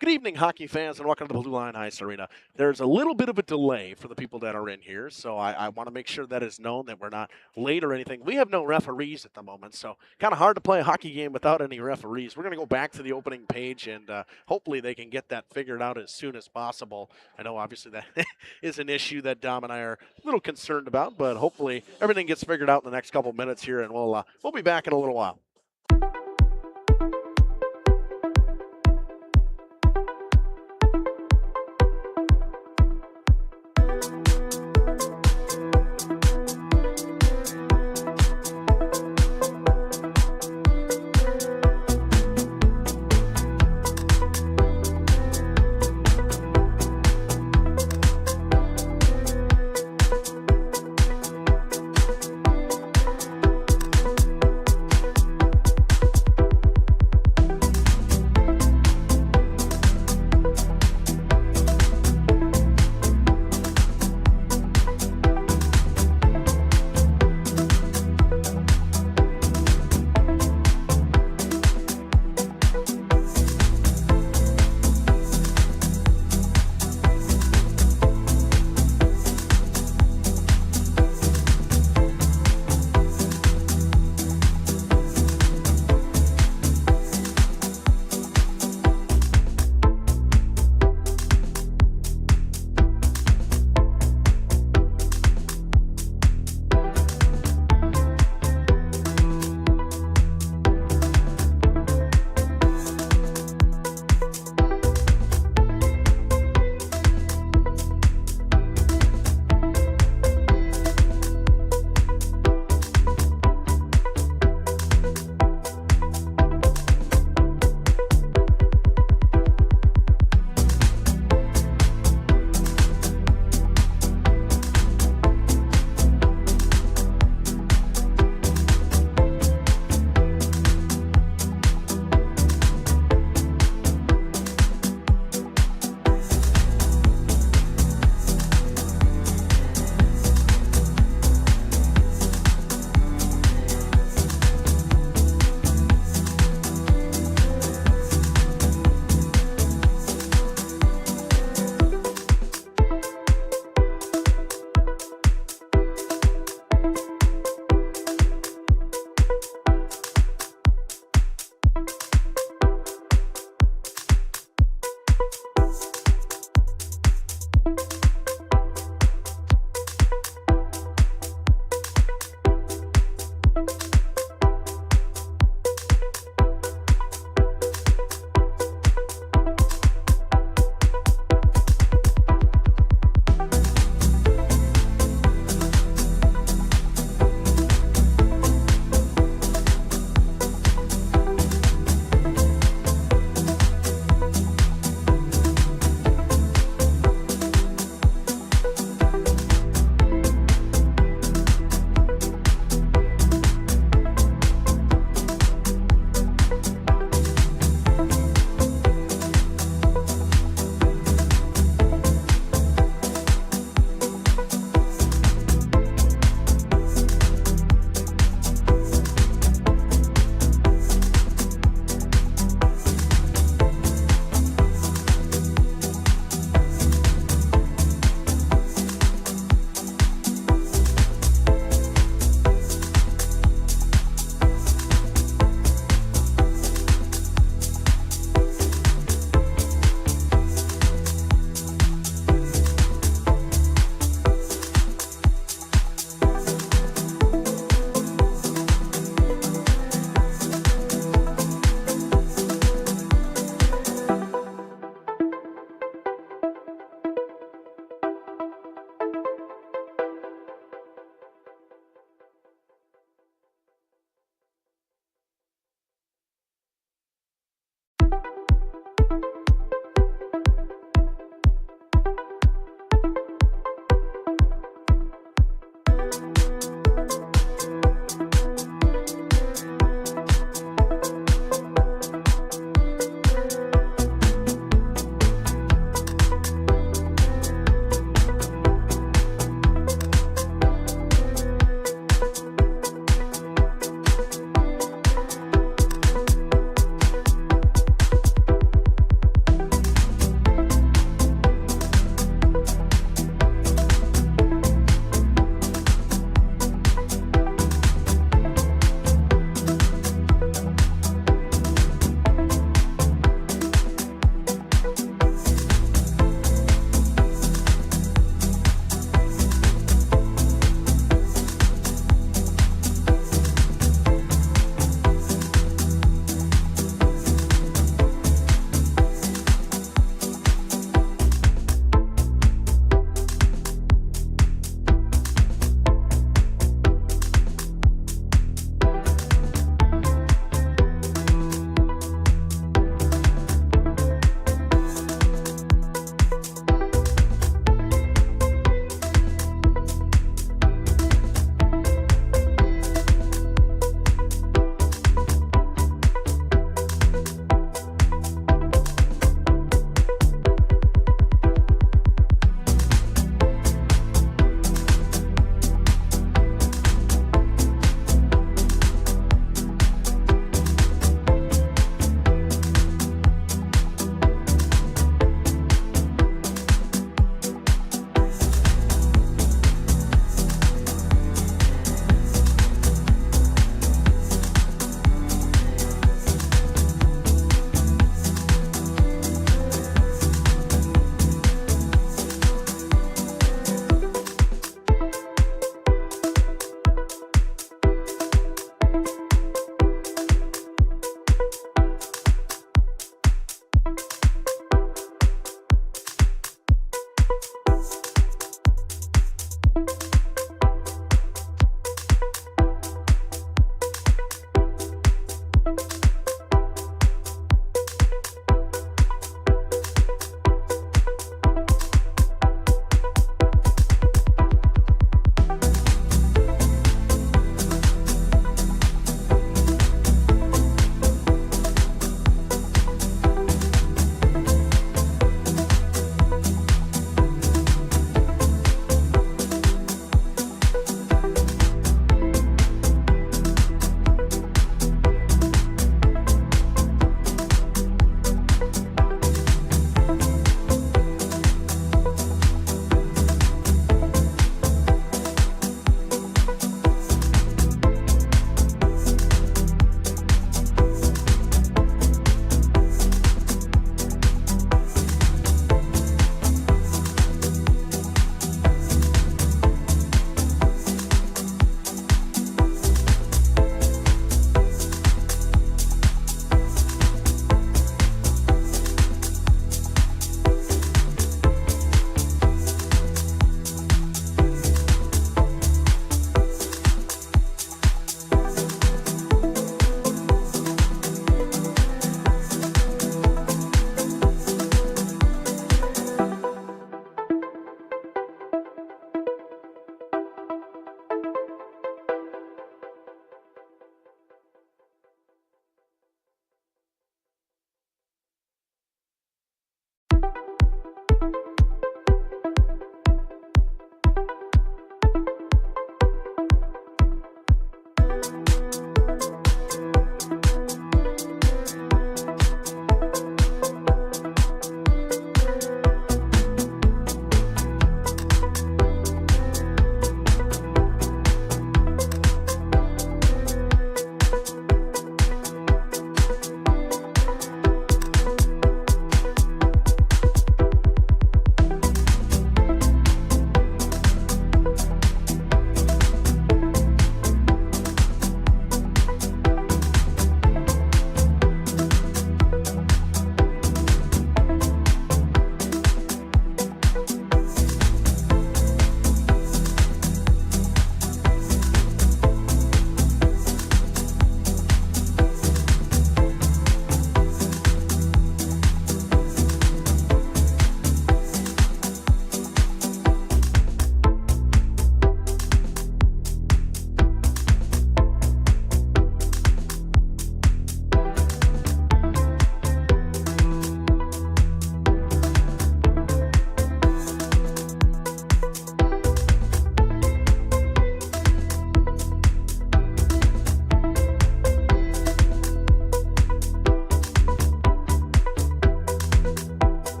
Good evening, hockey fans, and welcome to the Blue Line Ice Arena. There's a little bit of a delay for the people that are in here, so I want to make sure that is known that we're not late or anything. We have no referees at the moment, so kind of hard to play a hockey game without any referees. We're going to go back to the opening page, and hopefully they can get that figured out as soon as possible. I know, obviously, that is an issue that Dom and I are a little concerned about, but hopefully everything gets figured out in the next couple minutes here, and we'll be back in a little while.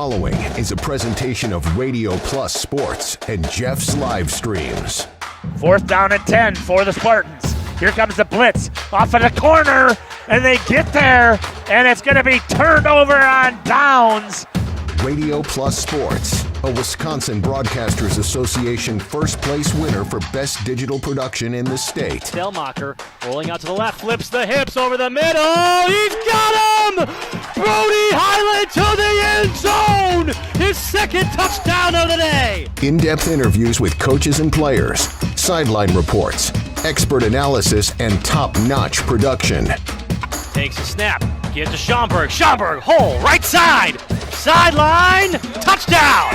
following is a presentation of Radio Plus Sports and Jeff's Livestreams. 4th down and 10 for the Spartans. Here comes the blitz off of the corner, and they get there, and it's going to be turned over on downs. Radio Plus Sports, a Wisconsin Broadcasters Association first place winner for best digital production in the state. Delmacher rolling out to the left, flips the hips over the middle. He's got him! Brody Highland to the end zone! His second touchdown of the day! In-depth interviews with coaches and players, sideline reports, expert analysis, and top-notch production. Takes a snap, gives to Schomburg. Schomburg, hole, right side! Sideline, touchdown!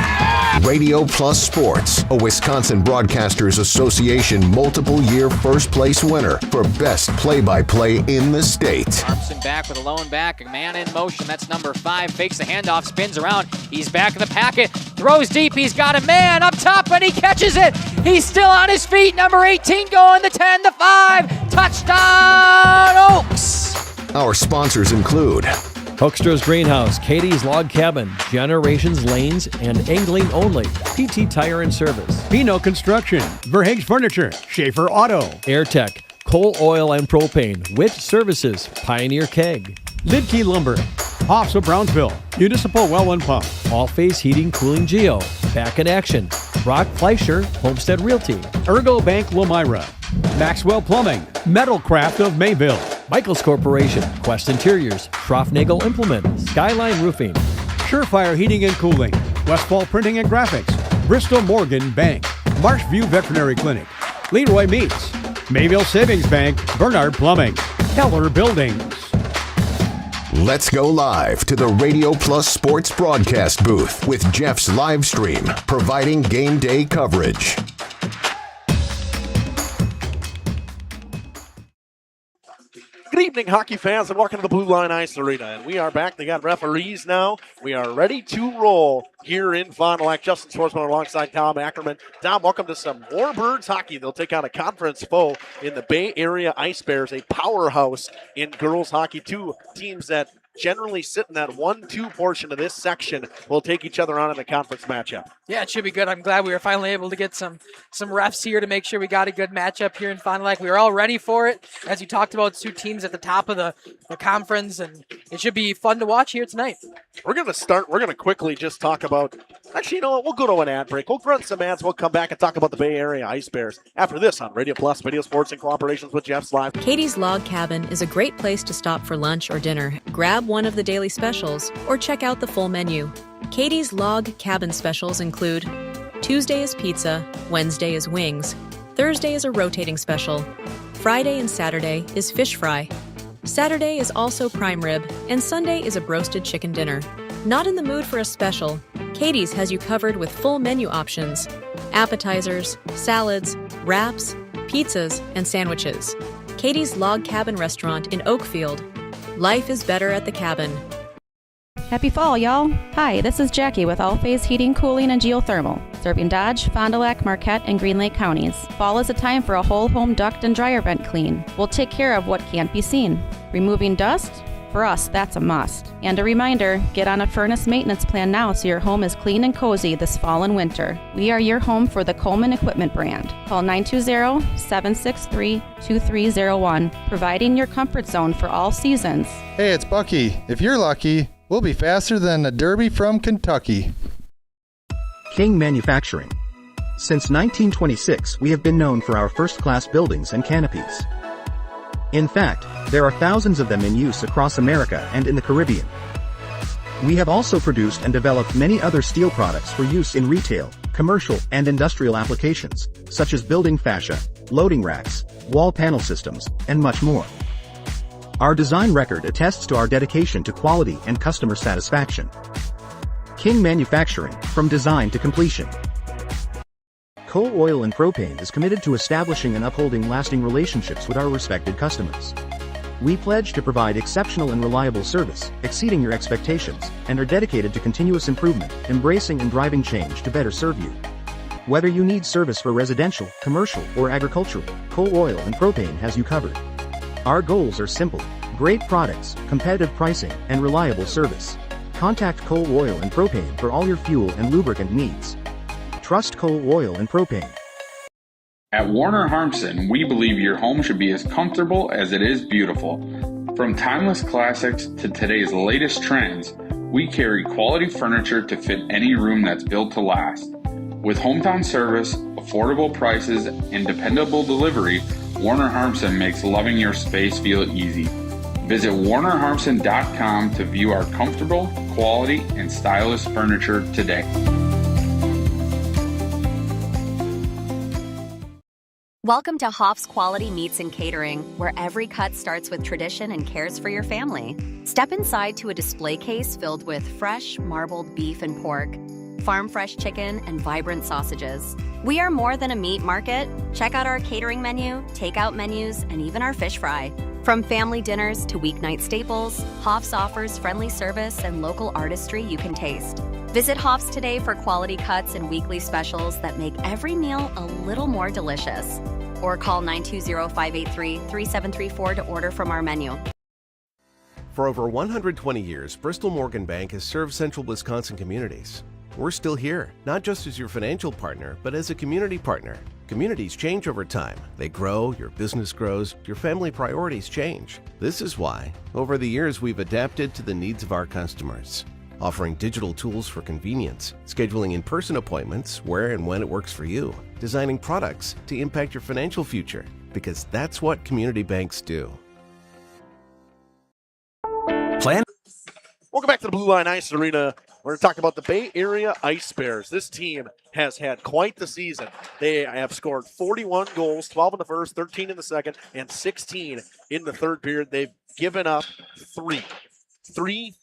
Radio Plus Sports, a Wisconsin Broadcasters Association multiple-year first-place winner for best play-by-play in the state. Thompson back with a lone back, a man in motion, that's number 5, fakes the handoff, spins around, he's back in the packet, throws deep, he's got a man up top, and he catches it! He's still on his feet, number 18 going, the 10, the 5, touchdown Oaks! Our sponsors include Hoekstra's Greenhouse, Katie's Log Cabin, Generations Lanes, and Angling Only, PT Tire and Service, Pino Construction, Verhaeg's Furniture, Schaefer Auto, AirTech, Coal Oil and Propane, Witt Services, Pioneer Keg, Lidkey Lumber, Hoffs of Brownsville, Municipal Well and Pump, All Phase Heating Cooling Geo, Back in Action, Brock Fleischer, Homestead Realty, Ergo Bank Lomira, Maxwell Plumbing, Metalcraft of Mayville, Michaels Corporation, Quest Interiors, Schroffnagel Implement, Skyline Roofing, Surefire Heating and Cooling, Westfall Printing and Graphics, Bristol Morgan Bank, Marshview Veterinary Clinic, Leroy Meats, Mayville Savings Bank, Bernard Plumbing, Keller Buildings. Let's go live to the Radio Plus Sports broadcast booth with Jeff's Livestream, providing game day coverage. Good evening, hockey fans, and welcome to the Blue Line Ice Arena. And we are back. They got referees now. We are ready to roll here in Fond du Lac. Justin Swartzman alongside Tom Ackerman. Tom, welcome to some Warbirds hockey. They'll take on a conference foe in the Bay Area Ice Bears, a powerhouse in girls hockey. Two teams that generally sit in that 1-2 portion of this section will take each other on in the conference matchup. Yeah, it should be good. I'm glad we were finally able to get some refs here to make sure we got a good matchup here in Fond du Lac. We were all ready for it. As you talked about, two teams at the top of the conference, and it should be fun to watch here tonight. We're going to quickly just talk about, actually, you know what, we'll go to an ad break. We'll run some ads. We'll come back and talk about the Bay Area Ice Bears after this on Radio Plus, Video Sports in cooperation with Jeff's Live. Katie's Log Cabin is a great place to stop for lunch or dinner. Grab one of the daily specials or check out the full menu. Katie's Log Cabin specials include Tuesday is pizza, Wednesday is wings, Thursday is a rotating special, Friday and Saturday is fish fry, Saturday is also prime rib, and Sunday is a broasted chicken dinner. Not in the mood for a special? Katie's has you covered with full menu options, appetizers, salads, wraps, pizzas, and sandwiches. Katie's Log Cabin Restaurant in Oakfield. Life is better at the cabin. Happy fall, y'all. Hi, this is Jackie with All Phase Heating, Cooling, and Geothermal, serving Dodge, Fond du Lac, Marquette, and Green Lake counties. Fall is a time for a whole home duct and dryer vent clean. We'll take care of what can't be seen. Removing dust? For us, that's a must. And a reminder, get on a furnace maintenance plan now so your home is clean and cozy this fall and winter. We are your home for the Coleman Equipment brand. Call 920-763-2301, providing your comfort zone for all seasons. Hey, it's Bucky. If you're lucky, we'll be faster than a Derby from Kentucky. King Manufacturing. Since 1926, we have been known for our first-class buildings and canopies. In fact, there are thousands of them in use across America and in the Caribbean. We have also produced and developed many other steel products for use in retail, commercial, and industrial applications, such as building fascia, loading racks, wall panel systems, and much more. Our design record attests to our dedication to quality and customer satisfaction. King Manufacturing, from design to completion. Coal Oil and Propane is committed to establishing and upholding lasting relationships with our respected customers. We pledge to provide exceptional and reliable service, exceeding your expectations, and are dedicated to continuous improvement, embracing and driving change to better serve you. Whether you need service for residential, commercial, or agricultural, Coal Oil and Propane has you covered. Our goals are simple: great products, competitive pricing, and reliable service. Contact Coal Oil and Propane for all your fuel and lubricant needs. Trust Coal Oil and Propane. At Warner Harmson, we believe your home should be as comfortable as it is beautiful. From timeless classics to today's latest trends, we carry quality furniture to fit any room that's built to last. With hometown service, affordable prices, and dependable delivery, Warner Harmson makes loving your space feel easy. Visit WarnerHarmson.com to view our comfortable, quality, and stylish furniture today. Welcome to Hoff's Quality Meats and Catering, where every cut starts with tradition and cares for your family. Step inside to a display case filled with fresh, marbled beef and pork, farm-fresh chicken, and vibrant sausages. We are more than a meat market. Check out our catering menu, takeout menus, and even our fish fry. From family dinners to weeknight staples, Hoff's offers friendly service and local artistry you can taste. Visit Hoff's today for quality cuts and weekly specials that make every meal a little more delicious. Or call 920-583-3734 to order from our menu. For over 120 years, Bristol Morgan Bank has served central Wisconsin communities. We're still here, not just as your financial partner, but as a community partner. Communities change over time. They grow, your business grows, your family priorities change. This is why, over the years, we've adapted to the needs of our customers, offering digital tools for convenience, scheduling in-person appointments where and when it works for you, designing products to impact your financial future, because that's what community banks do. Welcome back to the Blue Line Ice Arena. We're going to talk about the Bay Area Ice Bears. This team has had quite the season. They have scored 41 goals, 12 in the first, 13 in the second, and 16 in the third period. They've given up three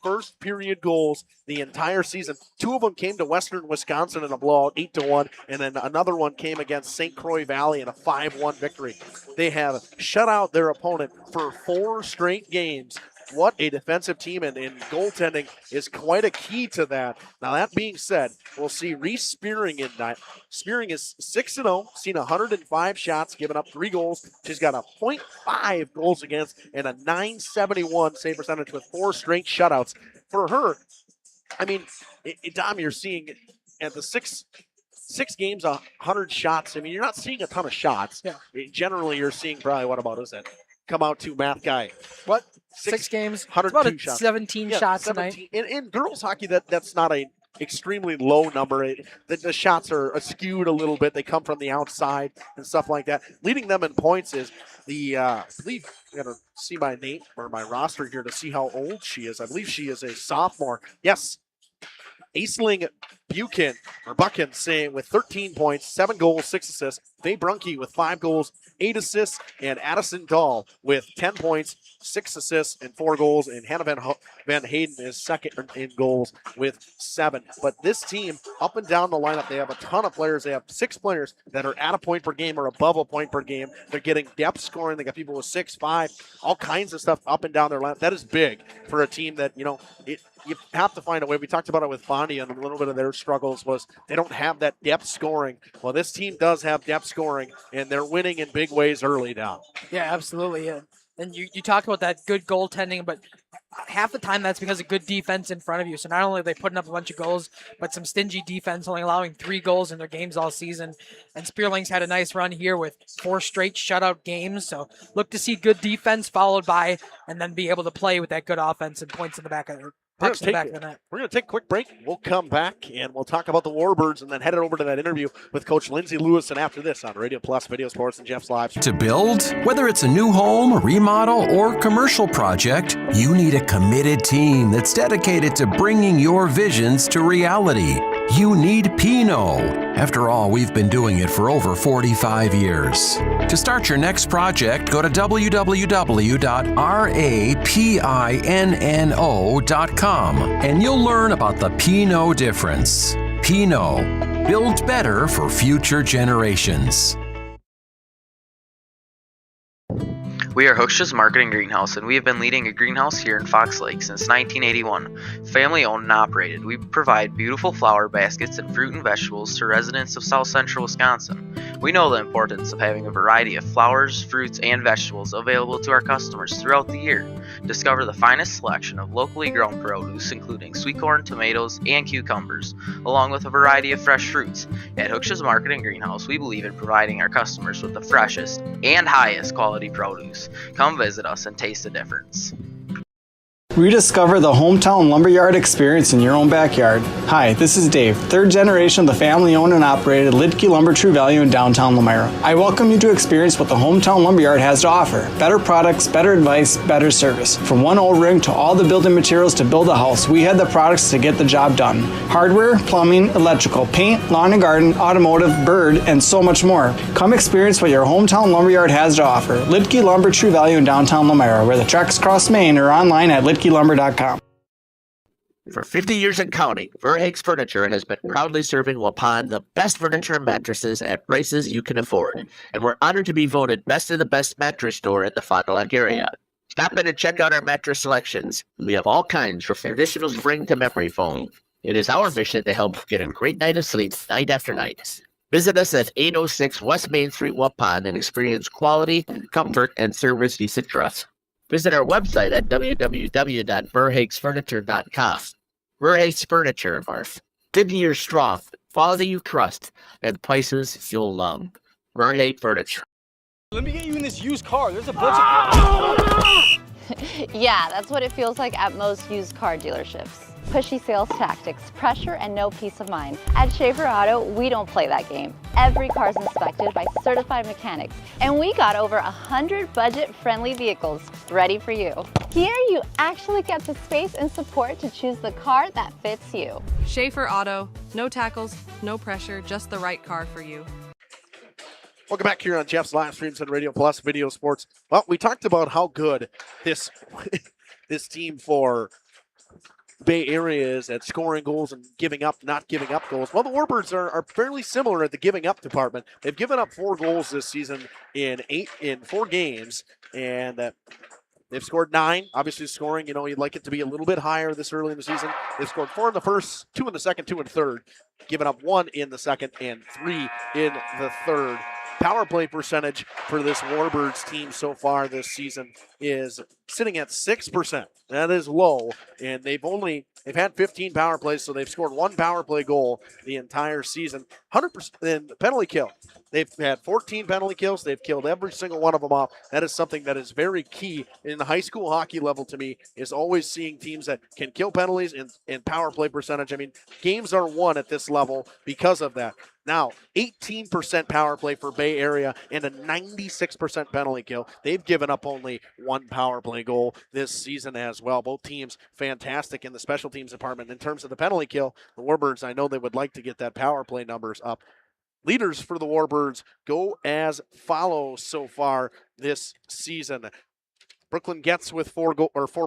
first period goals the entire season. 2 of them came to Western Wisconsin in a blowout, 8-1, and then another one came against St. Croix Valley in a 5-1 victory. They have shut out their opponent for 4 straight games. What a defensive team, and goaltending is quite a key to that. Now, that being said, we'll see Reese Spearing in that. Spearing is 6-0, seen 105 shots, given up 3 goals. She's got a .5 goals against and a .971 save percentage with 4 straight shutouts. For her, I mean, Dom, you're seeing at the six games, 100 shots. I mean, you're not seeing a ton of shots. Yeah. Generally, you're seeing probably, what about is it? Come out to math guy. What? 6 games, 102 shots. 17 shots 17. Tonight. In girls hockey, that's not an extremely low number. The shots are skewed a little bit. They come from the outside and stuff like that. Leading them in points is I believe, I got to see my name or my roster here to see how old she is. I believe she is a sophomore. Yes. Aisling Buchan saying with 13 points, 7 goals, 6 assists. Faye Brunke with 5 goals, 8 assists, and Addison Dahl with 10 points, 6 assists, and 4 goals. And Hannah Van Hayden is second in goals with 7. But this team, up and down the lineup, they have a ton of players. They have 6 players that are at a point per game or above a point per game. They're getting depth scoring. They got people with 6, 5, all kinds of stuff up and down their lineup. That is big for a team that, you have to find a way. We talked about it with Bondi, and a little bit of their struggles was they don't have that depth scoring. Well, this team does have depth scoring, and they're winning in big ways early down. Yeah, absolutely. Yeah. And you talk about that good goaltending, but half the time that's because of good defense in front of you. So not only are they putting up a bunch of goals, but some stingy defense, only allowing 3 goals in their games all season. And Spearling's had a nice run here with 4 straight shutout games. So look to see good defense followed by, and then be able to play with that good offense and points in the back of it. We're going to take a quick break. We'll come back, and we'll talk about the Warbirds and then head it over to that interview with Coach Lindsay Lewis. And after this on Radio Plus, Video Sports, and Jeff's Live. To build, whether it's a new home, remodel, or commercial project, you need a committed team that's dedicated to bringing your visions to reality. You need Pinot. After all, we've been doing it for over 45 years. To start your next project, go to www.rapinno.com and you'll learn about the Pinot difference. Pinot, build better for future generations. We are Hochstra's Marketing Greenhouse, and we have been leading a greenhouse here in Fox Lake since 1981. Family owned and operated, we provide beautiful flower baskets and fruit and vegetables to residents of South Central Wisconsin. We know the importance of having a variety of flowers, fruits, and vegetables available to our customers throughout the year. Discover the finest selection of locally grown produce, including sweet corn, tomatoes, and cucumbers, along with a variety of fresh fruits. At Hooksha's Market and Greenhouse, we believe in providing our customers with the freshest and highest quality produce. Come visit us and taste the difference. Rediscover the hometown lumberyard experience in your own backyard. Hi, this is Dave, third generation of the family-owned and operated Lidke Lumber True Value in downtown Lamira. I welcome you to experience what the hometown lumberyard has to offer. Better products, better advice, better service. From one old ring to all the building materials to build a house, we have the products to get the job done. Hardware, plumbing, electrical, paint, lawn and garden, automotive, bird, and so much more. Come experience what your hometown lumberyard has to offer. Lidke Lumber True Value in downtown Lamira, where the tracks cross Main, or online at lidkelumber.com. For 50 years and counting, Verhaeg's Furniture has been proudly serving Waupun the best furniture and mattresses at prices you can afford. And we're honored to be voted best of the best mattress store in the Fond du Lac area. Stop in and check out our mattress selections. We have all kinds from traditional spring to memory foam. It is our mission to help get a great night of sleep night after night. Visit us at 806 West Main Street, Waupun, and experience quality, comfort, and service you should trust. Visit our website at www.verhaegsfurniture.com. Verhaeg's Furniture, Marf. 50 years strong, quality you trust, and prices you'll love. Verhaeg Furniture. Let me get you in this used car. There's a bunch of... Yeah, that's what it feels like at most used car dealerships. Pushy sales tactics, pressure, and no peace of mind. At Schaefer Auto, we don't play that game. Every car's inspected by certified mechanics, and we got over 100 budget-friendly vehicles ready for you. Here, you actually get the space and support to choose the car that fits you. Schaefer Auto, no tackles, no pressure, just the right car for you. Welcome back here on Jeff's live streams and Radio Plus Video Sports. Well, we talked about how good this this team for Bay Area is at scoring goals and not giving up goals. Well, the Warbirds are fairly similar at the giving up department. They've given up 4 goals this season in 4 games, and they've scored 9. Obviously, scoring, you'd like it to be a little bit higher this early in the season. They've scored 4 in the first, 2 in the second, 2 in the third, given up 1 in the second, and 3 in the third. Power play percentage for this Warbirds team so far this season is sitting at 6%. That is low, and they've had 15 power plays, so they've scored 1 power play goal the entire season. 100% in penalty kill. They've had 14 penalty kills. They've killed every single one of them off. That is something that is very key in the high school hockey level to me, is always seeing teams that can kill penalties and power play percentage. I mean, games are won at this level because of that. Now, 18% power play for Bay Area and a 96% penalty kill. They've given up only 1 power play goal this season as well. Both teams fantastic in the special teams department. In terms of the penalty kill, the Warbirds, I know they would like to get that power play numbers up. Leaders for the Warbirds go as follows so far this season. Brooklyn Getz with 4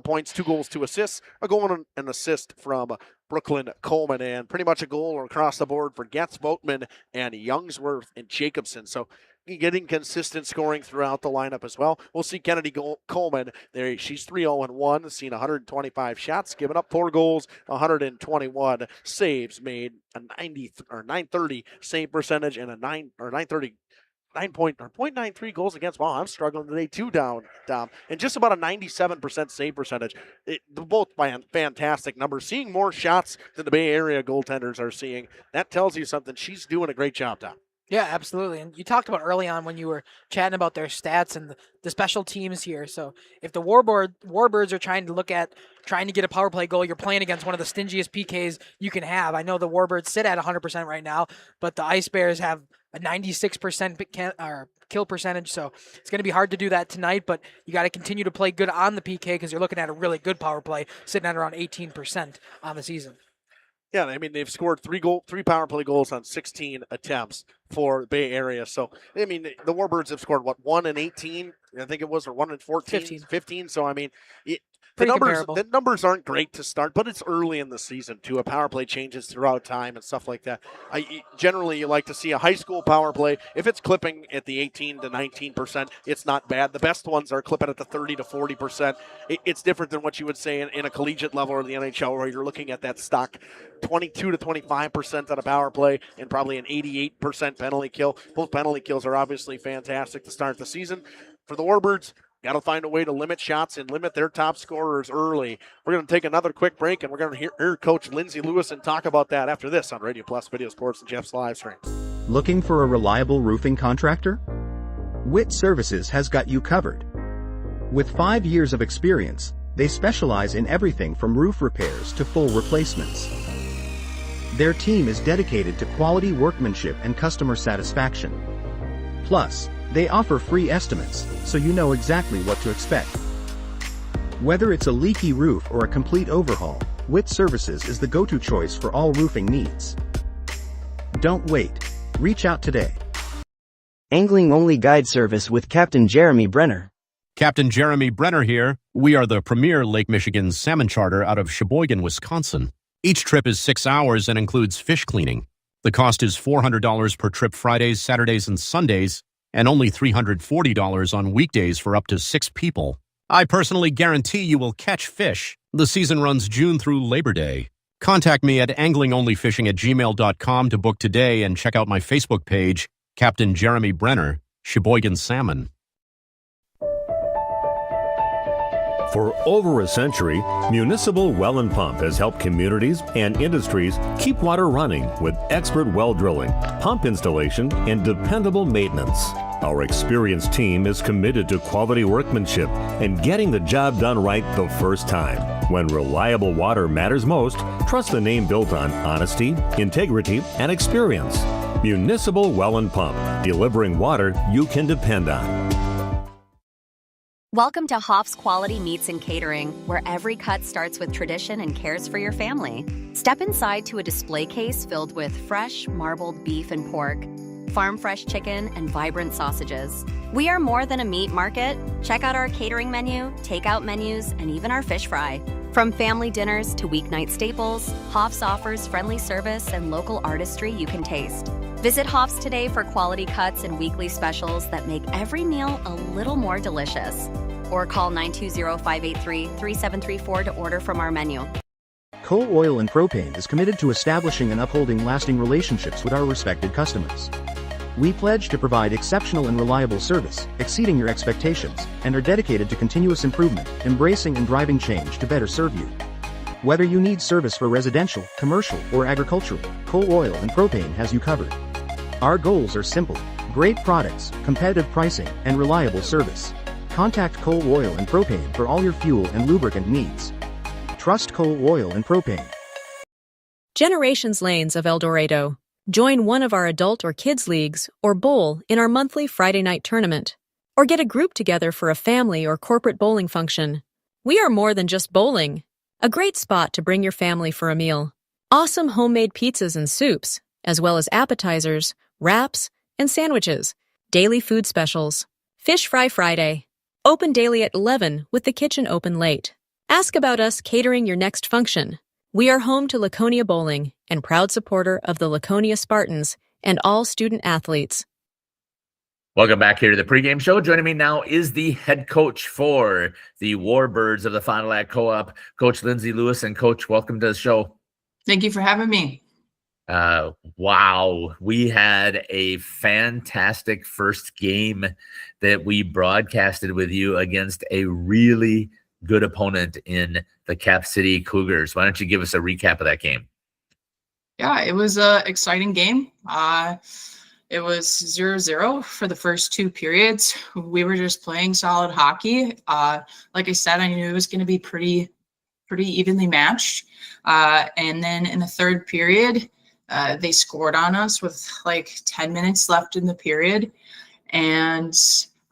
points, 2 goals, 2 assists. A goal and an assist from Brooklyn Coleman, and pretty much a goal across the board for Getz, Boatman, and Youngsworth and Jacobson. So getting consistent scoring throughout the lineup as well. We'll see Kennedy Coleman there. She's 3-0-1, seen 125 shots, given up 4 goals, 121 saves, made a 930 save percentage and a 0.93 goals against. Wow, I'm struggling today too, Dom. And just about a 97% save percentage. Both fantastic numbers. Seeing more shots than the Bay Area goaltenders are seeing. That tells you something. She's doing a great job, Dom. Yeah, absolutely. And you talked about early on when you were chatting about their stats and the special teams here. So if the Warbirds are trying to get a power play goal, you're playing against one of the stingiest PKs you can have. I know the Warbirds sit at 100% right now, but the Ice Bears have a 96% kill percentage. So it's going to be hard to do that tonight, but you got to continue to play good on the PK because you're looking at a really good power play sitting at around 18% on the season. Yeah, I mean, they've scored 3 power play goals on 16 attempts for the Bay Area. So, I mean, the Warbirds have scored, 1 in 18, I think it was, or 1 in 14? 15. So, I mean, The numbers aren't great to start, but it's early in the season too. A power play changes throughout time and stuff like that. Generally, you like to see a high school power play. If it's clipping at the 18 to 19%, it's not bad. The best ones are clipping at the 30 to 40%. It's different than what you would say in a collegiate level or the NHL, where you're looking at that stock 22 to 25% on a power play and probably an 88% penalty kill. Both penalty kills are obviously fantastic to start the season. For the Warbirds, got to find a way to limit shots and limit their top scorers early. We're going to take another quick break, and we're going to hear Coach Lindsey Lewis and talk about that after this on Radio Plus Video Sports and Jeff's live stream. Looking for a reliable roofing contractor? Witt Services has got you covered. With 5 years of experience, they specialize in everything from roof repairs to full replacements. Their team is dedicated to quality workmanship and customer satisfaction. Plus, they offer free estimates, so you know exactly what to expect. Whether it's a leaky roof or a complete overhaul, Witt Services is the go-to choice for all roofing needs. Don't wait. Reach out today. Angling-only guide service with Captain Jeremy Brenner. Captain Jeremy Brenner here. We are the premier Lake Michigan salmon charter out of Sheboygan, Wisconsin. Each trip is 6 hours and includes fish cleaning. The cost is $400 per trip Fridays, Saturdays, and Sundays, and only $340 on weekdays for up to 6 people. I personally guarantee you will catch fish. The season runs June through Labor Day. Contact me at anglingonlyfishing@gmail.com to book today and check out my Facebook page, Captain Jeremy Brenner, Sheboygan Salmon. For over a century, Municipal Well and Pump has helped communities and industries keep water running with expert well drilling, pump installation, and dependable maintenance. Our experienced team is committed to quality workmanship and getting the job done right the first time. When reliable water matters most, trust the name built on honesty, integrity, and experience. Municipal Well and Pump, delivering water you can depend on. Welcome to Hoff's Quality Meats and Catering, where every cut starts with tradition and cares for your family. Step inside to a display case filled with fresh, marbled beef and pork, farm-fresh chicken, and vibrant sausages. We are more than a meat market. Check out our catering menu, takeout menus, and even our fish fry. From family dinners to weeknight staples, Hoff's offers friendly service and local artistry you can taste. Visit Hoff's today for quality cuts and weekly specials that make every meal a little more delicious. Or call 920-583-3734 to order from our menu. Coal Oil and Propane is committed to establishing and upholding lasting relationships with our respected customers. We pledge to provide exceptional and reliable service, exceeding your expectations, and are dedicated to continuous improvement, embracing and driving change to better serve you. Whether you need service for residential, commercial, or agricultural, Coal Oil and Propane has you covered. Our goals are simple: great products, competitive pricing, and reliable service. Contact Coal Oil and Propane for all your fuel and lubricant needs. Trust Coal Oil and Propane. Generations Lanes of El Dorado. Join one of our adult or kids leagues or bowl in our monthly Friday night tournament. Or get a group together for a family or corporate bowling function. We are more than just bowling. A great spot to bring your family for a meal. Awesome homemade pizzas and soups, as well as appetizers, wraps, and sandwiches. Daily food specials. Fish Fry Friday. Open daily at 11 with the kitchen open late. Ask about us catering your next function. We are home to Laconia Bowling and proud supporter of the Laconia Spartans and all student athletes. Welcome back here to the pregame show. Joining me now is the head coach for the Warbirds of the Fond du Lac Co-op, Coach Lindsey Lewis. And Coach, welcome to the show. Thank you for having me. Wow. We had a fantastic first game that we broadcasted with you against a really good opponent in the Cap City Cougars. Why don't you give us a recap of that game? Yeah, it was an exciting game. It was 0-0 for the first 2 periods. We were just playing solid hockey. Like I said, I knew it was going to be pretty evenly matched. And then in the third period, they scored on us with like 10 minutes left in the period. And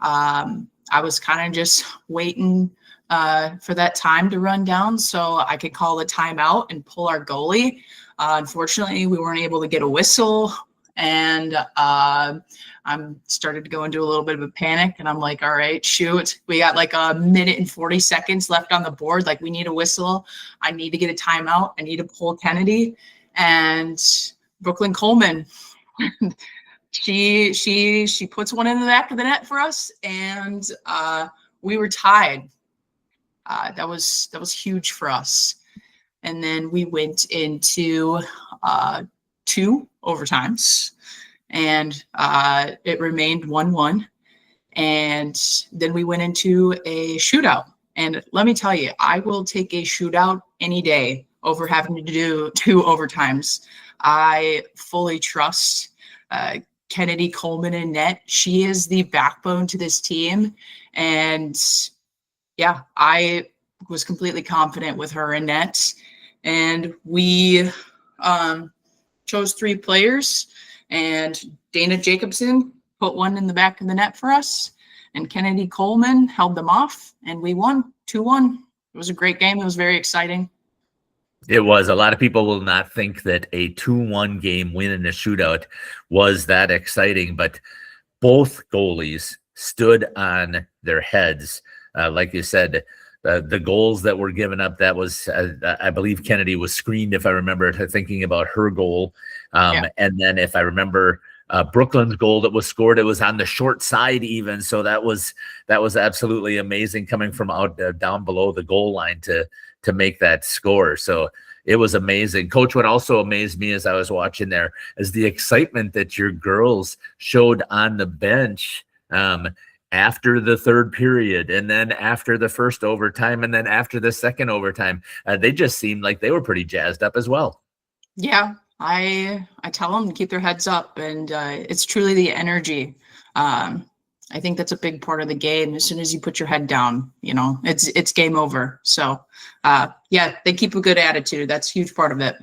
I was kind of just waiting for that time to run down so I could call a timeout and pull our goalie. Unfortunately, we weren't able to get a whistle. And I'm started to go into a little bit of a panic, and I'm like, all right, shoot, we got like a minute and 40 seconds left on the board. Like, we need a whistle. I need to get a timeout. I need to pull Kennedy. And Brooklyn Coleman, she puts one in the back of the net for us, and we were tied. That was huge for us. And then we went into 2 overtimes, and it remained 1-1. And then we went into a shootout. And let me tell you, I will take a shootout any day over having to do 2 overtimes. I fully trust Kennedy Coleman in net. She is the backbone to this team. And yeah, I was completely confident with her in net. And we chose 3 players, and Dana Jacobson put one in the back of the net for us, and Kennedy Coleman held them off, and we won 2-1. It was a great game. It was very exciting. It was. A lot of people will not think that a 2-1 game win in a shootout was that exciting, but both goalies stood on their heads. Like you said, the goals that were given up, that was, I believe Kennedy was screened, if I remember, thinking about her goal. And then if I remember Brooklyn's goal that was scored, it was on the short side even. So that was absolutely amazing, coming from out down below the goal line to make that score. So it was amazing. Coach, what also amazed me as I was watching there is the excitement that your girls showed on the bench after the third period, and then after the first overtime, and then after the second overtime. They just seemed like they were pretty jazzed up as well. Yeah, I tell them to keep their heads up, and it's truly the energy. I think that's a big part of the game. As soon as you put your head down, it's game over. So yeah, they keep a good attitude. That's a huge part of it.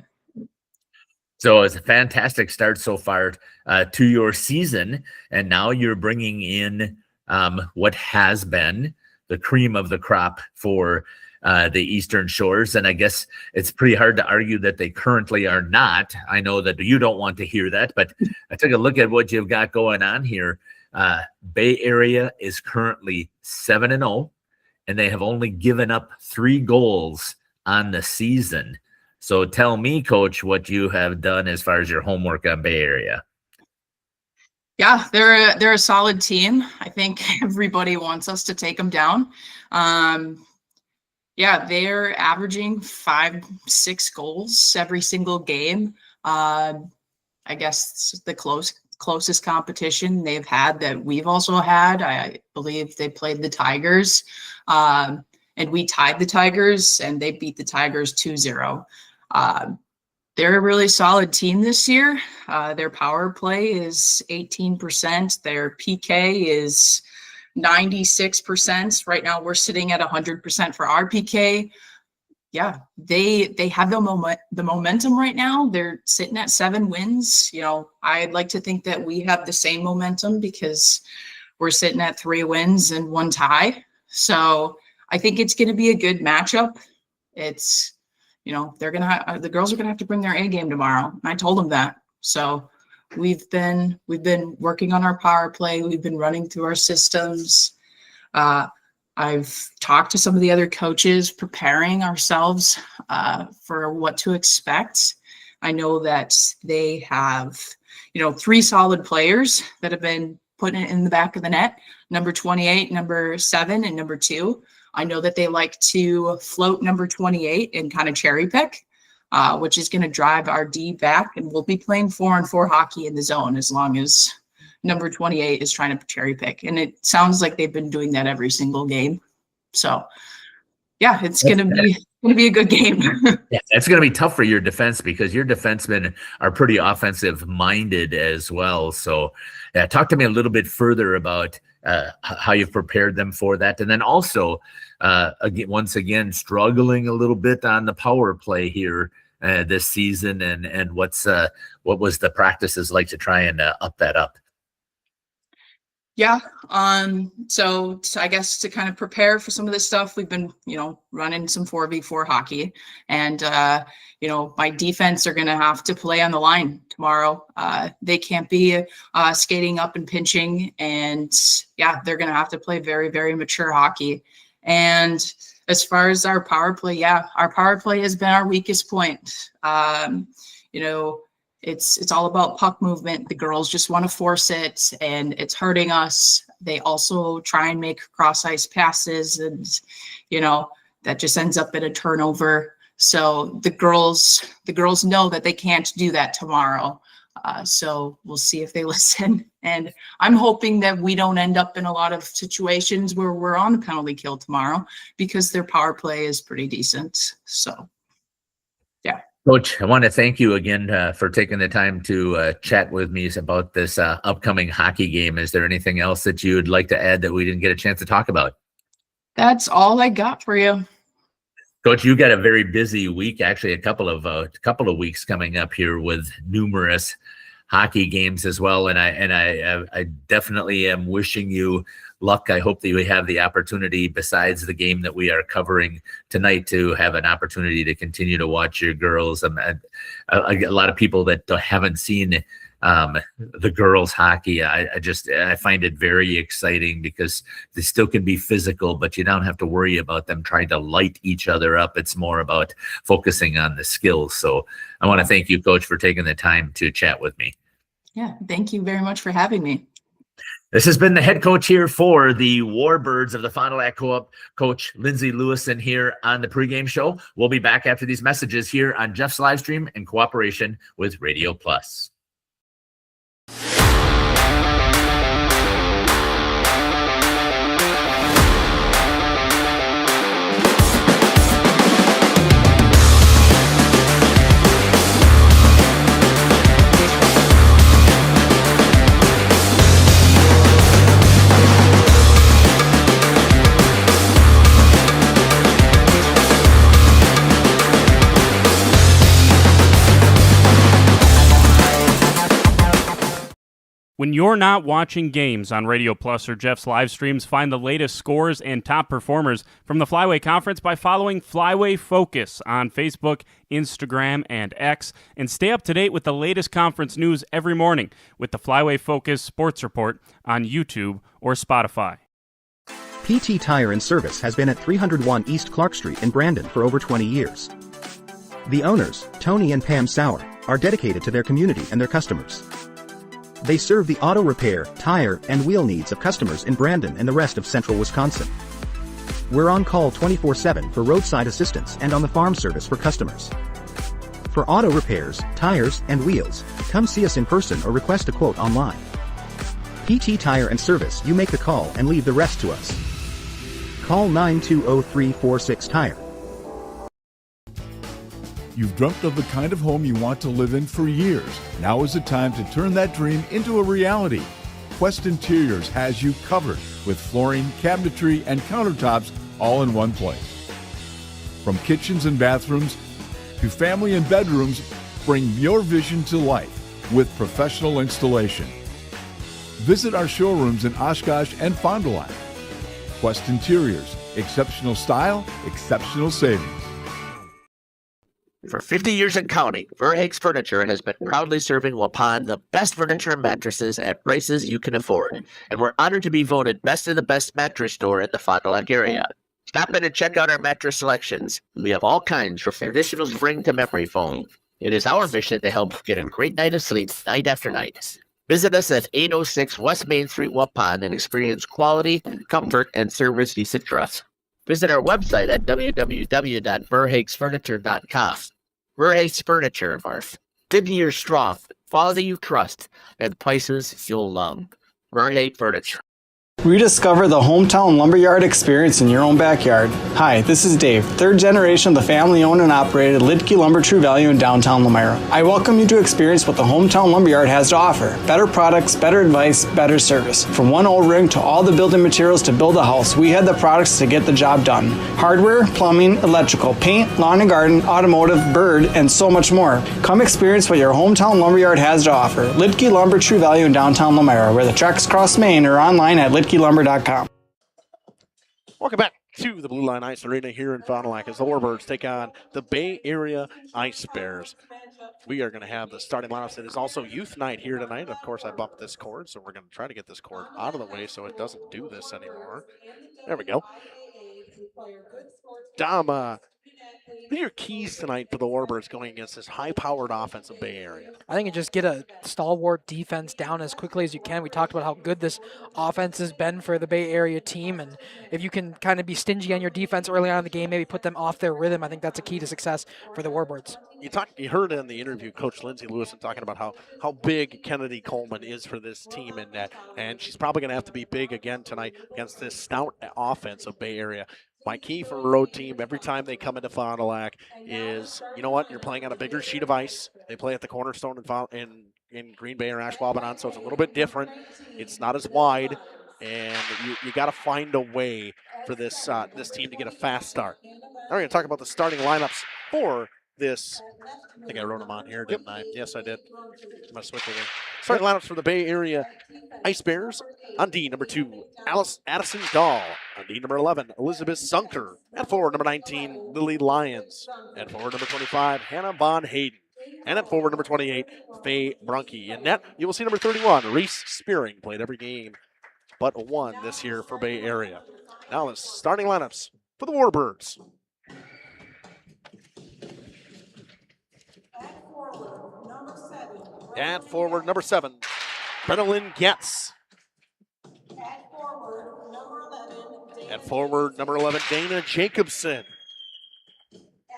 So it's a fantastic start so far to your season, and now you're bringing in what has been the cream of the crop for the Eastern Shores. And I guess it's pretty hard to argue that they currently are not. I know that you don't want to hear that, but I took a look at what you've got going on here. Bay Area is currently 7-0, and they have only given up 3 goals on the season. So tell me, Coach, what you have done as far as your homework on Bay Area. Yeah, they're a solid team. I think everybody wants us to take them down. Yeah, they're averaging 5-6 goals every single game. I guess it's the closest competition they've had that we've also had. I believe they played the Tigers, and we tied the Tigers, and they beat the Tigers 2-0. They're a really solid team this year. Their power play is 18%. Their PK is 96%. Right now we're sitting at 100% for our PK. Yeah, they have the momentum right now. They're sitting at 7 wins. I'd like to think that we have the same momentum because we're sitting at 3 wins and 1 tie. So I think it's going to be a good matchup. It's, the girls are gonna have to bring their A game tomorrow. And I told them that. So we've been working on our power play. We've been running through our systems. I've talked to some of the other coaches, preparing ourselves for what to expect. I know that they have, 3 solid players that have been putting it in the back of the net, number 28, number 7, and number 2. I know that they like to float number 28 and kind of cherry pick, which is going to drive our D back. And we'll be playing 4-on-4 hockey in the zone as long as number 28 is trying to cherry pick. And it sounds like they've been doing that every single game. So yeah, it's going to be a good game. Yeah, it's going to be tough for your defense because your defensemen are pretty offensive minded as well. So yeah, talk to me a little bit further about how you've prepared them for that. And then also, once again, struggling a little bit on the power play here this season, and what was the practices like to try and up that up? Yeah. So I guess to kind of prepare for some of this stuff, we've been, running some 4v4 hockey, and my defense are going to have to play on the line tomorrow. They can't be skating up and pinching, and yeah, they're going to have to play very, very mature hockey. And as far as our power play, our power play has been our weakest point. It's all about puck movement. The girls just want to force it, and it's hurting us. They also try and make cross ice passes, and that just ends up in a turnover. So the girls know that they can't do that tomorrow. So we'll see if they listen. And I'm hoping that we don't end up in a lot of situations where we're on the penalty kill tomorrow, because their power play is pretty decent. So, yeah. Coach, I want to thank you again for taking the time to chat with me about this upcoming hockey game. Is there anything else that you would like to add that we didn't get a chance to talk about? That's all I got for you. Coach, you got a very busy week, actually a couple of weeks coming up here with numerous hockey games as well. And I definitely am wishing you luck. I hope that you have the opportunity, besides the game that we are covering tonight, to have an opportunity to continue to watch your girls. A lot of people that haven't seen the girls hockey, I find it very exciting, because they still can be physical, but you don't have to worry about them trying to light each other up. It's more about focusing on the skills. So I want to thank you, Coach, for taking the time to chat with me. Yeah, thank you very much for having me. This has been the head coach here for the Warbirds of the Fond du Lac Co-op, Coach Lindsay Lewison, here on the pregame show. We'll be back after these messages here on Jeff's Livestream in cooperation with Radio Plus. When you're not watching games on Radio Plus or Jeff's live streams, find the latest scores and top performers from the Flyway Conference by following Flyway Focus on Facebook, Instagram, and X, and stay up to date with the latest conference news every morning with the Flyway Focus Sports Report on YouTube or Spotify. PT Tire and Service has been at 301 East Clark Street in Brandon for over 20 years. The owners, Tony and Pam Sauer, are dedicated to their community and their customers. They serve the auto repair, tire, and wheel needs of customers in Brandon and the rest of central Wisconsin. We're on call 24/7 for roadside assistance and on the farm service for customers. For auto repairs, tires, and wheels, come see us in person or request a quote online. PT Tire and Service, you make the call and leave the rest to us. Call 920-346-TIRE. You've dreamt of the kind of home you want to live in for years. Now is the time to turn that dream into a reality. Quest Interiors has you covered with flooring, cabinetry, and countertops all in one place. From kitchens and bathrooms to family and bedrooms, bring your vision to life with professional installation. Visit our showrooms in Oshkosh and Fond du Lac. Quest Interiors, exceptional style, exceptional savings. For 50 years and counting, Verhaeg's Furniture has been proudly serving Waupun the best furniture and mattresses at prices you can afford. And we're honored to be voted best of the best mattress store in the Fond du Lac area. Stop in and check out our mattress selections. We have all kinds from traditional spring to memory foam. It is our mission to help get a great night of sleep night after night. Visit us at 806 West Main Street, Waupun, and experience quality, comfort, and service you should trust. Visit our website at www.verhaegsfurniture.com. Verhaeg's Furniture, 50 years strong, quality you trust, and prices you'll love. Verhaeg Furniture. Rediscover the hometown lumberyard experience in your own backyard. Hi, this is Dave, third generation of the family-owned and operated Lidke Lumber True Value in downtown Lamira. I welcome you to experience what the hometown lumberyard has to offer. Better products, better advice, better service. From one old ring to all the building materials to build a house, we had the products to get the job done. Hardware, plumbing, electrical, paint, lawn and garden, automotive, bird, and so much more. Come experience what your hometown lumberyard has to offer. Lidke Lumber True Value in downtown Lamira, where the tracks cross Main, or online at lidkelumber.com. Welcome back to the Blue Line Ice Arena here in Fond du Lac as the Warbirds take on the Bay Area Ice Bears. We are going to have the starting lineups. It is also youth night here tonight. Of course, I bumped this cord, so we're going to try to get this cord out of the way so it doesn't do this anymore. There we go. Dom, what are your keys tonight for the Warbirds going against this high-powered offense of Bay Area? I think you just get a stalwart defense down as quickly as you can. We talked about how good this offense has been for the Bay Area team, and if you can kind of be stingy on your defense early on in the game, maybe put them off their rhythm, I think that's a key to success for the Warbirds. You heard in the interview Coach Lindsay Lewison talking about how big Kennedy Coleman is for this team in net, and she's probably going to have to be big again tonight against this stout offense of Bay Area. My key for a road team every time they come into Fond du Lac is, you know what, you're playing on a bigger sheet of ice. They play at the Cornerstone in Green Bay or Ashwaubenon, so it's a little bit different. It's not as wide, and you got to find a way for this this team to get a fast start. Now we're going to talk about the starting lineups for this. I think I wrote them on here, didn't I? Yes, I did. I'm going to switch it in. Starting lineups for the Bay Area Ice Bears. On D, number 2, Addison Dahl. On D, number 11, Elizabeth Sunker. At forward, number 19, Lily Lyons. At forward, number 25, Hannah Von Hayden. And at forward, number 28, Faye Brunke. In net, you will see number 31, Reese Spearing. Played every game but one this year for Bay Area. Now the starting lineups for the Warbirds. At forward, number 7, Brenalyn Getz. At forward, number 11, Dana Jacobson.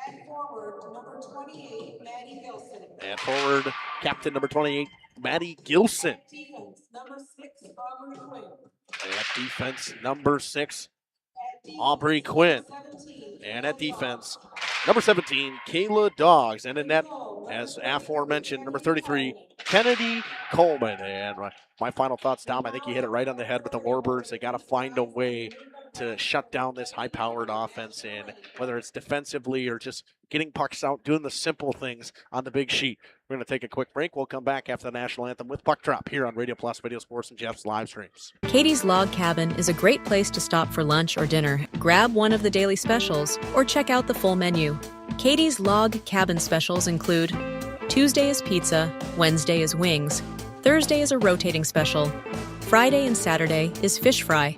At forward, number 28, Maddie Gilson. At forward, captain number 28, Maddie Gilson. At defense, number 6, Aubrey Quinn. At defense, number 6, Aubrey Quinn. And at defense, number 17, Kayla Doggs. And in net, as aforementioned, number 33, Kennedy Coleman. And my final thoughts, Dom, I think you hit it right on the head with the Warbirds. They got to find a way to shut down this high-powered offense, and whether it's defensively or just getting pucks out, doing the simple things on the big sheet. We're going to take a quick break. We'll come back after the national anthem with Puck Drop here on Radio Plus, Video Sports, and Jeff's live streams. Katie's Log Cabin is a great place to stop for lunch or dinner. Grab one of the daily specials or check out the full menu. Katie's Log Cabin specials include Tuesday is pizza, Wednesday is wings, Thursday is a rotating special, Friday and Saturday is fish fry,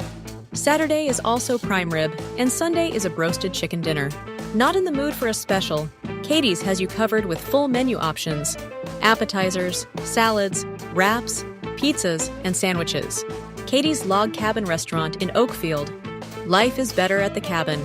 Saturday is also prime rib, and Sunday is a broasted chicken dinner. Not in the mood for a special? Katie's has you covered with full menu options, appetizers, salads, wraps, pizzas, and sandwiches. Katie's Log Cabin Restaurant in Oakfield. Life is better at the cabin.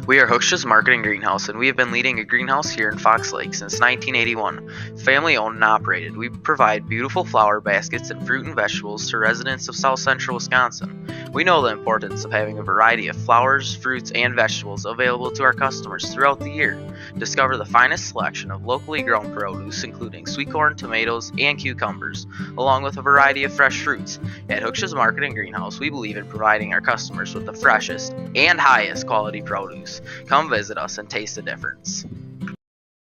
We are Hooksha's Marketing Greenhouse, and we have been leading a greenhouse here in Fox Lake since 1981. Family owned and operated, we provide beautiful flower baskets and fruit and vegetables to residents of South Central Wisconsin. We know the importance of having a variety of flowers, fruits, and vegetables available to our customers throughout the year. Discover the finest selection of locally grown produce, including sweet corn, tomatoes, and cucumbers, along with a variety of fresh fruits. At Hooksha's Marketing Greenhouse, we believe in providing our customers with the freshest and highest quality produce. Come visit us and taste the difference.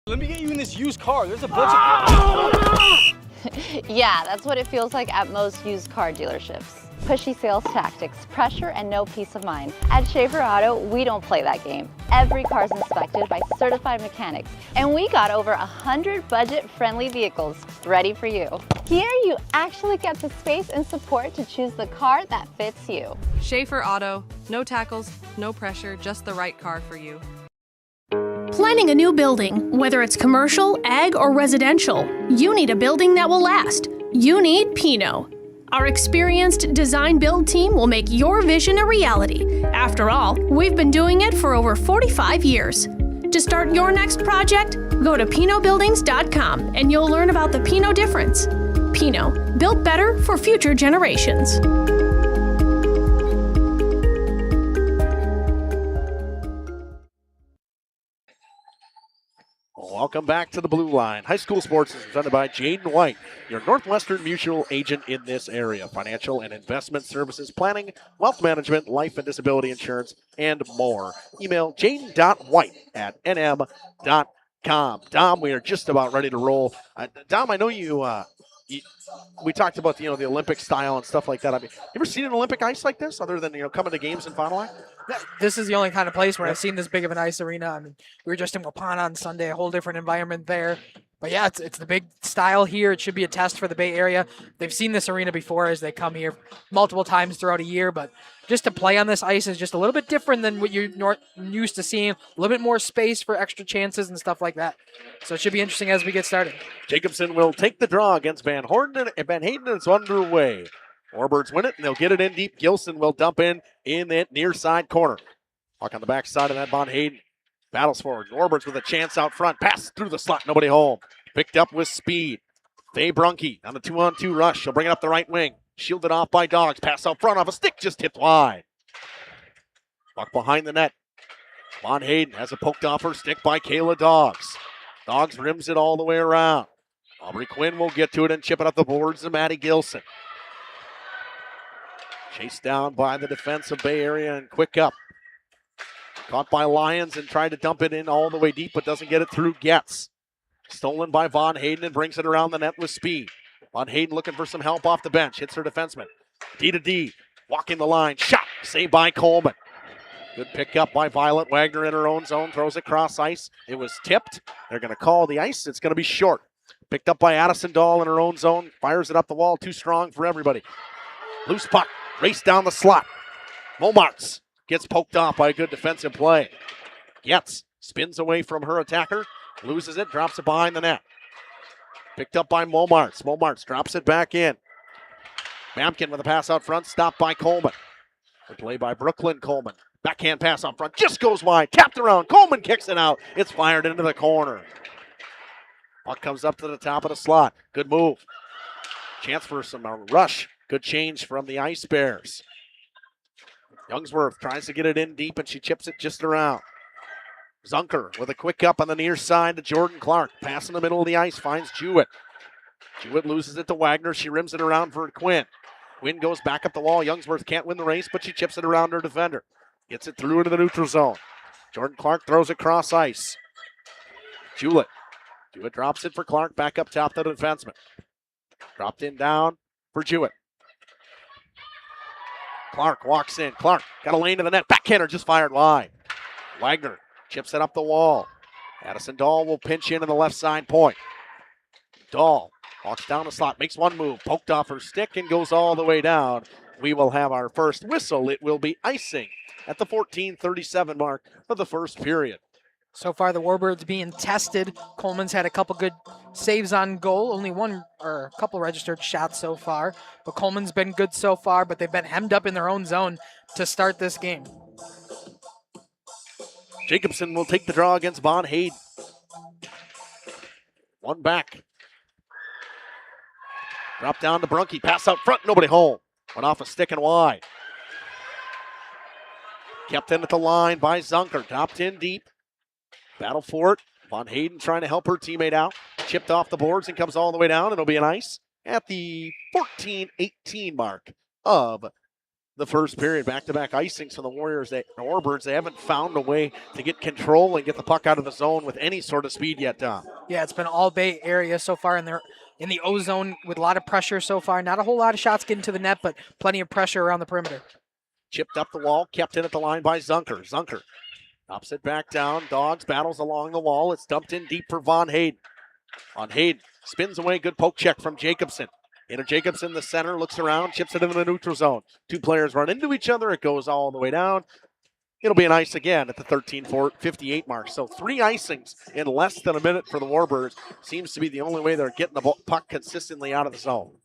Let me get you in this used car. There's a bunch of... Yeah, that's what it feels like at most used car dealerships. Pushy sales tactics, pressure, and no peace of mind. At Schaefer Auto, we don't play that game. Every car's inspected by certified mechanics, and we got over 100 budget-friendly vehicles ready for you. Here, you actually get the space and support to choose the car that fits you. Schaefer Auto, no tackles, no pressure, just the right car for you. Planning a new building, whether it's commercial, ag, or residential, you need a building that will last. You need Pinot. Our experienced design-build team will make your vision a reality. After all, we've been doing it for over 45 years. To start your next project, go to PinotBuildings.com and you'll learn about the Pinot difference. Pinot, built better for future generations. Welcome back to the Blue Line. High school sports is presented by Jaden White, your Northwestern Mutual agent in this area. Financial and investment services, planning, wealth management, life and disability insurance, and more. Email jaden.white@nm.com. Dom, we are just about ready to roll. Dom, I know we talked about the Olympic style and stuff like that. I mean, you ever seen an Olympic ice like this, other than coming to games in Fond du Lac? This is the only kind of place where I've seen this big of an ice arena. I mean, we were just in Waupun on Sunday, a whole different environment there. But yeah, it's the big style here. It should be a test for the Bay Area. They've seen this arena before as they come here multiple times throughout a year, but just to play on this ice is just a little bit different than what you're used to seeing. A little bit more space for extra chances and stuff like that. So it should be interesting as we get started. Jacobson will take the draw against Van Hayden, and it's underway. Warbirds win it, and they'll get it in deep. Gilson will dump in that near side corner. Puck on the back side of that, Van Hayden battles forward. Warbirds with a chance out front. Pass through the slot, nobody home. Picked up with speed. Faye Brunke on the 2-on-2 rush. She'll bring it up the right wing. Shielded off by Dogs. Pass out front off a stick, just hit wide. Puck behind the net. Van Hayden has it poked off her stick by Kayla Dogs. Dogs rims it all the way around. Aubrey Quinn will get to it and chip it up the boards to Maddie Gilson. Chased down by the defensive Bay Area and quick up. Caught by Lions and tried to dump it in all the way deep, but doesn't get it through. Gets. Stolen by Van Hayden and brings it around the net with speed. Van Hayden looking for some help off the bench. Hits her defenseman. D to D. Walking the line. Shot. Saved by Coleman. Good pick up by Violet Wagner in her own zone. Throws it cross ice. It was tipped. They're going to call the ice. It's going to be short. Picked up by Addison Dahl in her own zone. Fires it up the wall. Too strong for everybody. Loose puck. Race down the slot. Momarts gets poked off by a good defensive play. Gets. Spins away from her attacker. Loses it. Drops it behind the net. Picked up by Momarts. Momarts drops it back in. Mamkin with a pass out front. Stopped by Coleman. The play by Brooklyn Coleman. Backhand pass out front. Just goes wide. Tapped around. Coleman kicks it out. It's fired into the corner. Puck comes up to the top of the slot. Good move. Chance for some rush. Good change from the Ice Bears. Youngsworth tries to get it in deep, and she chips it just around. Zunker with a quick up on the near side to Jordan Clark. Pass in the middle of the ice, finds Jewett. Jewett loses it to Wagner. She rims it around for Quinn. Quinn goes back up the wall. Youngsworth can't win the race, but she chips it around her defender. Gets it through into the neutral zone. Jordan Clark throws it cross ice. Jewett. Jewett drops it for Clark. Back up top to the defenseman. Dropped in down for Jewett. Clark walks in. Clark got a lane to the net. Backhander just fired wide. Wagner chips it up the wall. Addison Dahl will pinch in on the left side point. Dahl walks down the slot, makes one move, poked off her stick, and goes all the way down. We will have our first whistle. It will be icing at the 14:37 mark of the first period. So far, the Warbirds being tested. Coleman's had a couple good saves on goal. Only one or a couple registered shots so far. But Coleman's been good so far, but they've been hemmed up in their own zone to start this game. Jacobson will take the draw against Van Hayden. One back. Drop down to Brunke. Pass out front. Nobody home. Went off a stick and wide. Kept in at the line by Zunker. Dropped in deep. Battle for it. Van Hayden trying to help her teammate out. Chipped off the boards and comes all the way down. It'll be an ice at the 14:18 mark of the first period. Back-to-back icings for the Warbirds. They haven't found a way to get control and get the puck out of the zone with any sort of speed yet, Tom. Yeah, it's been all Bay Area so far in the O zone with a lot of pressure so far. Not a whole lot of shots getting to the net, but plenty of pressure around the perimeter. Chipped up the wall, kept in at the line by Zunker. Zunker drops it back down. Dogs battles along the wall. It's dumped in deep for Van Hayden. Van Hayden spins away. Good poke check from Jacobson. Into Jacobson, the center, looks around, chips it into the neutral zone. Two players run into each other. It goes all the way down. It'll be an ice again at the 13:58 mark. So 3 icings in less than a minute for the Warbirds. Seems to be the only way they're getting the puck consistently out of the zone.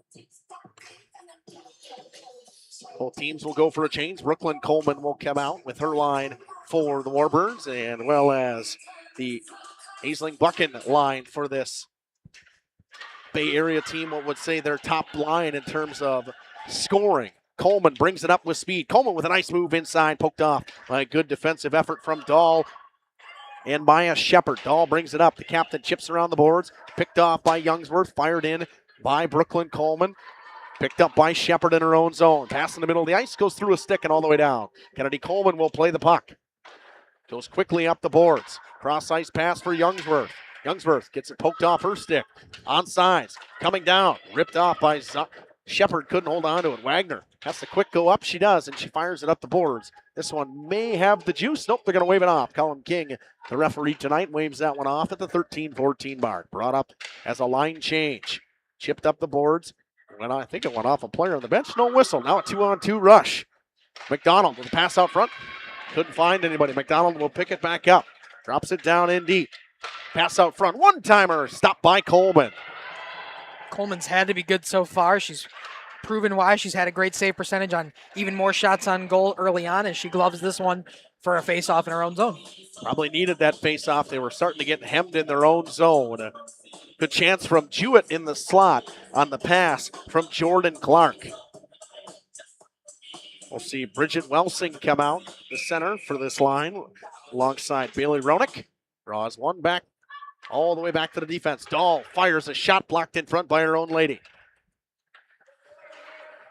Both teams will go for a change. Brooklyn Coleman will come out with her line for the Warbirds, and well as the Aisling Buchan line for this Bay Area team, what would say their top line in terms of scoring. Coleman brings it up with speed. Coleman with a nice move inside, poked off by a good defensive effort from Dahl. and Maya Shepard. Dahl brings it up. The captain chips around the boards. Picked off by Youngsworth. Fired in by Brooklyn Coleman. Picked up by Shepard in her own zone. Pass in the middle of the ice. Goes through a stick and all the way down. Kennedy Coleman will play the puck. Goes quickly up the boards. Cross ice pass for Youngsworth. Youngsworth gets it poked off her stick. On sides. Coming down. Ripped off by Shepard. Couldn't hold on to it. Wagner has to quick go up. She does, and she fires it up the boards. This one may have the juice. Nope, they're going to wave it off. Colin King, the referee tonight, waves that one off at the 13-14 mark. Brought up as a line change. Chipped up the boards. I think it went off a player on the bench. No whistle. Now a 2-on-2 rush. McDonald with a pass out front. Couldn't find anybody. McDonald will pick it back up. Drops it down in deep. Pass out front. One-timer. Stopped by Coleman. Coleman's had to be good so far. She's proven why. She's had a great save percentage on even more shots on goal early on, and she gloves this one for a face-off in her own zone. Probably needed that face-off. They were starting to get hemmed in their own zone. A good chance from Jewett in the slot on the pass from Jordan Clark. We'll see Bridget Welsing come out, the center for this line, alongside Bailey Ronick. Draws one back, all the way back to the defense. Dahl fires a shot blocked in front by her own lady.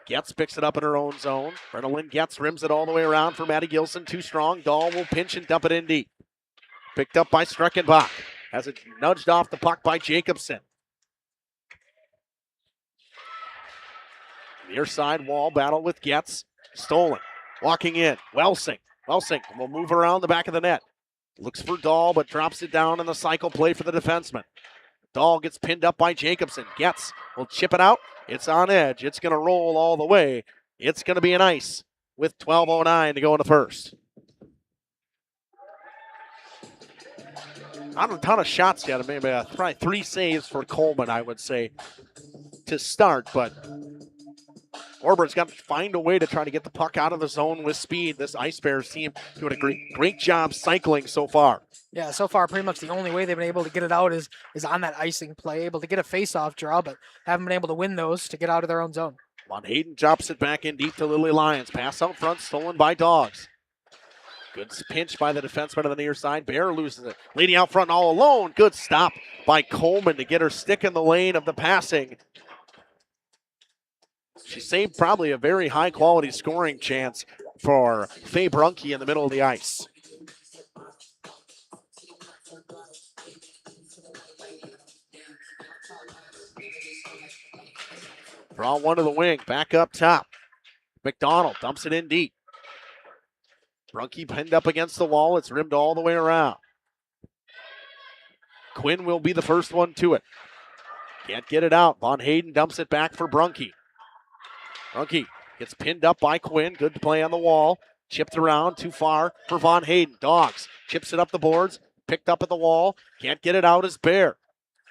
Getz picks it up in her own zone. Brenna Getz rims it all the way around for Maddie Gilson. Too strong. Dahl will pinch and dump it in deep. Picked up by Streckenbach. Has it nudged off the puck by Jacobson. Near side wall battle with Getz. Stolen. Walking in. Welsing. Welsing will move around the back of the net. Looks for Dahl, but drops it down in the cycle play for the defenseman. Dahl gets pinned up by Jacobson. Getz will chip it out. It's on edge. It's going to roll all the way. It's going to be an ice with 12:09 to go in the first. Not a ton of shots yet. Maybe probably 3 saves for Coleman, I would say, to start. But Warbirds got to find a way to try to get the puck out of the zone with speed. This Ice Bears team doing a great job cycling so far. Yeah, so far pretty much the only way they've been able to get it out is on that icing play, able to get a face-off draw, but haven't been able to win those to get out of their own zone. Von Hayden drops it back in deep to Lily Lyons. Pass out front, stolen by Dogs. Good pinch by the defenseman on the near side. Bear loses it. Lady out front all alone. Good stop by Coleman to get her stick in the lane of the passing. She saved probably a very high-quality scoring chance for Faye Brunke in the middle of the ice. Draw one to the wing. Back up top. McDonald dumps it in deep. Brunke pinned up against the wall. It's rimmed all the way around. Quinn will be the first one to it. Can't get it out. Von Hayden dumps it back for Brunke. Brunke gets pinned up by Quinn. Good play on the wall. Chipped around too far for Von Hayden. Dogs chips it up the boards. Picked up at the wall. Can't get it out as Bear.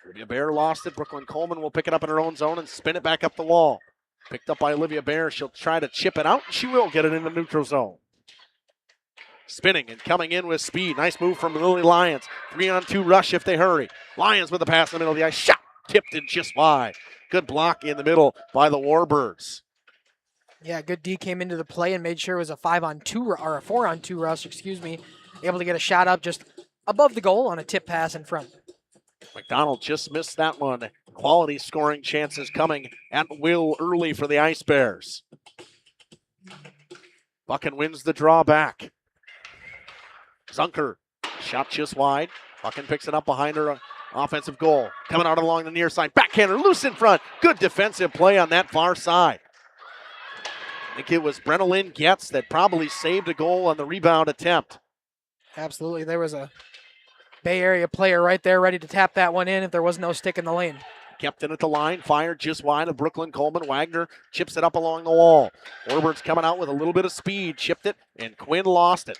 Olivia Bear lost it. Brooklyn Coleman will pick it up in her own zone and spin it back up the wall. Picked up by Olivia Bear. She'll try to chip it out. She will get it in the neutral zone. Spinning and coming in with speed. Nice move from Lily Lyons. 3-on-2 rush if they hurry. Lyons with a pass in the middle of the ice. Shot tipped and just wide. Good block in the middle by the Warbirds. Yeah, good D came into the play and made sure it was a 5-on-2 or a 4-on-2 rush, able to get a shot up just above the goal on a tip pass in front. McDonald just missed that one. Quality scoring chances coming at will early for the Ice Bears. Buchan wins the draw back. Zunker, shot just wide. Buchan picks it up behind her offensive goal. Coming out along the near side. Backhander loose in front. Good defensive play on that far side. I think it was Brenna Getz that probably saved a goal on the rebound attempt. Absolutely. There was a Bay Area player right there ready to tap that one in if there was no stick in the lane. Kept in at the line, fired just wide of Brooklyn Coleman. Wagner chips it up along the wall. Warbirds coming out with a little bit of speed, chipped it, and Quinn lost it.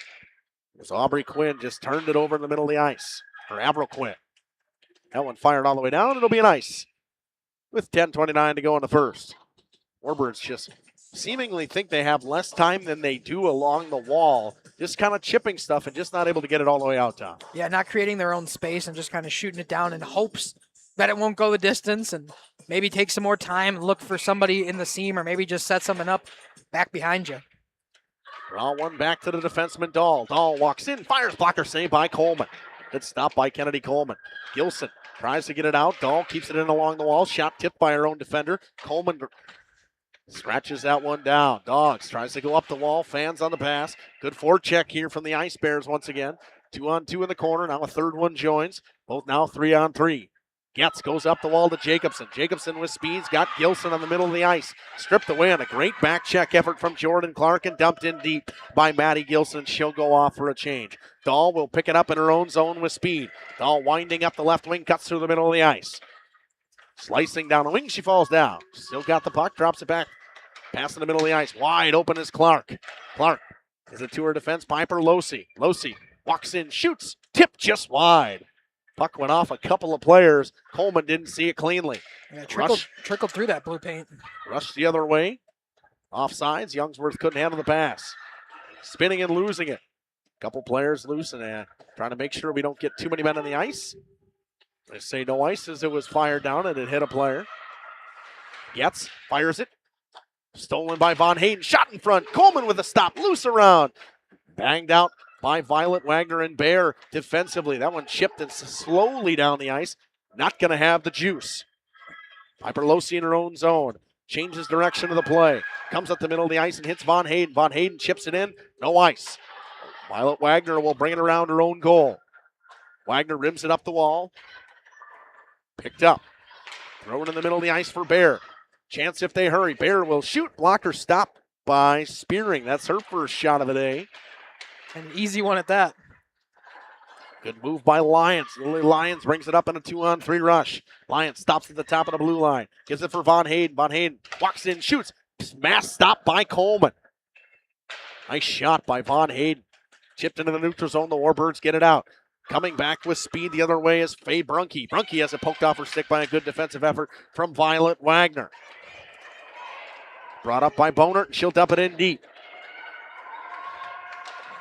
As Aubrey Quinn just turned it over in the middle of the ice. Or Avril Quinn. That one fired all the way down. It'll be an ice with 10:29 to go in the first. Warbirds just seemingly think they have less time than they do along the wall. Just kind of chipping stuff and just not able to get it all the way out, Tom. Yeah, not creating their own space and just kind of shooting it down in hopes that it won't go the distance and maybe take some more time and look for somebody in the seam or maybe just set something up back behind you. Draw one back to the defenseman, Dahl. Dahl walks in, fires, blocker save by Coleman. Good stop by Kennedy Coleman. Gilson tries to get it out. Dahl keeps it in along the wall. Shot tipped by her own defender. Coleman scratches that one down. Dogs tries to go up the wall. Fans on the pass. Good forecheck here from the Ice Bears once again. 2-on-2 in the corner. Now a third one joins. Both now 3-on-3. Getz goes up the wall to Jacobson. Jacobson with speeds. Got Gilson on the middle of the ice. Stripped away on a great back check effort from Jordan Clark and dumped in deep by Maddie Gilson. She'll go off for a change. Dahl will pick it up in her own zone with speed. Dahl winding up the left wing. Cuts through the middle of the ice. Slicing down the wing. She falls down. Still got the puck. Drops it back. Pass in the middle of the ice. Wide open is Clark. Clark is it to her defense. Piper Losi. Losi walks in. Shoots. Tipped just wide. Puck went off a couple of players. Coleman didn't see it cleanly. Yeah, trickled through that blue paint. Rushed the other way. Offsides. Youngsworth couldn't handle the pass. Spinning and losing it. Couple players loose and trying to make sure we don't get too many men on the ice. They say no ice as it was fired down and it hit a player. Getz fires it. Stolen by Von Hayden. Shot in front. Coleman with a stop. Loose around. Banged out by Violet Wagner and Bear defensively. That one chipped and slowly down the ice. Not going to have the juice. Piper Losi in her own zone. Changes direction of the play. Comes up the middle of the ice and hits Von Hayden. Von Hayden chips it in. No ice. Violet Wagner will bring it around her own goal. Wagner rims it up the wall. Picked up. Thrown in the middle of the ice for Bear. Chance if they hurry. Bear will shoot. Blocker stopped by Spearing. That's her first shot of the day. An easy one at that. Good move by Lyons. Lily Lyons brings it up in a 2-on-3 rush. Lyons stops at the top of the blue line. Gives it for Von Hayden. Von Hayden walks in, shoots. Mass stop by Coleman. Nice shot by Von Hayden. Chipped into the neutral zone. The Warbirds get it out. Coming back with speed the other way is Faye Brunke. Brunke has it poked off her stick by a good defensive effort from Violet Wagner. Brought up by Bonert. She'll dump it in deep.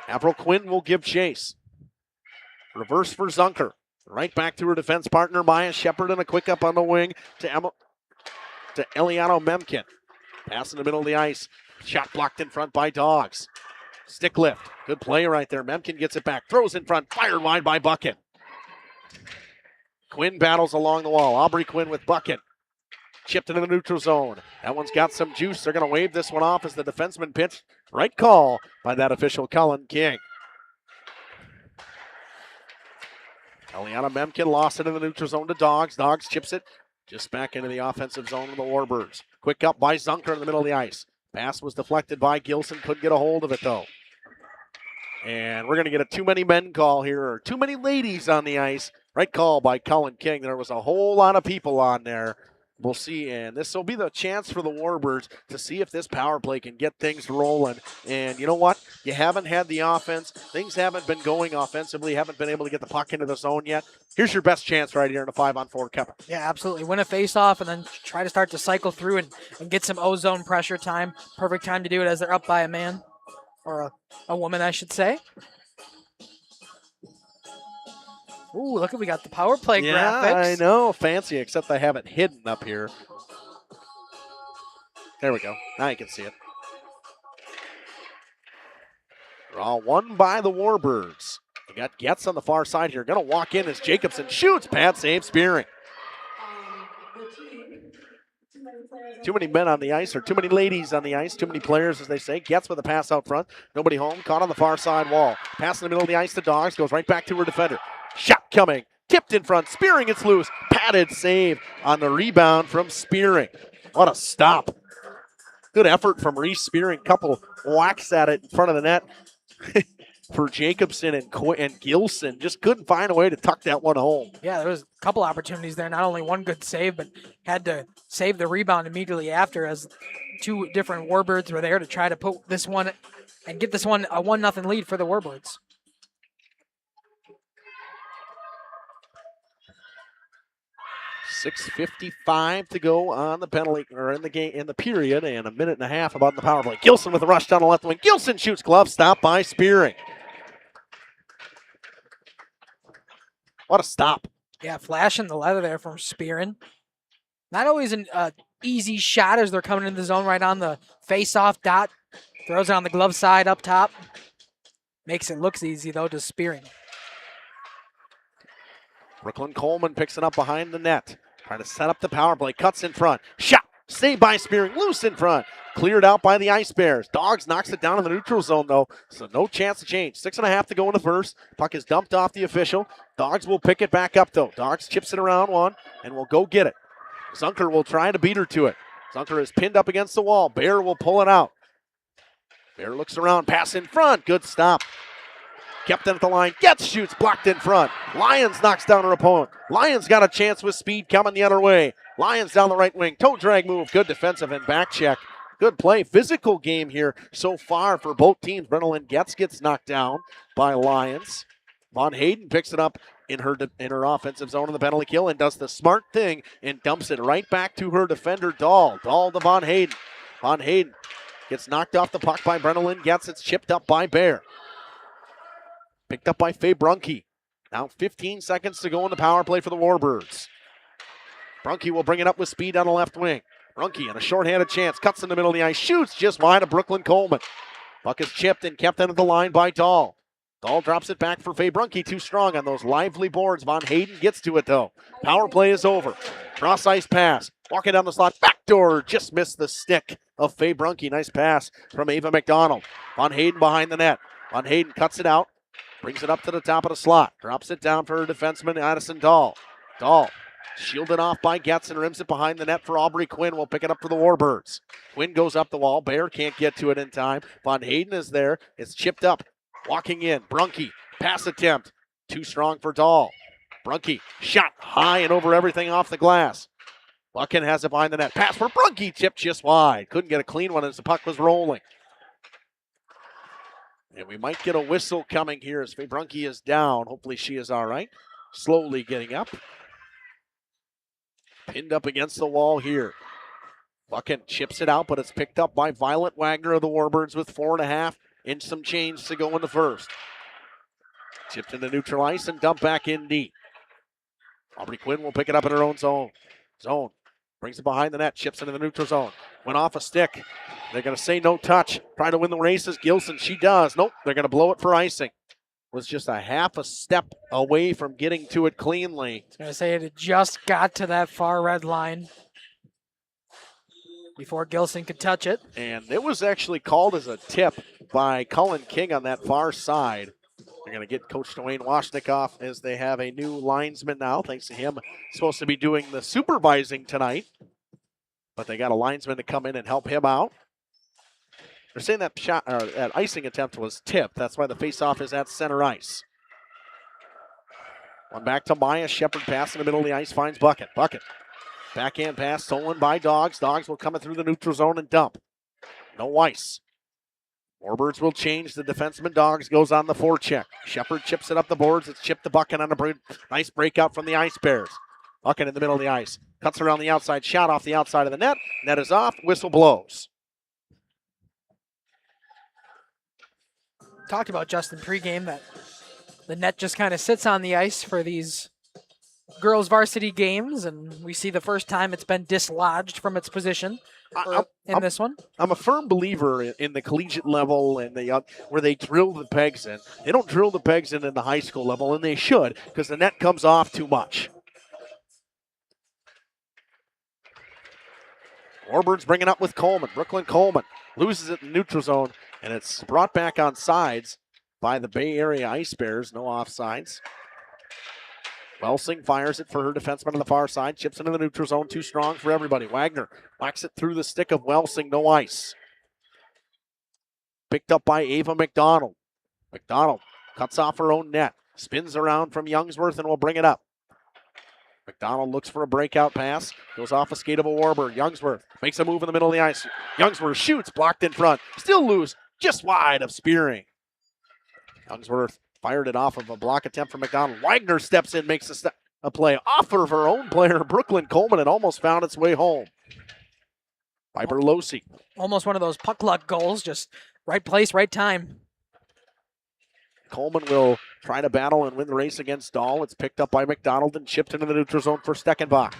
Avril Quinn will give chase. Reverse for Zunker. Right back to her defense partner, Maya Shepard, and a quick up on the wing to Eliano Memkin. Pass in the middle of the ice. Shot blocked in front by Dogs. Stick lift. Good play right there. Memkin gets it back. Throws in front. Fired wide by Bucket. Quinn battles along the wall. Aubrey Quinn with Bucket. Chipped into the neutral zone. That one's got some juice. They're going to wave this one off as the defenseman pitched. Right call by that official, Cullen King. Eliana Memkin lost it in the neutral zone to Dogs. Dogs chips it just back into the offensive zone of the Warbirds. Quick up by Zunker in the middle of the ice. Pass was deflected by Gilson. Couldn't get a hold of it, though. And we're going to get a too many men call here, or too many ladies on the ice. Right call by Cullen King. There was a whole lot of people on there. We'll see, and this will be the chance for the Warbirds to see if this power play can get things rolling. And you know what? You haven't had the offense. Things haven't been going offensively. Haven't been able to get the puck into the zone yet. Here's your best chance right here in a 5-on-4 cover. Yeah, absolutely. Win a face-off and then try to start to cycle through and get some O-zone pressure time. Perfect time to do it as they're up by a man, or a woman, I should say. Ooh, look, we got the power play graphics. I know. Fancy, except I have it hidden up here. There we go. Now you can see it. Draw one by the Warbirds. We got Getz on the far side here. Going to walk in as Jacobson shoots. Pad save, Spearing. Too many men on the ice, or too many ladies on the ice. Too many players, as they say. Getz with a pass out front. Nobody home. Caught on the far side wall. Pass in the middle of the ice to Dogs. Goes right back to her defender. Shot coming. Tipped in front. Spearing, it's loose. Padded save on the rebound from Spearing. What a stop. Good effort from Reese Spearing. Couple whacks at it in front of the net for Jacobson and Gilson. Just couldn't find a way to tuck that one home. Yeah, there was a couple opportunities there. Not only one good save, but had to save the rebound immediately after, as two different Warbirds were there to try to put this one and get this one a 1-0 lead for the Warbirds. 6:55 to go on the penalty, or in the game, in the period, and a minute and a half about the power play. Gilson with a rush down the left wing. Gilson shoots, glove stop by Spearing. What a stop. Yeah, flashing the leather there from Spearing. Not always an easy shot as they're coming into the zone right on the face-off dot. Throws it on the glove side up top. Makes it look easy, though, to Spearing. Brooklyn Coleman picks it up behind the net. Trying to set up the power play. Cuts in front. Shot. Saved by Spearing. Loose in front. Cleared out by the Ice Bears. Dogs knocks it down in the neutral zone, though, so no chance to change. 6.5 to go in the first. Puck is dumped off the official. Dogs will pick it back up, though. Dogs chips it around one and will go get it. Zunker will try to beat her to it. Zunker is pinned up against the wall. Bear will pull it out. Bear looks around. Pass in front. Good stop. Kept in at the line. Gets, shoots. Blocked in front. Lyons knocks down her opponent. Lyons got a chance with speed coming the other way. Lyons down the right wing. Toe drag move. Good defensive and back check. Good play. Physical game here so far for both teams. Brennan gets knocked down by Lyons. Von Hayden picks it up in her offensive zone in the penalty kill and does the smart thing and dumps it right back to her defender, Dahl. Dahl to Von Hayden. Von Hayden gets knocked off the puck by Brennan Getz. It's chipped up by Bear. Picked up by Faye Brunke. Now 15 seconds to go in the power play for the Warbirds. Brunke will bring it up with speed on the left wing. Brunke in a shorthanded chance. Cuts in the middle of the ice. Shoots just wide of Brooklyn Coleman. Puck is chipped and kept into the line by Dahl. Dahl drops it back for Faye Brunke. Too strong on those lively boards. Von Hayden gets to it, though. Power play is over. Cross ice pass. Walking down the slot. Backdoor. Just missed the stick of Faye Brunke. Nice pass from Ava McDonald. Von Hayden behind the net. Von Hayden cuts it out. Brings it up to the top of the slot. Drops it down for her defenseman, Addison Dahl. Dahl shielded off by Getz and rims it behind the net for Aubrey Quinn. Will pick it up for the Warbirds. Quinn goes up the wall. Bear can't get to it in time. Von Hayden is there. It's chipped up. Walking in. Brunke. Pass attempt. Too strong for Dahl. Brunke. Shot high and over everything off the glass. Buchan has it behind the net. Pass for Brunke. Chipped just wide. Couldn't get a clean one as the puck was rolling. And we might get a whistle coming here as Faye Brunke is down. Hopefully she is all right. Slowly getting up. Pinned up against the wall here. Buchan chips it out, but it's picked up by Violet Wagner of the Warbirds with 4.5 and some change to go in the first. Chipped into neutral ice and dumped back in deep. Aubrey Quinn will pick it up in her own zone. Brings it behind the net, chips into the neutral zone. Went off a stick. They're going to say no touch. Trying to win the races. Gilson, she does. Nope, they're going to blow it for icing. Was just a half a step away from getting to it cleanly. I was going to say it just got to that far red line before Gilson could touch it. And it was actually called as a tip by Cullen King on that far side. They're going to get Coach Dwayne Washnikoff as they have a new linesman now. Thanks to him, supposed to be doing the supervising tonight. But they got a linesman to come in and help him out. They're saying that that icing attempt was tipped. That's why the faceoff is at center ice. One back to Maya. Shepard pass in the middle of the ice finds Bucket. Bucket. Backhand pass stolen by Dogs. Dogs will come in through the neutral zone and dump. No ice. Warbirds will change. The defenseman Dogs goes on the forecheck. Shepard chips it up the boards. It's chipped to Bucket on a nice breakout from the Ice Bears. Bucket in the middle of the ice. Cuts around the outside. Shot off the outside of the net. Net is off. Whistle blows. Talked about Justin pregame that the net just kind of sits on the ice for these girls varsity games, and we see the first time it's been dislodged from its position in this one. I'm a firm believer in the collegiate level and where they drill the pegs in. They don't drill the pegs in the high school level, and they should, because the net comes off too much. Warbirds bringing up with Coleman. Brooklyn Coleman loses it in neutral zone, and it's brought back on sides by the Bay Area Ice Bears. No offsides. Welsing fires it for her defenseman on the far side. Chips into the neutral zone. Too strong for everybody. Wagner whacks it through the stick of Welsing. No ice. Picked up by Ava McDonald. McDonald cuts off her own net. Spins around from Youngsworth and will bring it up. McDonald looks for a breakout pass. Goes off a skate of a Warbird. Youngsworth makes a move in the middle of the ice. Youngsworth shoots. Blocked in front. Still loose. Just wide of Spearing. Youngsworth fired it off of a block attempt from McDonald. Wagner steps in, makes a play off of her own player, Brooklyn Coleman. It almost found its way home. Piper Losi. Almost one of those puck luck goals. Just right place, right time. Coleman will try to battle and win the race against Dahl. It's picked up by McDonald and chipped into the neutral zone for Steckenbach.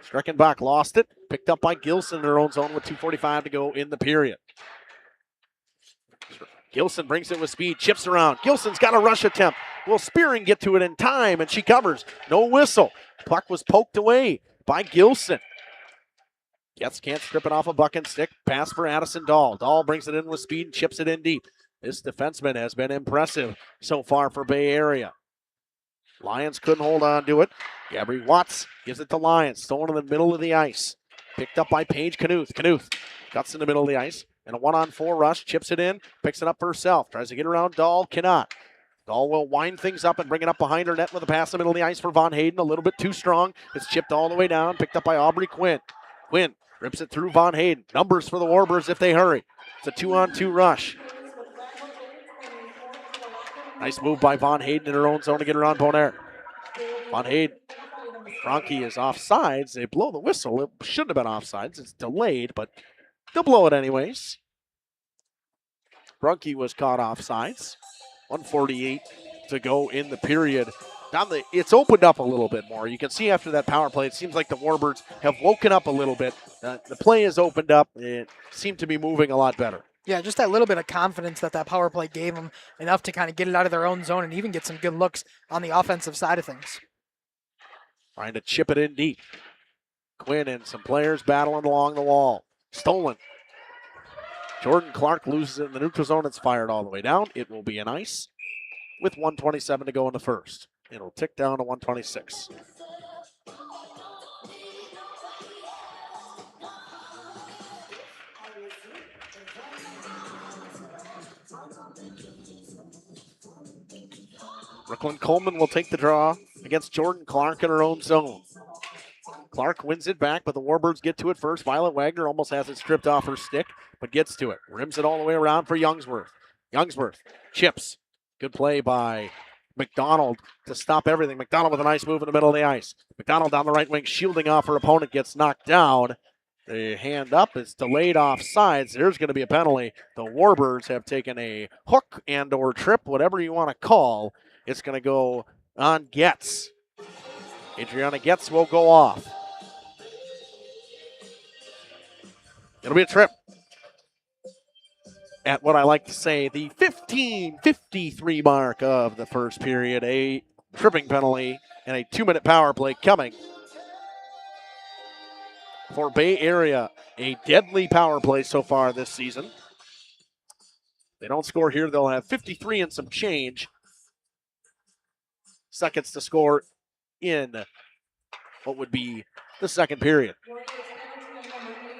Steckenbach lost it. Picked up by Gilson in their own zone with 2:45 to go in the period. Gilson brings it with speed, chips around. Gilson's got a rush attempt. Will Spearing get to it in time, and she covers. No whistle. Puck was poked away by Gilson. Getz can't strip it off a buck and stick. Pass for Addison Dahl. Dahl brings it in with speed and chips it in deep. This defenseman has been impressive so far for Bay Area. Lions couldn't hold on to it. Gabri Watts gives it to Lions. Stolen in the middle of the ice. Picked up by Paige Knuth. Knuth cuts in the middle of the ice. And a 1-on-4 rush. Chips it in. Picks it up for herself. Tries to get around Dahl. Cannot. Dahl will wind things up and bring it up behind her net with a pass in the middle of the ice for Von Hayden. A little bit too strong. It's chipped all the way down. Picked up by Aubrey Quinn. Quinn rips it through Von Hayden. Numbers for the Warbirds if they hurry. It's a 2-on-2 rush. Nice move by Von Hayden in her own zone to get around Bonaire. Von Hayden. Franke is offsides. They blow the whistle. It shouldn't have been offsides. It's delayed, but they'll blow it anyways. Franke was caught offsides. 1:48 to go in the period. It's opened up a little bit more. You can see after that power play, it seems like the Warbirds have woken up a little bit. The play has opened up. It seemed to be moving a lot better. Yeah, just that little bit of confidence that power play gave them, enough to kind of get it out of their own zone and even get some good looks on the offensive side of things. Trying to chip it in deep. Quinn and some players battling along the wall. Stolen. Jordan Clark loses it in the neutral zone. It's fired all the way down. It will be an ice with 1:27 to go in the first. It'll tick down to 1:26. Brooklyn Coleman will take the draw against Jordan Clark in her own zone. Clark wins it back, but the Warbirds get to it first. Violet Wagner almost has it stripped off her stick, but gets to it. Rims it all the way around for Youngsworth. Youngsworth chips. Good play by McDonald to stop everything. McDonald with a nice move in the middle of the ice. McDonald down the right wing, shielding off her opponent, gets knocked down. The hand up is delayed offsides. There's going to be a penalty. The Warbirds have taken a hook and or trip, whatever you want to call. It's going to go on Getz. Adriana Getz will go off. It'll be a trip at what I like to say, the 15:53 mark of the first period. A tripping penalty and a 2-minute power play coming for Bay Area. A deadly power play so far this season. If they don't score here, they'll have 53 and some change seconds to score in what would be the second period.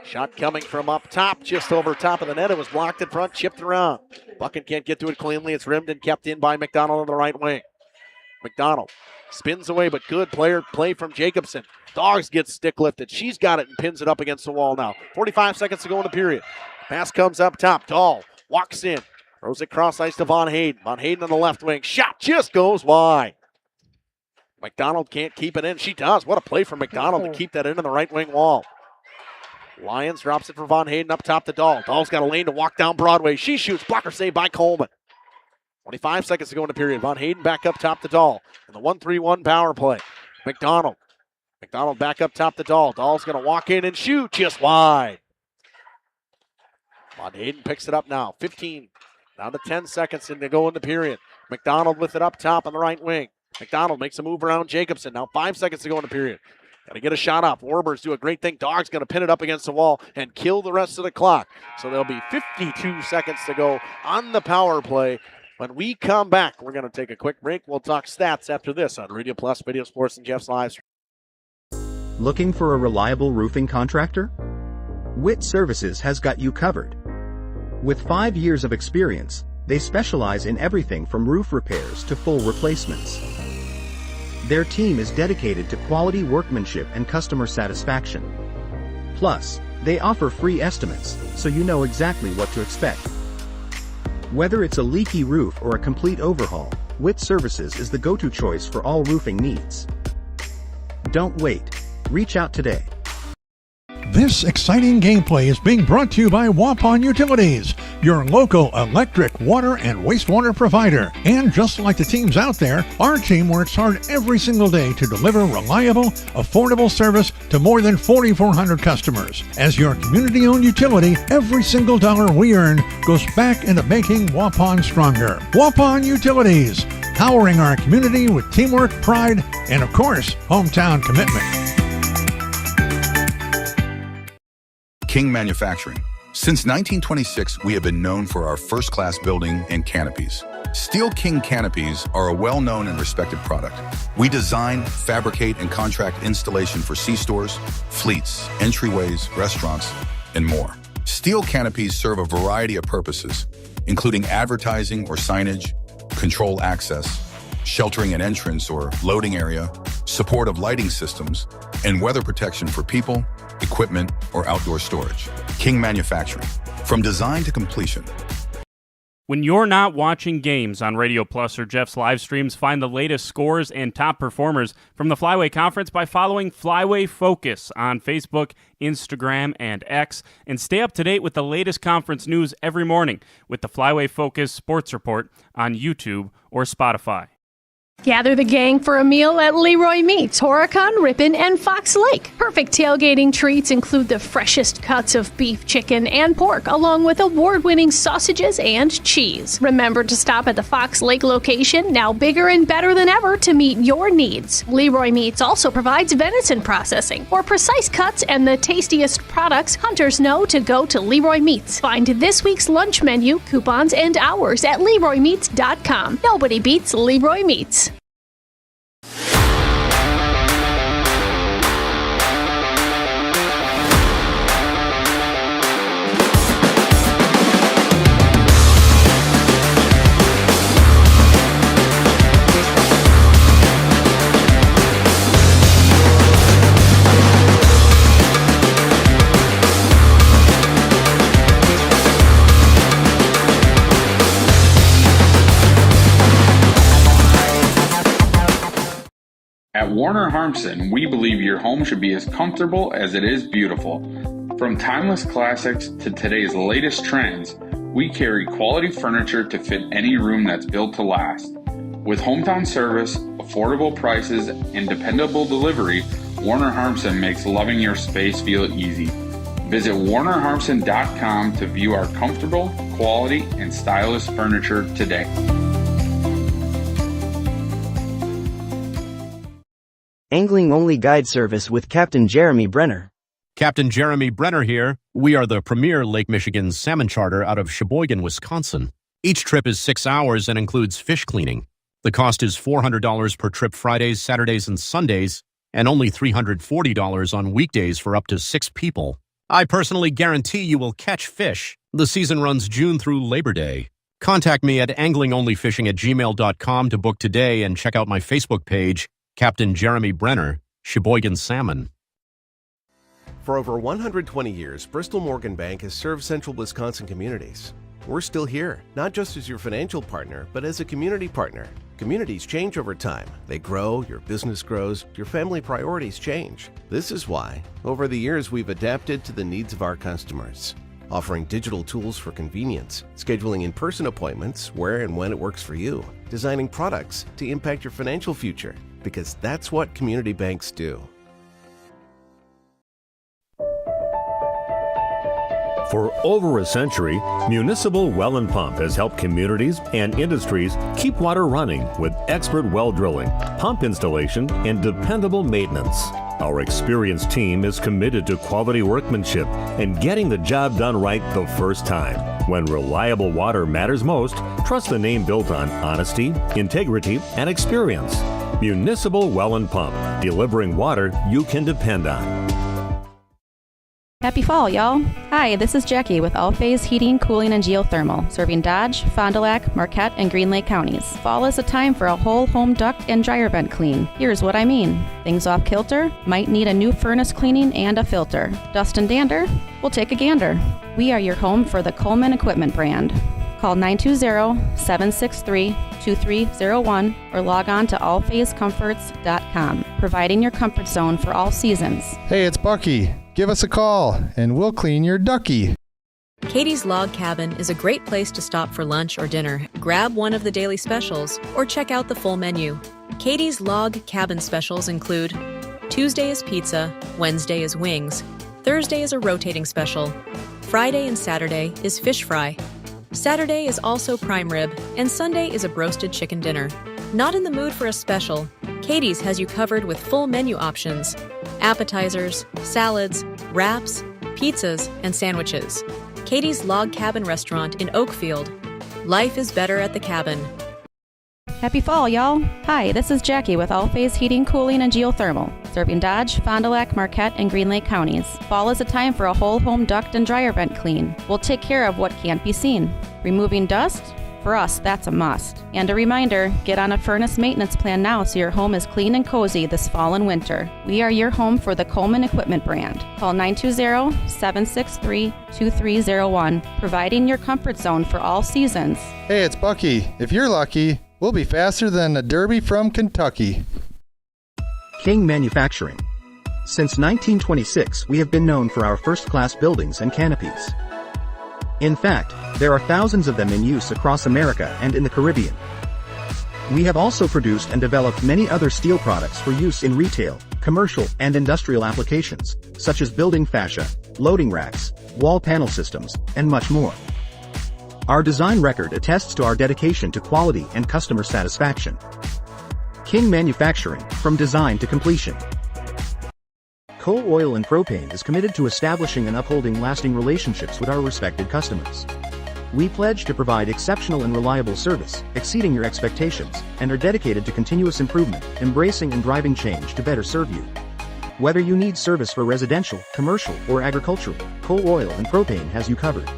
Shot coming from up top, just over top of the net. It was blocked in front, chipped around. Buchan can't get to it cleanly. It's rimmed and kept in by McDonald on the right wing. McDonald spins away, but good play from Jacobson. Dogs gets stick lifted. She's got it and pins it up against the wall now. 45 seconds to go in the period. Pass comes up top. Dahl walks in. Throws it cross ice to Von Hayden. Von Hayden on the left wing. Shot just goes wide. McDonald can't keep it in. She does. What a play from McDonald to keep that in on the right wing wall. Lions drops it for Von Hayden up top to Dahl. Dahl's got a lane to walk down Broadway. She shoots. Blocker save by Coleman. 25 seconds to go in the period. Von Hayden back up top to Dahl. And the 1-3-1 power play. McDonald back up top to Dahl. Dahl's going to walk in and shoot just wide. Von Hayden picks it up now. 15 down to 10 seconds to go in the period. McDonald with it up top on the right wing. McDonald makes a move around Jacobson. Now 5 seconds to go in the period. Got to get a shot off. Warbirds do a great thing. Dog's going to pin it up against the wall and kill the rest of the clock. So there'll be 52 seconds to go on the power play. When we come back, we're going to take a quick break. We'll talk stats after this on Radio Plus, Video Sports, and Jeff's Live. Looking for a reliable roofing contractor? Witt Services has got you covered. With 5 years of experience, they specialize in everything from roof repairs to full replacements. Their team is dedicated to quality workmanship and customer satisfaction. Plus, they offer free estimates, so you know exactly what to expect. Whether it's a leaky roof or a complete overhaul, Witt Services is the go-to choice for all roofing needs. Don't wait. Reach out today. This exciting gameplay is being brought to you by Waupun Utilities. your local electric, water, and wastewater provider. And just like the teams out there, our team works hard every single day to deliver reliable, affordable service to more than 4,400 customers. As your community-owned utility, every single dollar we earn goes back into making Waupun stronger. Waupun Utilities, powering our community with teamwork, pride, and of course, hometown commitment. King Manufacturing. Since 1926, we have been known for our first-class building and canopies. Steel King canopies are a well-known and respected product. We design, fabricate, and contract installation for C-stores, fleets, entryways, restaurants, and more. Steel canopies serve a variety of purposes, including advertising or signage, control access, sheltering an entrance or loading area, support of lighting systems, and weather protection for people, equipment, or outdoor storage. King Manufacturing. From design to completion. When you're not watching games on Radio Plus or Jeff's live streams, find the latest scores and top performers from the Flyway Conference by following Flyway Focus on Facebook, Instagram, and X, and stay up to date with the latest conference news every morning with the Flyway Focus Sports Report on YouTube or Spotify. Gather the gang for a meal at Leroy Meats, Horicon, Ripon, and Fox Lake. Perfect tailgating treats include the freshest cuts of beef, chicken, and pork, along with award-winning sausages and cheese. Remember to stop at the Fox Lake location, now bigger and better than ever, to meet your needs. Leroy Meats also provides venison processing. For precise cuts and the tastiest products, hunters know to go to Leroy Meats. Find this week's lunch menu, coupons, and hours at LeroyMeats.com. Nobody beats Leroy Meats. At Warner Harmson, we believe your home should be as comfortable as it is beautiful. From timeless classics to today's latest trends, we carry quality furniture to fit any room that's built to last. With hometown service, affordable prices, and dependable delivery, Warner Harmson makes loving your space feel easy. Visit WarnerHarmson.com to view our comfortable, quality, and stylish furniture today. Angling-only guide service with Captain Jeremy Brenner. Captain Jeremy Brenner here. We are the premier Lake Michigan salmon charter out of Sheboygan, Wisconsin. Each trip is 6 hours and includes fish cleaning. The cost is $400 per trip Fridays, Saturdays, and Sundays, and only $340 on weekdays for up to 6 people. I personally guarantee you will catch fish. The season runs June through Labor Day. Contact me at anglingonlyfishing@gmail.com to book today and check out my Facebook page, Captain Jeremy Brenner, Sheboygan Salmon. For over 120 years, Bristol Morgan Bank has served central Wisconsin communities. We're still here, not just as your financial partner, but as a community partner. Communities change over time. They grow, your business grows, your family priorities change. This is why, over the years, we've adapted to the needs of our customers, offering digital tools for convenience, scheduling in-person appointments where and when it works for you, designing products to impact your financial future, because that's what community banks do. For over a century, Municipal Well and Pump has helped communities and industries keep water running with expert well drilling, pump installation, and dependable maintenance. Our experienced team is committed to quality workmanship and getting the job done right the first time. When reliable water matters most, trust the name built on honesty, integrity, and experience. Municipal Well and Pump, delivering water you can depend on. Happy fall, y'all. Hi, this is Jackie with All Phase Heating, Cooling, and Geothermal, serving Dodge, Fond du Lac, Marquette, and Green Lake counties. Fall is a time for a whole home duct and dryer vent clean. Here's what I mean. Things off kilter? Might need a new furnace cleaning and a filter. Dust and dander? We'll take a gander. We are your home for the Coleman Equipment brand. Call 920-763-2301 or log on to allphasecomforts.com, providing your comfort zone for all seasons. Hey, it's Bucky. Give us a call, and we'll clean your ducky. Katie's Log Cabin is a great place to stop for lunch or dinner, grab one of the daily specials, or check out the full menu. Katie's Log Cabin specials include Tuesday is pizza, Wednesday is wings, Thursday is a rotating special, Friday and Saturday is fish fry, Saturday is also prime rib, and Sunday is a broasted chicken dinner. Not in the mood for a special? Katie's has you covered with full menu options, appetizers, salads, wraps, pizzas, and sandwiches. Katie's Log Cabin Restaurant in Oakfield. Life is better at the cabin. Happy fall, y'all. Hi, this is Jackie with All Phase Heating, Cooling, and Geothermal, serving Dodge, Fond du Lac, Marquette, and Green Lake counties. Fall is a time for a whole home duct and dryer vent clean. We'll take care of what can't be seen. Removing dust? For us, that's a must. And a reminder, get on a furnace maintenance plan now so your home is clean and cozy this fall and winter. We are your home for the Coleman Equipment brand. Call 920-763-2301, providing your comfort zone for all seasons. Hey, it's Bucky. If you're lucky, we'll be faster than a Derby from Kentucky. King Manufacturing. Since 1926, we have been known for our first-class buildings and canopies. In fact, there are thousands of them in use across America and in the Caribbean. We have also produced and developed many other steel products for use in retail, commercial, and industrial applications, such as building fascia, loading racks, wall panel systems, and much more. Our design record attests to our dedication to quality and customer satisfaction. King Manufacturing, from design to completion. Coal Oil and Propane is committed to establishing and upholding lasting relationships with our respected customers. We pledge to provide exceptional and reliable service, exceeding your expectations, and are dedicated to continuous improvement, embracing and driving change to better serve you. Whether you need service for residential, commercial, or agricultural, Coal Oil and Propane has you covered.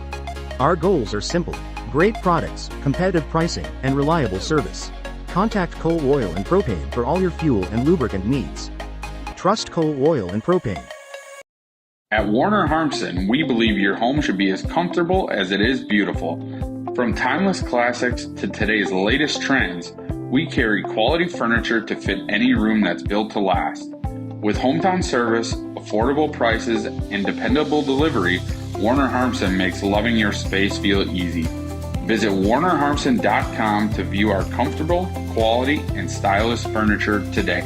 Our goals are simple: great products, competitive pricing, and reliable service. Contact Coal Oil and Propane for all your fuel and lubricant needs. Trust Coal Oil and Propane. At Warner Harmson, we believe your home should be as comfortable as it is beautiful. From timeless classics to today's latest trends, we carry quality furniture to fit any room that's built to last. With hometown service, affordable prices, and dependable delivery, Warner Harmson makes loving your space feel easy. Visit warnerharmson.com to view our comfortable, quality, and stylish furniture today.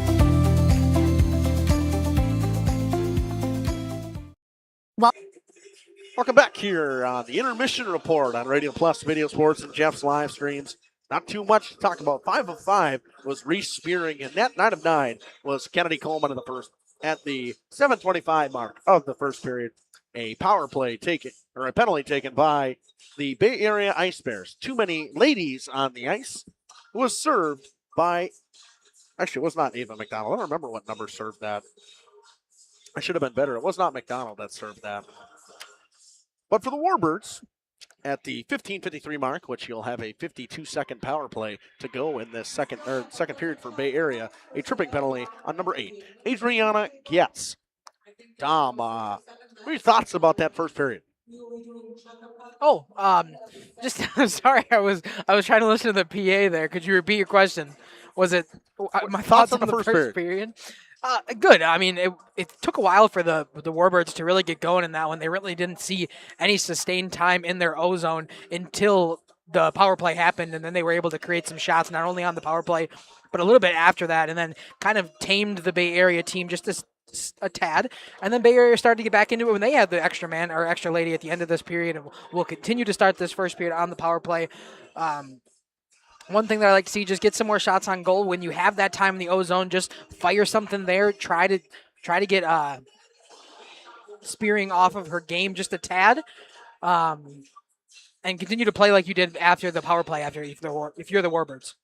Welcome back here on the Intermission Report on Radio Plus Video Sports and Jeff's live streams. Not too much to talk about. 5 of 5 was Reese Spearing, and that 9 of 9 was Kennedy Coleman in the first. At the 7:25 mark of the first period, a power play taken, or a penalty taken by the Bay Area Ice Bears. Too many ladies on the ice. Was served by, actually, it was not Ava McDonald. I don't remember what number served that. I should have been better. It was not McDonald that served that. But for the Warbirds, at the 15:53 mark, which you'll have a 52-second power play to go in this second period for Bay Area, a tripping penalty on number 8, Adriana Getz. Dom, what are your thoughts about that first period? Oh, just I'm sorry, I was trying to listen to the PA there. Could you repeat your question? Was it my thoughts on the first period? Good. I mean, it took a while for the Warbirds to really get going in that one. They really didn't see any sustained time in their O-zone until the power play happened, and then they were able to create some shots, not only on the power play, but a little bit after that, and then kind of tamed the Bay Area team just a tad. And then Bay Area started to get back into it when they had the extra man or extra lady at the end of this period, and we'll continue to start this first period on the power play. One thing that I like to see, just get some more shots on goal. When you have that time in the O-zone, just fire something there. Try to get Spearing off of her game just a tad, and continue to play like you did after the power play. If you're the Warbirds.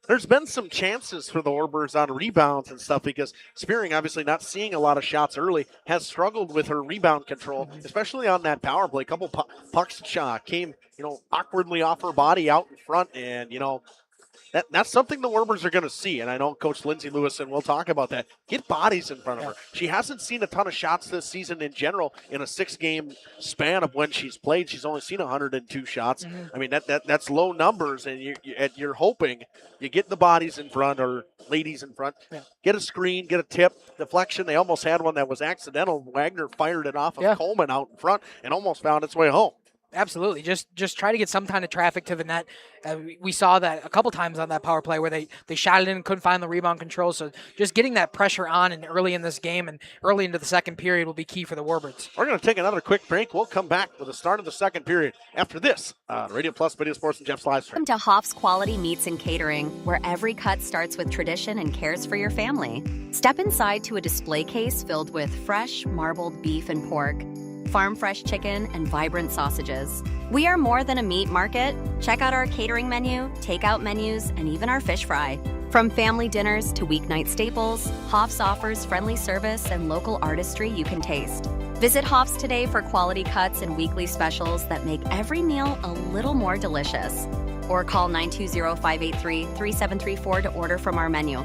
There's been some chances for the Warbirds on rebounds and stuff because Spearing, obviously not seeing a lot of shots early, has struggled with her rebound control, especially on that power play. A couple pucks came, awkwardly off her body out in front, and, that's something the Warbirds are going to see, and I know Coach Lindsay Lewison will talk about that. Get bodies in front of her. She hasn't seen a ton of shots this season in general in a 6-game span of when she's played. She's only seen 102 shots. Mm-hmm. I mean, that's low numbers, and you're hoping you get the bodies in front or ladies in front. Yeah. Get a screen, get a tip, deflection. They almost had one that was accidental. Wagner fired it off of Coleman out in front and almost found its way home. Absolutely. Just try to get some kind of traffic to the net. We saw that a couple times on that power play where they shot it in and couldn't find the rebound control. So just getting that pressure on and early in this game and early into the second period will be key for the Warbirds. We're going to take another quick break. We'll come back with the start of the second period after this. Radio Plus, Video Sports, and Jeff's Livestream. Welcome to Hoff's Quality Meats and Catering, where every cut starts with tradition and cares for your family. Step inside to a display case filled with fresh, marbled beef and pork, farm fresh chicken, and vibrant sausages. We are more than a meat market. Check out our catering menu, takeout menus, and even our fish fry. From family dinners to weeknight staples, Hoff's offers friendly service and local artistry you can taste. Visit Hoff's today for quality cuts and weekly specials that make every meal a little more delicious. Or call 920-583-3734 to order from our menu.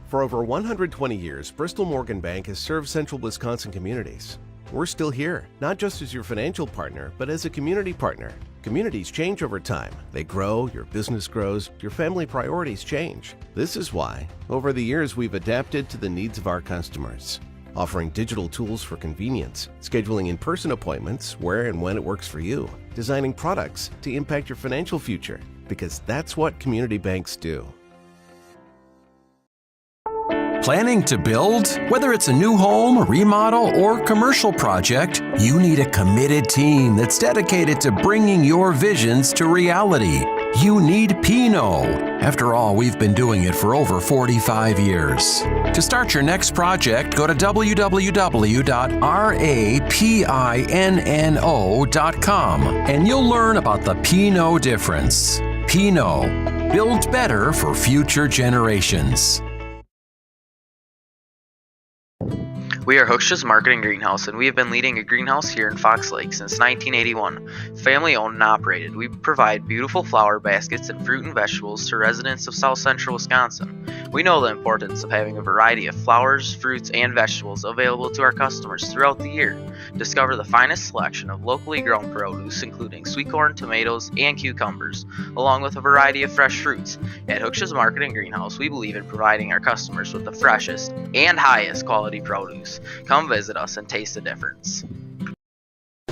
For over 120 years, Bristol Morgan Bank has served central Wisconsin communities. We're still here, not just as your financial partner, but as a community partner. Communities change over time. They grow, your business grows, your family priorities change. This is why, over the years, we've adapted to the needs of our customers, offering digital tools for convenience, scheduling in-person appointments where and when it works for you, designing products to impact your financial future, because that's what community banks do. Planning to build? Whether it's a new home, remodel, or commercial project, you need a committed team that's dedicated to bringing your visions to reality. You need Pinot. After all, we've been doing it for over 45 years. To start your next project, go to www.rapinno.com and you'll learn about the Pinot difference. Pinot. Build better for future generations. We are Hooksha's Marketing Greenhouse, and we have been leading a greenhouse here in Fox Lake since 1981. Family owned and operated, we provide beautiful flower baskets and fruit and vegetables to residents of South Central Wisconsin. We know the importance of having a variety of flowers, fruits, and vegetables available to our customers throughout the year. Discover the finest selection of locally grown produce, including sweet corn, tomatoes, and cucumbers, along with a variety of fresh fruits. At Hooksha's Marketing Greenhouse, we believe in providing our customers with the freshest and highest quality produce. Come visit us and taste the difference.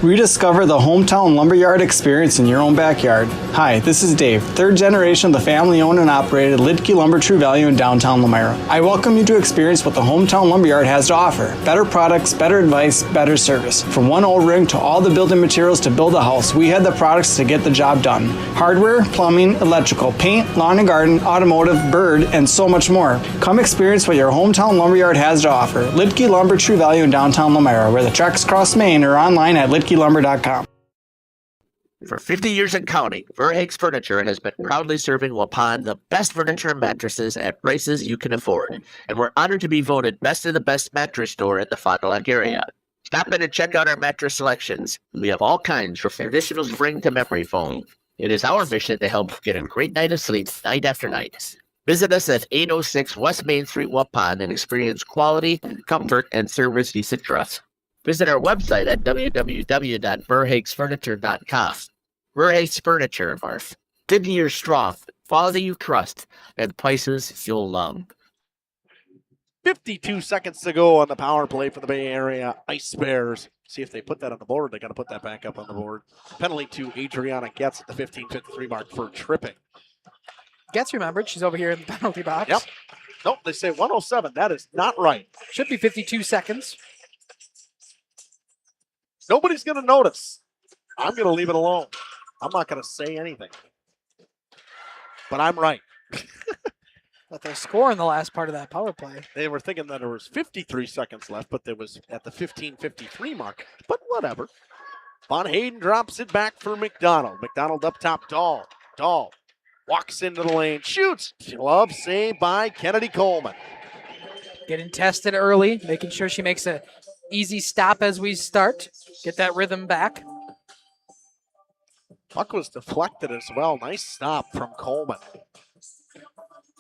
Rediscover the hometown lumberyard experience in your own backyard. Hi, this is Dave, third generation of the family-owned and operated Lidke Lumber True Value in downtown Elmira. I welcome you to experience what the hometown lumberyard has to offer. Better products, better advice, better service. From one O-ring to all the building materials to build a house, we had the products to get the job done. Hardware, plumbing, electrical, paint, lawn and garden, automotive, bird, and so much more. Come experience what your hometown lumberyard has to offer. Lidke Lumber True Value in downtown Elmira, where the tracks cross Main, or online at lidkelumber.com. For 50 years and counting, Verhaeg's Furniture has been proudly serving Waupun the best furniture and mattresses at prices you can afford. And we're honored to be voted best of the best mattress store in the Fond du Lac area. Stop in and check out our mattress selections. We have all kinds from traditional spring to memory foam. It is our mission to help you get a great night of sleep night after night. Visit us at 806 West Main Street, Waupun, and experience quality, comfort, and service you should trust. Visit our website at www.verhaegsfurniture.com. Verhaeg's Furniture, Marf. 50 years strong, quality you trust, and prices you'll love. 52 seconds to go on the power play for the Bay Area Ice Bears. See if they put that on the board. They got to put that back up on the board. Penalty to Adriana Getz at the 15:53 mark for tripping. Getz remembered. She's over here in the penalty box. Yep. Nope, they say 107. That is not right. Should be 52 seconds. Nobody's going to notice. I'm going to leave it alone. I'm not going to say anything. But I'm right. But they score in the last part of that power play. They were thinking that there was 53 seconds left, but there was at the 15:53 mark. But whatever. Von Hayden drops it back for McDonald. McDonald up top, Dahl. Dahl walks into the lane, shoots. Glove saved by Kennedy Coleman. Getting tested early, making sure she makes a easy stop as we start. Get that rhythm back. Puck was deflected as well. Nice stop from Coleman.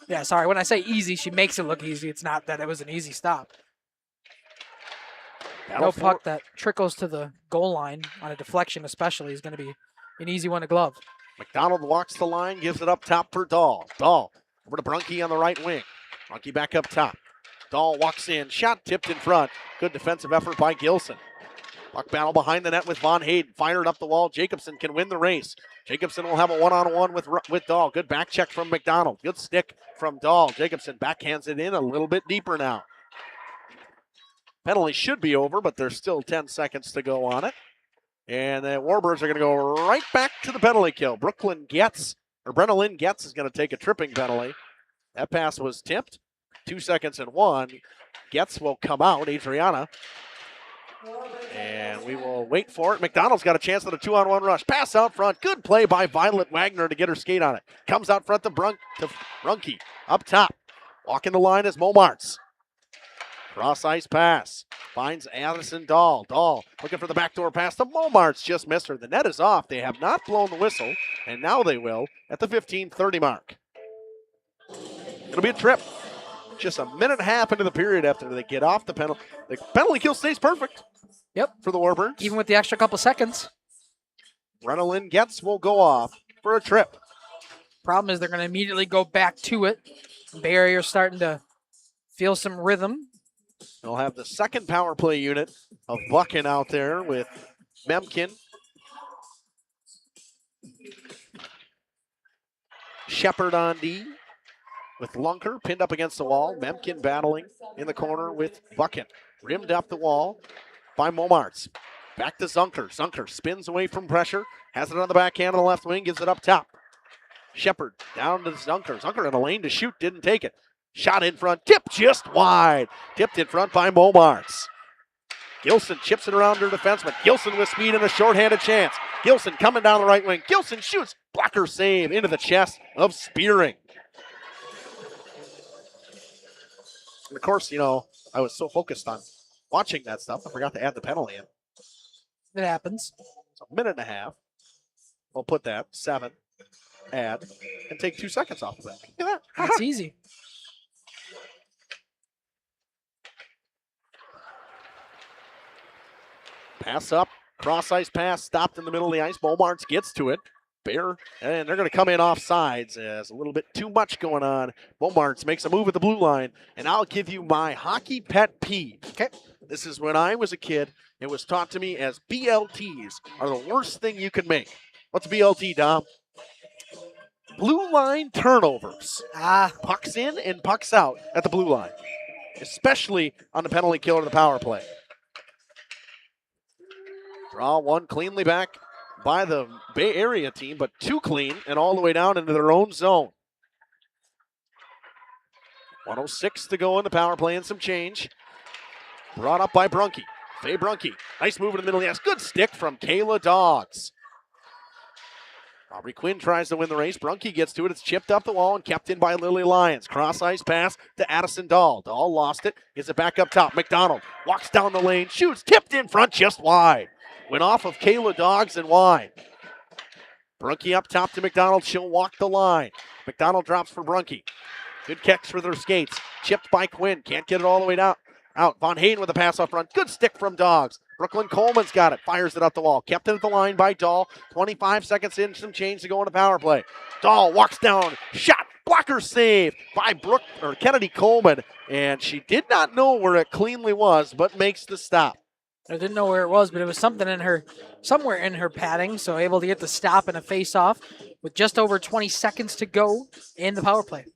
Yeah, sorry. When I say easy, she makes it look easy. It's not that it was an easy stop. No puck that trickles to the goal line on a deflection especially is going to be an easy one to glove. McDonald walks the line, gives it up top for Dahl. Dahl over to Brunke on the right wing. Brunke back up top. Dahl walks in, shot tipped in front. Good defensive effort by Gilson. Puck battle behind the net with Von Hayden. Fired up the wall. Jacobson can win the race. Jacobson will have a one-on-one with Dahl. Good back check from McDonald. Good stick from Dahl. Jacobson backhands it in a little bit deeper now. Penalty should be over, but there's still 10 seconds to go on it. And the Warbirds are going to go right back to the penalty kill. Brenna Lynn Getz is going to take a tripping penalty. That pass was tipped. 2 seconds and 1. Getz will come out, Adriana. And we will wait for it. McDonald's got a chance at a 2-on-1 rush. Pass out front. Good play by Violet Wagner to get her skate on it. Comes out front to Brunke. Up top. Walking the line is Momarts. Cross ice pass. Finds Addison Dahl. Dahl looking for the backdoor pass to Momarts. Just missed her. The net is off. They have not blown the whistle, and now they will at the 15:30 mark. It'll be a trip. Just a minute and a half into the period after they get off the penalty. The penalty kill stays perfect. Yep. For the Warbirds. Even with the extra couple seconds. Brenna Getz will go off for a trip. Problem is they're going to immediately go back to it. Bay Area starting to feel some rhythm. They'll have the second power play unit of Buchan out there with Memkin. Shepard on D with Lunker pinned up against the wall. Memkin battling in the corner with Buchan. Rimmed up the wall by Momarts. Back to Zunker. Zunker spins away from pressure. Has it on the backhand on the left wing. Gives it up top. Shepard down to Zunker. Zunker in a lane to shoot. Didn't take it. Shot in front. Tip just wide. Tipped in front by Momarts. Gilson chips it around her defenseman. Gilson with speed and a shorthanded chance. Gilson coming down the right wing. Gilson shoots. Blocker save into the chest of Spearing. And of course, I was so focused on watching that stuff, I forgot to add the penalty in. It happens. It's a minute and a half. We'll put that, 7, add, and take 2 seconds off of that. Look at that. That's easy. Pass up, cross ice pass, stopped in the middle of the ice. Momarts gets to it. Bear, and they're going to come in off sides as a little bit too much going on. Momarts makes a move at the blue line, and I'll give you my hockey pet peeve. Okay, this is when I was a kid. It was taught to me as BLTs are the worst thing you can make. What's BLT, Dom? Blue line turnovers. Pucks in and pucks out at the blue line, especially on the penalty kill or the power play. Draw one cleanly back by the Bay Area team, but too clean and all the way down into their own zone. 1:06 to go in the power play and some change. Brought up by Brunke. Faye Brunke. Nice move in the middle. Yes, good stick from Kayla Doggs. Aubrey Quinn tries to win the race. Brunke gets to it. It's chipped up the wall and kept in by Lily Lyons. Cross ice pass to Addison Dahl. Dahl lost it. Gets it back up top. McDonald walks down the lane. Shoots. Tipped in front just wide. Went off of Kayla Doggs and wide. Brunke up top to McDonald. She'll walk the line. McDonald drops for Brunke. Good catch for their skates. Chipped by Quinn. Can't get it all the way down. Out. Von Hayden with a pass up front. Good stick from Doggs. Brooklyn Coleman's got it. Fires it up the wall. Kept it at the line by Dahl. 25 seconds in. Some change to go in the power play. Dahl walks down. Shot. Blocker save by Kennedy Coleman. And she did not know where it cleanly was, but makes the stop. I didn't know where it was, but it was somewhere in her padding, so able to get the stop and a face-off with just over 20 seconds to go in the power play.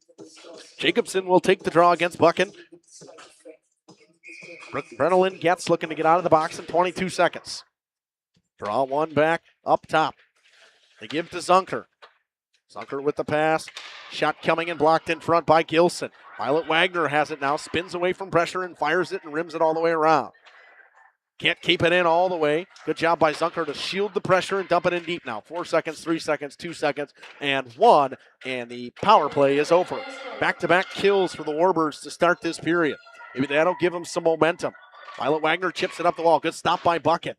Jacobson will take the draw against Buchan. Brenna Getz looking to get out of the box in 22 seconds. Draw one back up top. They give to Zunker. Zunker with the pass. Shot coming and blocked in front by Gilson. Violet Wagner has it now, spins away from pressure and fires it and rims it all the way around. Can't keep it in all the way. Good job by Zunker to shield the pressure and dump it in deep now. 4 seconds, 3 seconds, 2 seconds, and 1. And the power play is over. Back-to-back kills for the Warbirds to start this period. Maybe that'll give them some momentum. Violet Wagner chips it up the wall. Good stop by Buchan.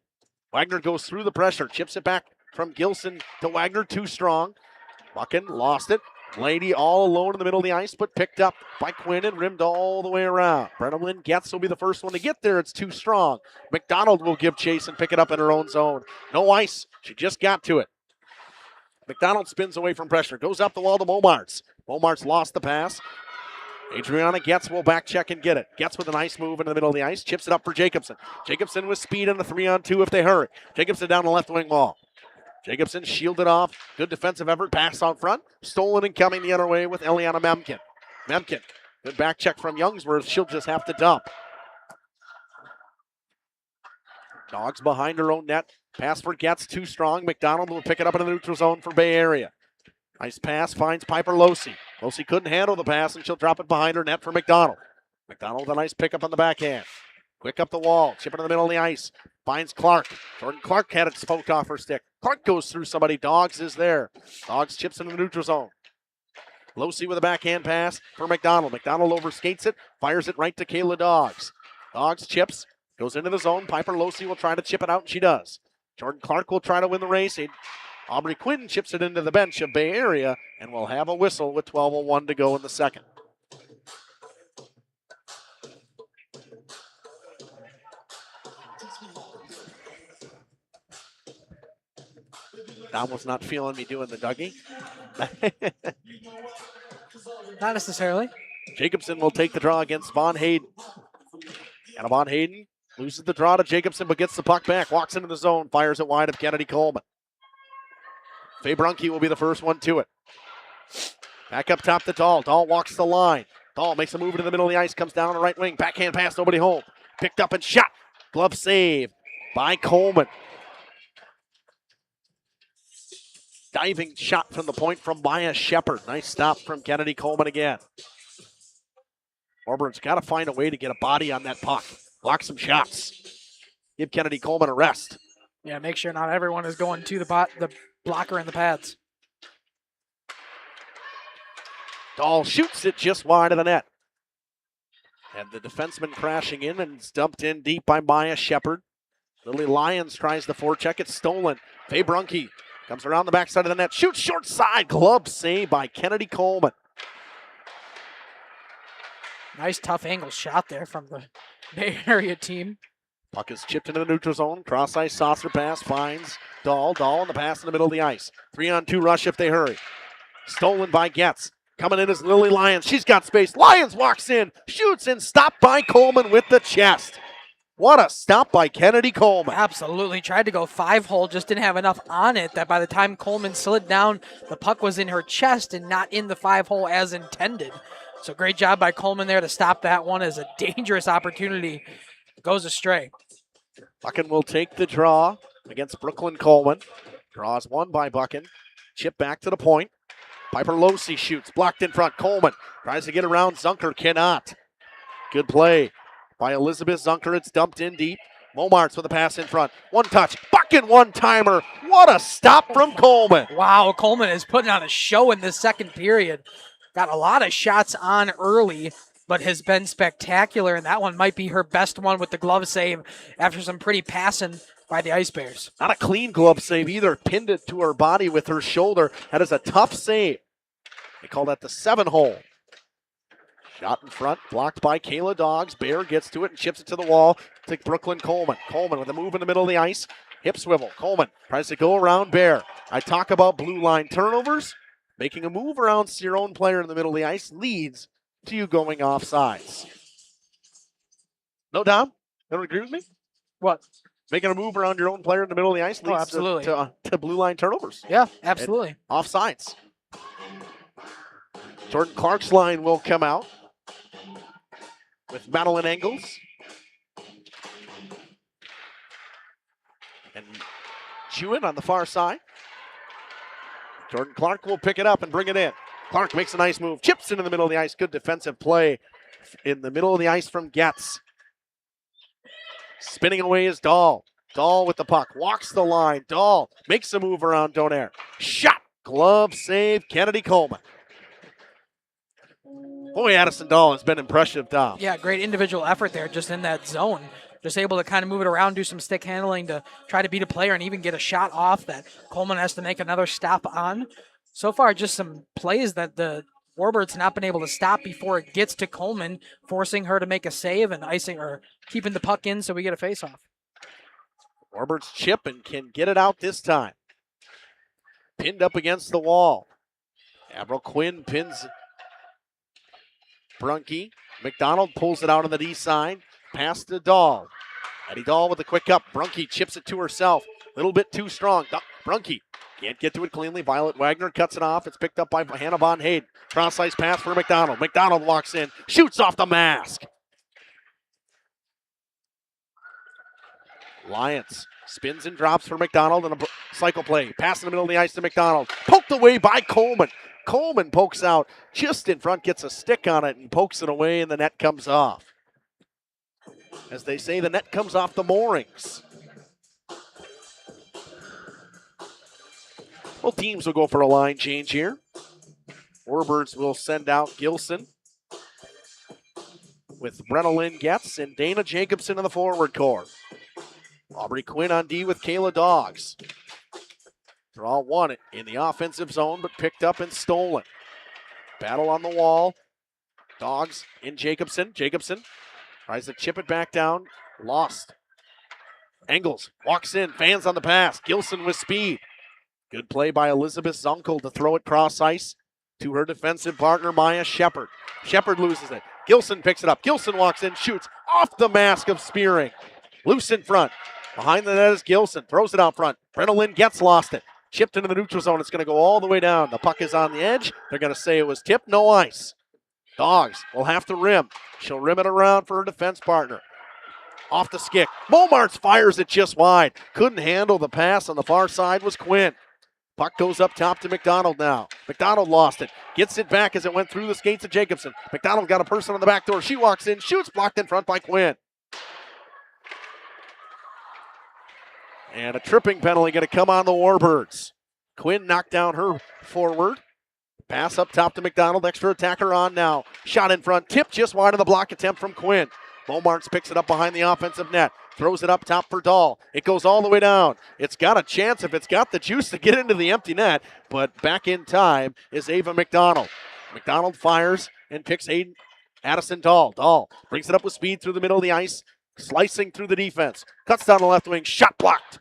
Wagner goes through the pressure. Chips it back from Gilson to Wagner. Too strong. Buchan lost it. Lady all alone in the middle of the ice, but picked up by Quinn and rimmed all the way around. Brenna Getz will be the first one to get there. It's too strong. McDonald will give chase and pick it up in her own zone. No ice. She just got to it. McDonald spins away from pressure. Goes up the wall to Momarts. Momarts lost the pass. Adriana Getz will back check and get it. Getz with a nice move in the middle of the ice. Chips it up for Jacobson. Jacobson with speed in the 3-on-2 if they hurry. Jacobson down the left wing wall. Jacobson shielded off. Good defensive effort. Pass out front. Stolen and coming the other way with Eliana Memkin. Memkin. Good back check from Youngsworth. She'll just have to dump. Dogs behind her own net. Pass for Getz. Too strong. McDonald will pick it up in the neutral zone for Bay Area. Nice pass. Finds Piper Losey. Losey couldn't handle the pass, and she'll drop it behind her net for McDonald. McDonald a nice pickup on the backhand. Quick up the wall. Chip it in the middle of the ice. Finds Clark. Jordan Clark had it poked off her stick. Clark goes through somebody. Dogs is there. Dogs chips into the neutral zone. Losey with a backhand pass for McDonald. McDonald overskates it. Fires it right to Kayla Dogs. Dogs chips. Goes into the zone. Piper Losey will try to chip it out, and she does. Jordan Clark will try to win the race. Aubrey Quinn chips it into the bench of Bay Area, and we'll have a whistle with 12:01 to go in the second. Dom was not feeling me doing the Dougie. Not necessarily. Jacobson will take the draw against Von Hayden. And Von Hayden loses the draw to Jacobson, but gets the puck back. Walks into the zone, fires it wide of Kennedy Coleman. Faye Brunke will be the first one to it. Back up top to Dahl. Dahl walks the line. Dahl makes a move into the middle of the ice, comes down the right wing. Backhand pass, nobody home. Picked up and shot. Glove save by Coleman. Diving shot from the point from Maya Shepard. Nice stop from Kennedy Coleman again. Warbirds got to find a way to get a body on that puck. Block some shots. Give Kennedy Coleman a rest. Yeah, make sure not everyone is going to the blocker and the pads. Dahl shoots it just wide of the net. And the defenseman crashing in, and it's dumped in deep by Maya Shepard. Lily Lyons tries the forecheck. It's stolen. Faye Brunke comes around the backside of the net. Shoots short side. Glove save by Kennedy Coleman. Nice tough angle shot there from the Bay Area team. Puck is chipped into the neutral zone. Cross ice saucer pass finds Dahl. Dahl on the pass in the middle of the ice. 3-on-2 rush if they hurry. Stolen by Getz. Coming in is Lily Lyons. She's got space. Lyons walks in, shoots, and stopped by Coleman with the chest. What a stop by Kennedy Coleman. Absolutely. Tried to go 5-hole, just didn't have enough on it that by the time Coleman slid down, the puck was in her chest and not in the 5-hole as intended. So great job by Coleman there to stop that one as a dangerous opportunity goes astray. Buchan will take the draw against Brooklyn Coleman. Draws one by Buchan. Chip back to the point. Piper Losey shoots. Blocked in front. Coleman tries to get around Zunker. Cannot. Good play by Elizabeth Zunker. It's dumped in deep. Momarts with a pass in front. One touch. Buchan one-timer. What a stop from Coleman. Wow, Coleman is putting on a show in this second period. Got a lot of shots on early, but has been spectacular, and that one might be her best one with the glove save after some pretty passing by the Ice Bears. Not a clean glove save either. Pinned it to her body with her shoulder. That is a tough save. They call that the 7-hole. Shot in front, blocked by Kayla Dogs. Bear gets to it and chips it to the wall to Brooklyn Coleman. Coleman with a move in the middle of the ice. Hip swivel. Coleman tries to go around Bear. I talk about blue line turnovers. Making a move around your own player in the middle of the ice leads to you going off sides. No, Dom? You don't agree with me? What? Making a move around your own player in the middle of the ice leads absolutely. to blue line turnovers. Yeah, absolutely. Offsides. Jordan Clark's line will come out with Madeline Engels. And Jewett on the far side. Jordan Clark will pick it up and bring it in. Clark makes a nice move. Chips into the middle of the ice. Good defensive play in the middle of the ice from Getz. Spinning away is Dahl. Dahl with the puck. Walks the line. Dahl makes a move around Donaire. Shot. Glove save. Kennedy Coleman. Boy, Addison Dahl has been impressive, Dom. Yeah, great individual effort there just in that zone. Just able to kind of move it around, do some stick handling to try to beat a player and even get a shot off that Coleman has to make another stop on. So far, just some plays that the Warbirds have not been able to stop before it gets to Coleman, forcing her to make a save and icing or keeping the puck in so we get a face-off. Warbirds chip and can get it out this time. Pinned up against the wall. Avril Quinn pins Brunke. McDonald pulls it out on the D side. Pass to Dahl. Eddie Dahl with a quick up. Brunke chips it to herself. A little bit too strong. Brunke can't get to it cleanly. Violet Wagner cuts it off. It's picked up by Hannah Von Hayden. Cross-ice pass for McDonald. McDonald walks in. Shoots off the mask. Lyons spins and drops for McDonald and a cycle play. Pass in the middle of the ice to McDonald. Poked away by Coleman. Coleman pokes out just in front, gets a stick on it and pokes it away, and the net comes off. As they say, the net comes off the moorings. Well, teams will go for a line change here. Warbirds will send out Gilson with Brenna Lynn Getz and Dana Jacobson in the forward core. Aubrey Quinn on D with Kayla Dogs. Draw one in the offensive zone, but picked up and stolen. Battle on the wall. Dogs in Jacobson. Jacobson tries to chip it back down. Lost. Engels walks in. Fans on the pass. Gilson with speed. Good play by Elizabeth Zunkel to throw it cross ice to her defensive partner, Maya Shepard. Shepard loses it. Gilson picks it up. Gilson walks in, shoots off the mask of Spearing. Loose in front. Behind the net is Gilson. Throws it out front. Brenna Lynn gets lost it. Chipped into the neutral zone. It's going to go all the way down. The puck is on the edge. They're going to say it was tipped. No ice. Dogs will have to rim. She'll rim it around for her defense partner. Off the stick. Momarts fires it just wide. Couldn't handle the pass on the far side was Quinn. Puck goes up top to McDonald now. McDonald lost it. Gets it back as it went through the skates of Jacobson. McDonald got a person on the back door. She walks in, shoots, blocked in front by Quinn. And a tripping penalty going to come on the Warbirds. Quinn knocked down her forward. Pass up top to McDonald. Extra attacker on now. Shot in front. Tip just wide of the block attempt from Quinn. Beaumarts picks it up behind the offensive net. Throws it up top for Dahl. It goes all the way down. It's got a chance if it's got the juice to get into the empty net. But back in time is Ava McDonald. McDonald fires and picks Addison Dahl. Dahl brings it up with speed through the middle of the ice. Slicing through the defense. Cuts down the left wing. Shot blocked.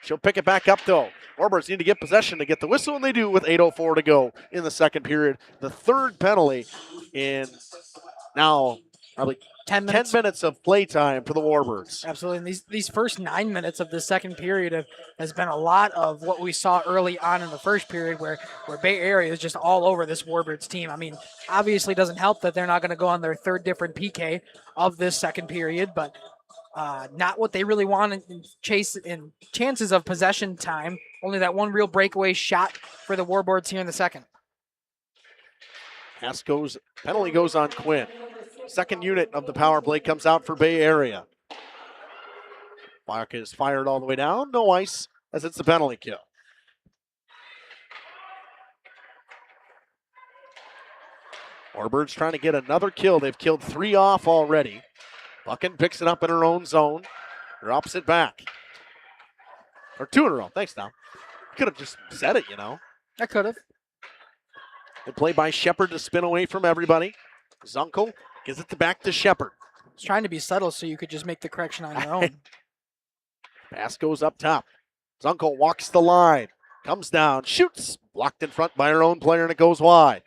She'll pick it back up though. Warbirds need to get possession to get the whistle, and they do with 8:04 to go in the second period. The third penalty in now probably 10 minutes of playtime for the Warbirds. Absolutely. And these first 9 minutes of the second period has been a lot of what we saw early on in the first period where Bay Area is just all over this Warbirds team. I mean, obviously it doesn't help that they're not going to go on their third different PK of this second period, but not what they really want in chances of possession time. Only that one real breakaway shot for the Warbirds here in the second. Penalty goes on Quinn. Second unit of the power play comes out for Bay Area. Puck is fired all the way down. No ice as it's the penalty kill. Warbirds trying to get another kill. They've killed 3 off already. Buchan picks it up in her own zone. Drops it back. Or 2 in a row. Thanks, Tom. Could have just said it, you know. I could have. Good play by Shepard to spin away from everybody. Zunkel gives it back to Shepard. It's trying to be subtle so you could just make the correction on your own. Pass goes up top. Zunkel walks the line. Comes down. Shoots. Blocked in front by her own player, and it goes wide.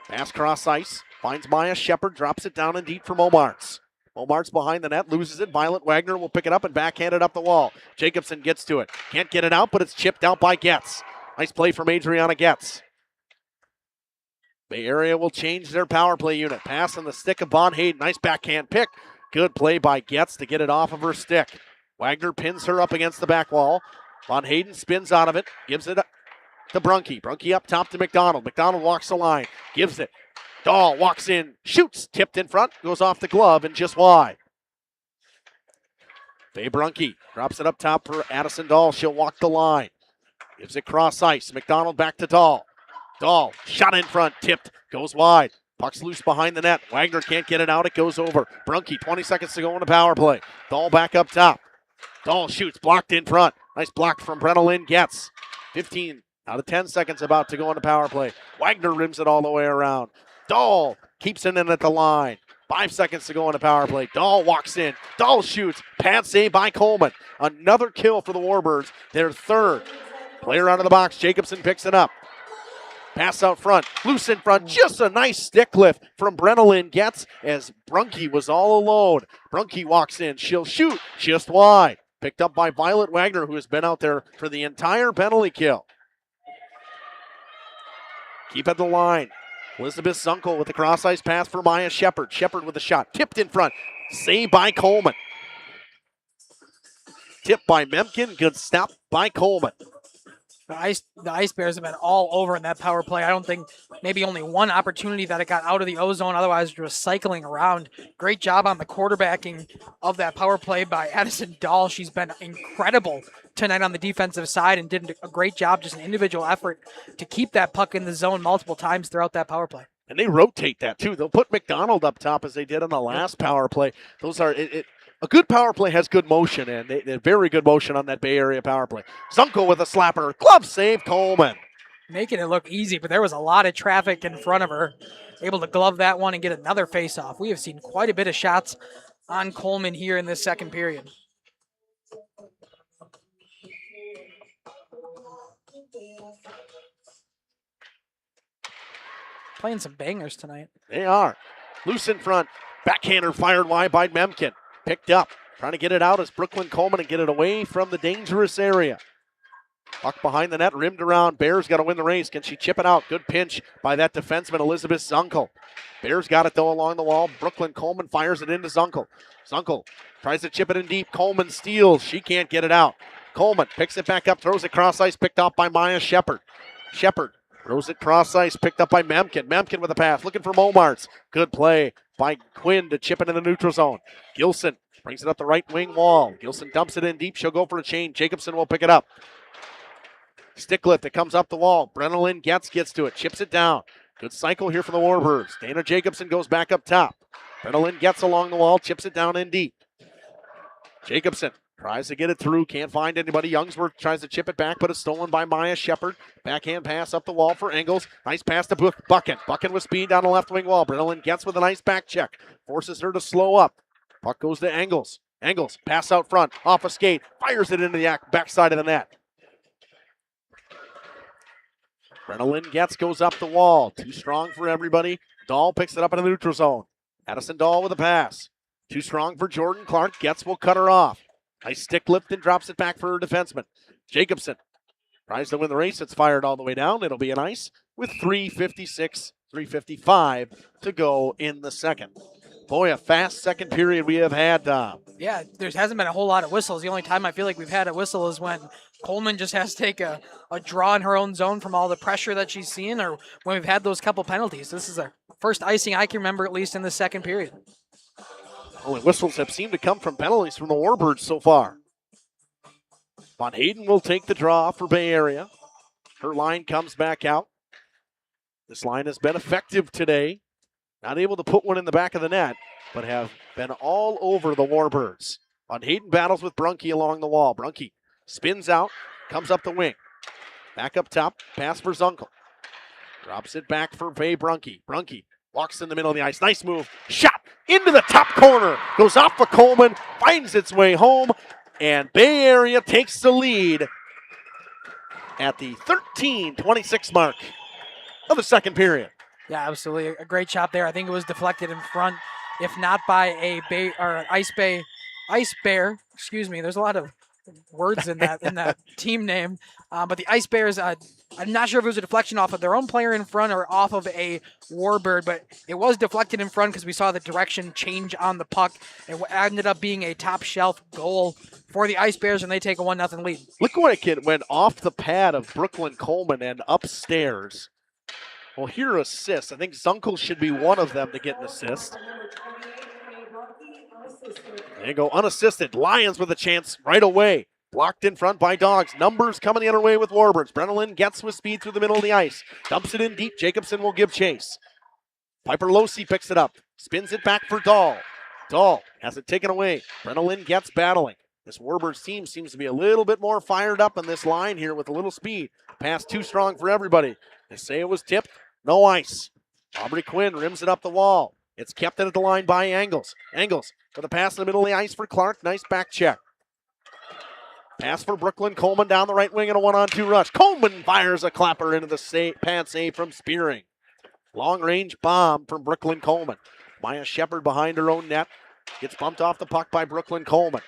Pass cross ice. Finds Maya Shepard. Drops it down and deep for Momarts. Momarts behind the net. Loses it. Violet Wagner will pick it up and backhand it up the wall. Jacobson gets to it. Can't get it out, but it's chipped out by Getz. Nice play from Adriana Getz. Bay Area will change their power play unit. Pass on the stick of Von Hayden. Nice backhand pick. Good play by Getz to get it off of her stick. Wagner pins her up against the back wall. Von Hayden spins out of it. Gives it to Brunke. Brunke up top to McDonald. McDonald walks the line. Gives it. Dahl walks in. Shoots. Tipped in front. Goes off the glove and just wide. Faye Brunke drops it up top for Addison Dahl. She'll walk the line. Gives it cross ice. McDonald back to Dahl. Dahl, shot in front, tipped, goes wide. Puck's loose behind the net. Wagner can't get it out. It goes over. Brunke, 20 seconds to go in the power play. Dahl back up top. Dahl shoots, blocked in front. Nice block from Brenna Lynn Getz. 15 out of 10 seconds about to go in the power play. Wagner rims it all the way around. Dahl keeps it in at the line. 5 seconds to go in the power play. Dahl walks in. Dahl shoots. Pad save by Coleman. Another kill for the Warbirds. Their third. Player out of the box. Jacobson picks it up. Pass out front, loose in front, just a nice stick lift from Brenna Getz as Brunke was all alone. Brunke walks in, she'll shoot, just wide. Picked up by Violet Wagner, who has been out there for the entire penalty kill. Keep at the line. Elizabeth Zunkel with the cross-ice pass for Maya Shepard. Shepard with a shot, tipped in front, saved by Coleman. Tipped by Memkin, good stop by Coleman. The Ice Bears have been all over in that power play. I don't think maybe only one opportunity that it got out of the O-zone. Otherwise, just cycling around. Great job on the quarterbacking of that power play by Addison Dahl. She's been incredible tonight on the defensive side and did a great job, just an individual effort to keep that puck in the zone multiple times throughout that power play. And they rotate that, too. They'll put McDonald up top as they did on the last power play. Those are... A good power play has good motion, and they very good motion on that Bay Area power play. Zunkel with a slapper. Glove save, Coleman. Making it look easy, but there was a lot of traffic in front of her. Able to glove that one and get another face-off. We have seen quite a bit of shots on Coleman here in this second period. Playing some bangers tonight. They are. Loose in front. Backhander fired wide by Memkin. Picked up. Trying to get it out as Brooklyn Coleman and get it away from the dangerous area. Puck behind the net, rimmed around. Bears got to win the race. Can she chip it out? Good pinch by that defenseman, Elizabeth Zunkel. Bears got it, though, along the wall. Brooklyn Coleman fires it into Zunkel. Zunkel tries to chip it in deep. Coleman steals. She can't get it out. Coleman picks it back up, throws it cross ice, picked off by Maya Shepard. Shepard throws it cross ice, picked up by Memkin. Memkin with a pass, looking for Momarts. Good play by Quinn to chip it in the neutral zone. Gilson brings it up the right wing wall. Gilson dumps it in deep. She'll go for a chain. Jacobson will pick it up. Stick lift. It comes up the wall. Brenna gets to it. Chips it down. Good cycle here for the Warbirds. Dana Jacobson goes back up top. Brenna gets along the wall. Chips it down in deep. Jacobson tries to get it through. Can't find anybody. Youngsworth tries to chip it back, but it's stolen by Maya Shepard. Backhand pass up the wall for Engels. Nice pass to Buchan. Buchan with speed down the left wing wall. Brenna gets with a nice back check. Forces her to slow up. Puck goes to Engels. Engels, pass out front, off a skate, fires it into the backside of the net. Brenna Getz goes up the wall. Too strong for everybody. Dahl picks it up in the neutral zone. Addison Dahl with a pass. Too strong for Jordan Clark. Getz will cut her off. Nice stick lift and drops it back for her defenseman. Jacobson tries to win the race. It's fired all the way down. It'll be an ice with 3:55 to go in the second. Boy, a fast second period we have had, Dom. Yeah, there hasn't been a whole lot of whistles. The only time I feel like we've had a whistle is when Coleman just has to take a draw in her own zone from all the pressure that she's seeing, or when we've had those couple penalties. This is the first icing I can remember, at least in the second period. Only whistles have seemed to come from penalties from the Warbirds so far. Von Hayden will take the draw for Bay Area. Her line comes back out. This line has been effective today. Not able to put one in the back of the net, but have been all over the Warbirds. Von Hayden battles with Brunke along the wall. Brunke spins out, comes up the wing. Back up top, pass for Zunkel. Drops it back for Bay Brunke. Brunke walks in the middle of the ice. Nice move. Shot into the top corner. Goes off for Coleman, finds its way home, and Bay Area takes the lead at the 13:26 mark of the second period. Yeah, absolutely. A great shot there. I think it was deflected in front, if not by a Bay or Ice Bear. Excuse me. There's a lot of words in that team name. But the Ice Bears, I'm not sure if it was a deflection off of their own player in front or off of a Warbird, but it was deflected in front because we saw the direction change on the puck. It ended up being a top shelf goal for the Ice Bears, and they take a 1-0 lead. Look what it went off the pad of Brooklyn Coleman and upstairs. Well, here are assists. I think Zunkel should be one of them to get an assist. There you go, unassisted. Lions with a chance right away. Blocked in front by Dogs. Numbers coming the other way with Warbirds. Brenna gets with speed through the middle of the ice. Dumps it in deep. Jacobson will give chase. Piper Losi picks it up. Spins it back for Dahl. Dahl has it taken away. Brenna gets battling. This Warbirds team seems to be a little bit more fired up in this line here with a little speed. Pass too strong for everybody. They say it was tipped. No ice. Aubrey Quinn rims it up the wall. It's kept at the line by Engels. Engels with a pass in the middle of the ice for Clark. Nice back check. Pass for Brooklyn Coleman down the right wing in a 1-on-2 rush. Coleman fires a clapper into the pad save from Spearing. Long-range bomb from Brooklyn Coleman. Maya Shepard behind her own net. Gets bumped off the puck by Brooklyn Coleman.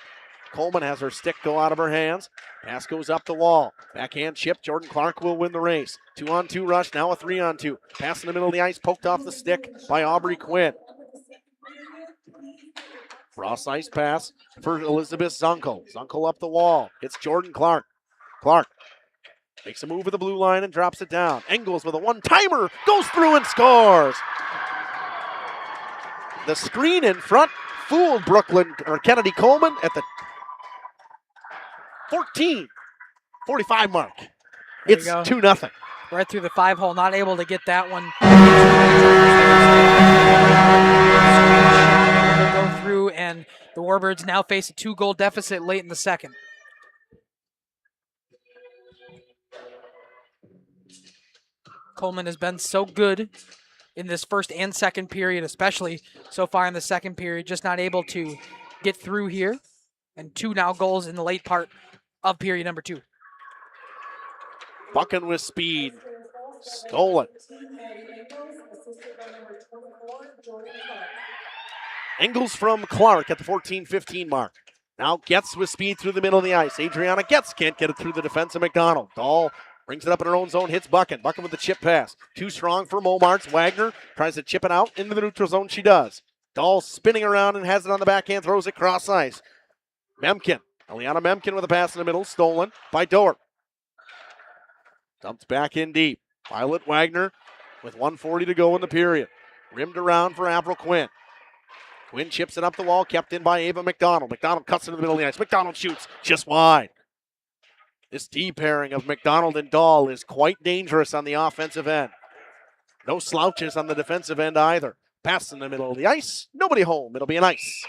Coleman has her stick go out of her hands. Pass goes up the wall. Backhand chip. Jordan Clark will win the race. 2-on-2 rush. Now a 3-on-2. Pass in the middle of the ice. Poked off the stick by Aubrey Quinn. Cross ice pass for Elizabeth Zunkel. Zunkel up the wall. It's Jordan Clark. Clark makes a move at the blue line and drops it down. Engels with a one-timer. Goes through and scores. The screen in front fooled Kennedy Coleman at the 14:45 mark. It's 2-0. Right through the 5-hole, not able to get that one. Go through, and the Warbirds now face a 2-goal deficit late in the second. Coleman has been so good in this first and second period, especially so far in the second period, just not able to get through here. And 2 now goals in the late part of period number 2. Bucking with speed. Stolen. Engels from Clark at the 14-15 mark. Now Getz with speed through the middle of the ice. Adriana Getz can't get it through the defense of McDonald. Dahl brings it up in her own zone, hits Buchan. Buchan with the chip pass. Too strong for Momarts. Wagner tries to chip it out into the neutral zone. She does. Dahl spinning around and has it on the backhand, throws it cross ice. Memkin. Eliana Memkin with a pass in the middle, stolen by Dorp. Dumped back in deep. Violet Wagner with 1:40 to go in the period. Rimmed around for Avril Quinn. Quinn chips it up the wall, kept in by Ava McDonald. McDonald cuts into the middle of the ice. McDonald shoots just wide. This D pairing of McDonald and Dahl is quite dangerous on the offensive end. No slouches on the defensive end either. Pass in the middle of the ice. Nobody home. It'll be an ice.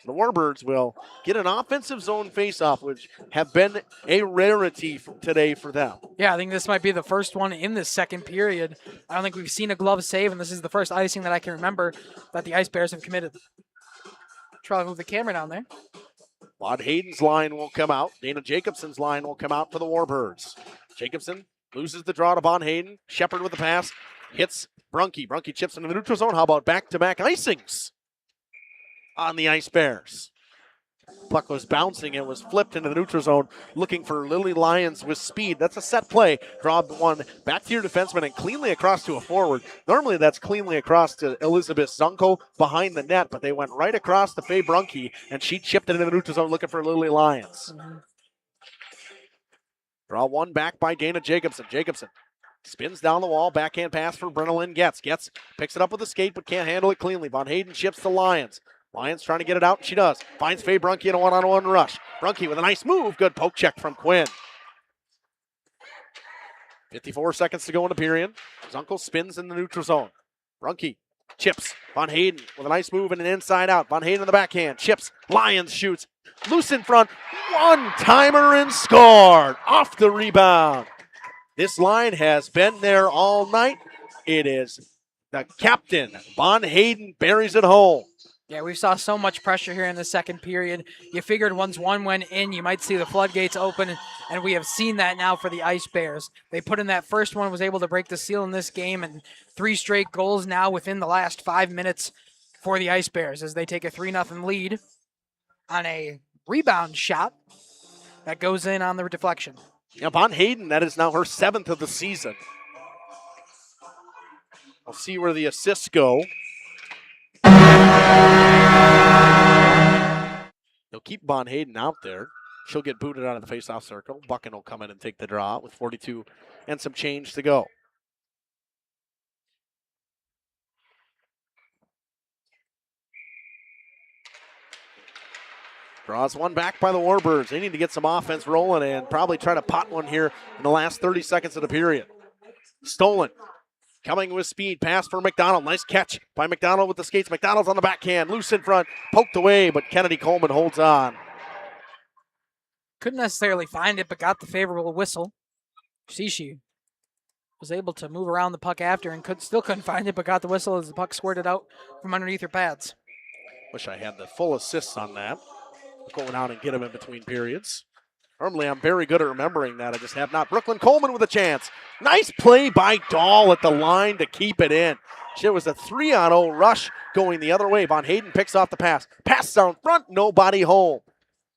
The Warbirds will get an offensive zone faceoff, which have been a rarity today for them. Yeah, I think this might be the first one in this second period. I don't think we've seen a glove save, and this is the first icing that I can remember that the Ice Bears have committed. Try to move the camera down there. Vaughn Hayden's line will come out. Dana Jacobson's line will come out for the Warbirds. Jacobson loses the draw to Vaughn Hayden. Shepard with the pass. Hits Brunke. Brunke chips into the neutral zone. How about back-to-back icings on the Ice Bears? Puck was bouncing. It was flipped into the neutral zone, looking for Lily Lyons with speed. That's a set play. Draw one back to your defenseman and cleanly across to a forward. Normally that's cleanly across to Elizabeth Zunkel behind the net, but they went right across to Faye Brunke, and she chipped it into the neutral zone looking for Lily Lyons. Draw one back by Dana Jacobson. Jacobson spins down the wall. Backhand pass for Brenna Getz. Getz picks it up with a skate, but can't handle it cleanly. Von Hayden chips to Lyons. Lyons trying to get it out, and she does. Finds Faye Brunke in a one-on-one rush. Brunke with a nice move. Good poke check from Quinn. 54 seconds to go in the period. Zunkel spins in the neutral zone. Brunke chips. Von Hayden with a nice move and an inside out. Von Hayden in the backhand. Chips. Lyons shoots. Loose in front. One-timer and scored. Off the rebound. This line has been there all night. It is the captain. Von Hayden buries it home. Yeah, we saw so much pressure here in the second period. You figured once one went in, you might see the floodgates open, and we have seen that now for the Ice Bears. They put in that first one, was able to break the seal in this game, and 3 straight goals now within the last 5 minutes for the Ice Bears as they take a 3-0 lead on a rebound shot that goes in on the deflection. Yeah, Von Hayden, that is now her 7th of the season. We'll see where the assists go. They'll keep Von Hayden out there. She'll get booted out of the face-off circle. Buchan will come in and take the draw with 42 and some change to go. Draws one back by the Warbirds. They need to get some offense rolling and probably try to pot one here in the last 30 seconds of the period. Stolen. Coming with speed, pass for McDonald. Nice catch by McDonald with the skates. McDonald's on the backhand, loose in front, poked away, but Kennedy Coleman holds on. Couldn't necessarily find it, but got the favorable whistle. She was able to move around the puck after and still couldn't find it, but got the whistle as the puck squirted out from underneath her pads. Wish I had the full assists on that. Going out and get him in between periods. Normally, I'm very good at remembering that. I just have not. Brooklyn Coleman with a chance. Nice play by Dahl at the line to keep it in. It was a 3-on-0 rush going the other way. Von Hayden picks off the pass. Pass down front, nobody home.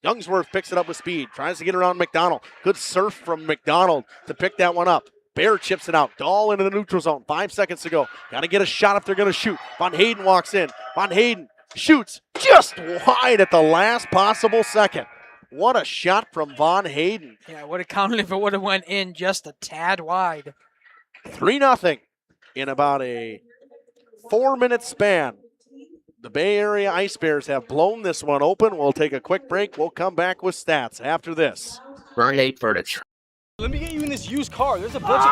Youngsworth picks it up with speed. Tries to get around McDonald. Good surf from McDonald to pick that one up. Bear chips it out. Dahl into the neutral zone. 5 seconds to go. Got to get a shot if they're going to shoot. Von Hayden walks in. Von Hayden shoots just wide at the last possible second. What a shot from Von Hayden. Yeah, would have counted if it would have went in just a tad wide. 3-0 in about a 4-minute span. The Bay Area Ice Bears have blown this one open. We'll take a quick break. We'll come back with stats after this. Burnate Furniture. Let me get you in this used car. There's a bunch of...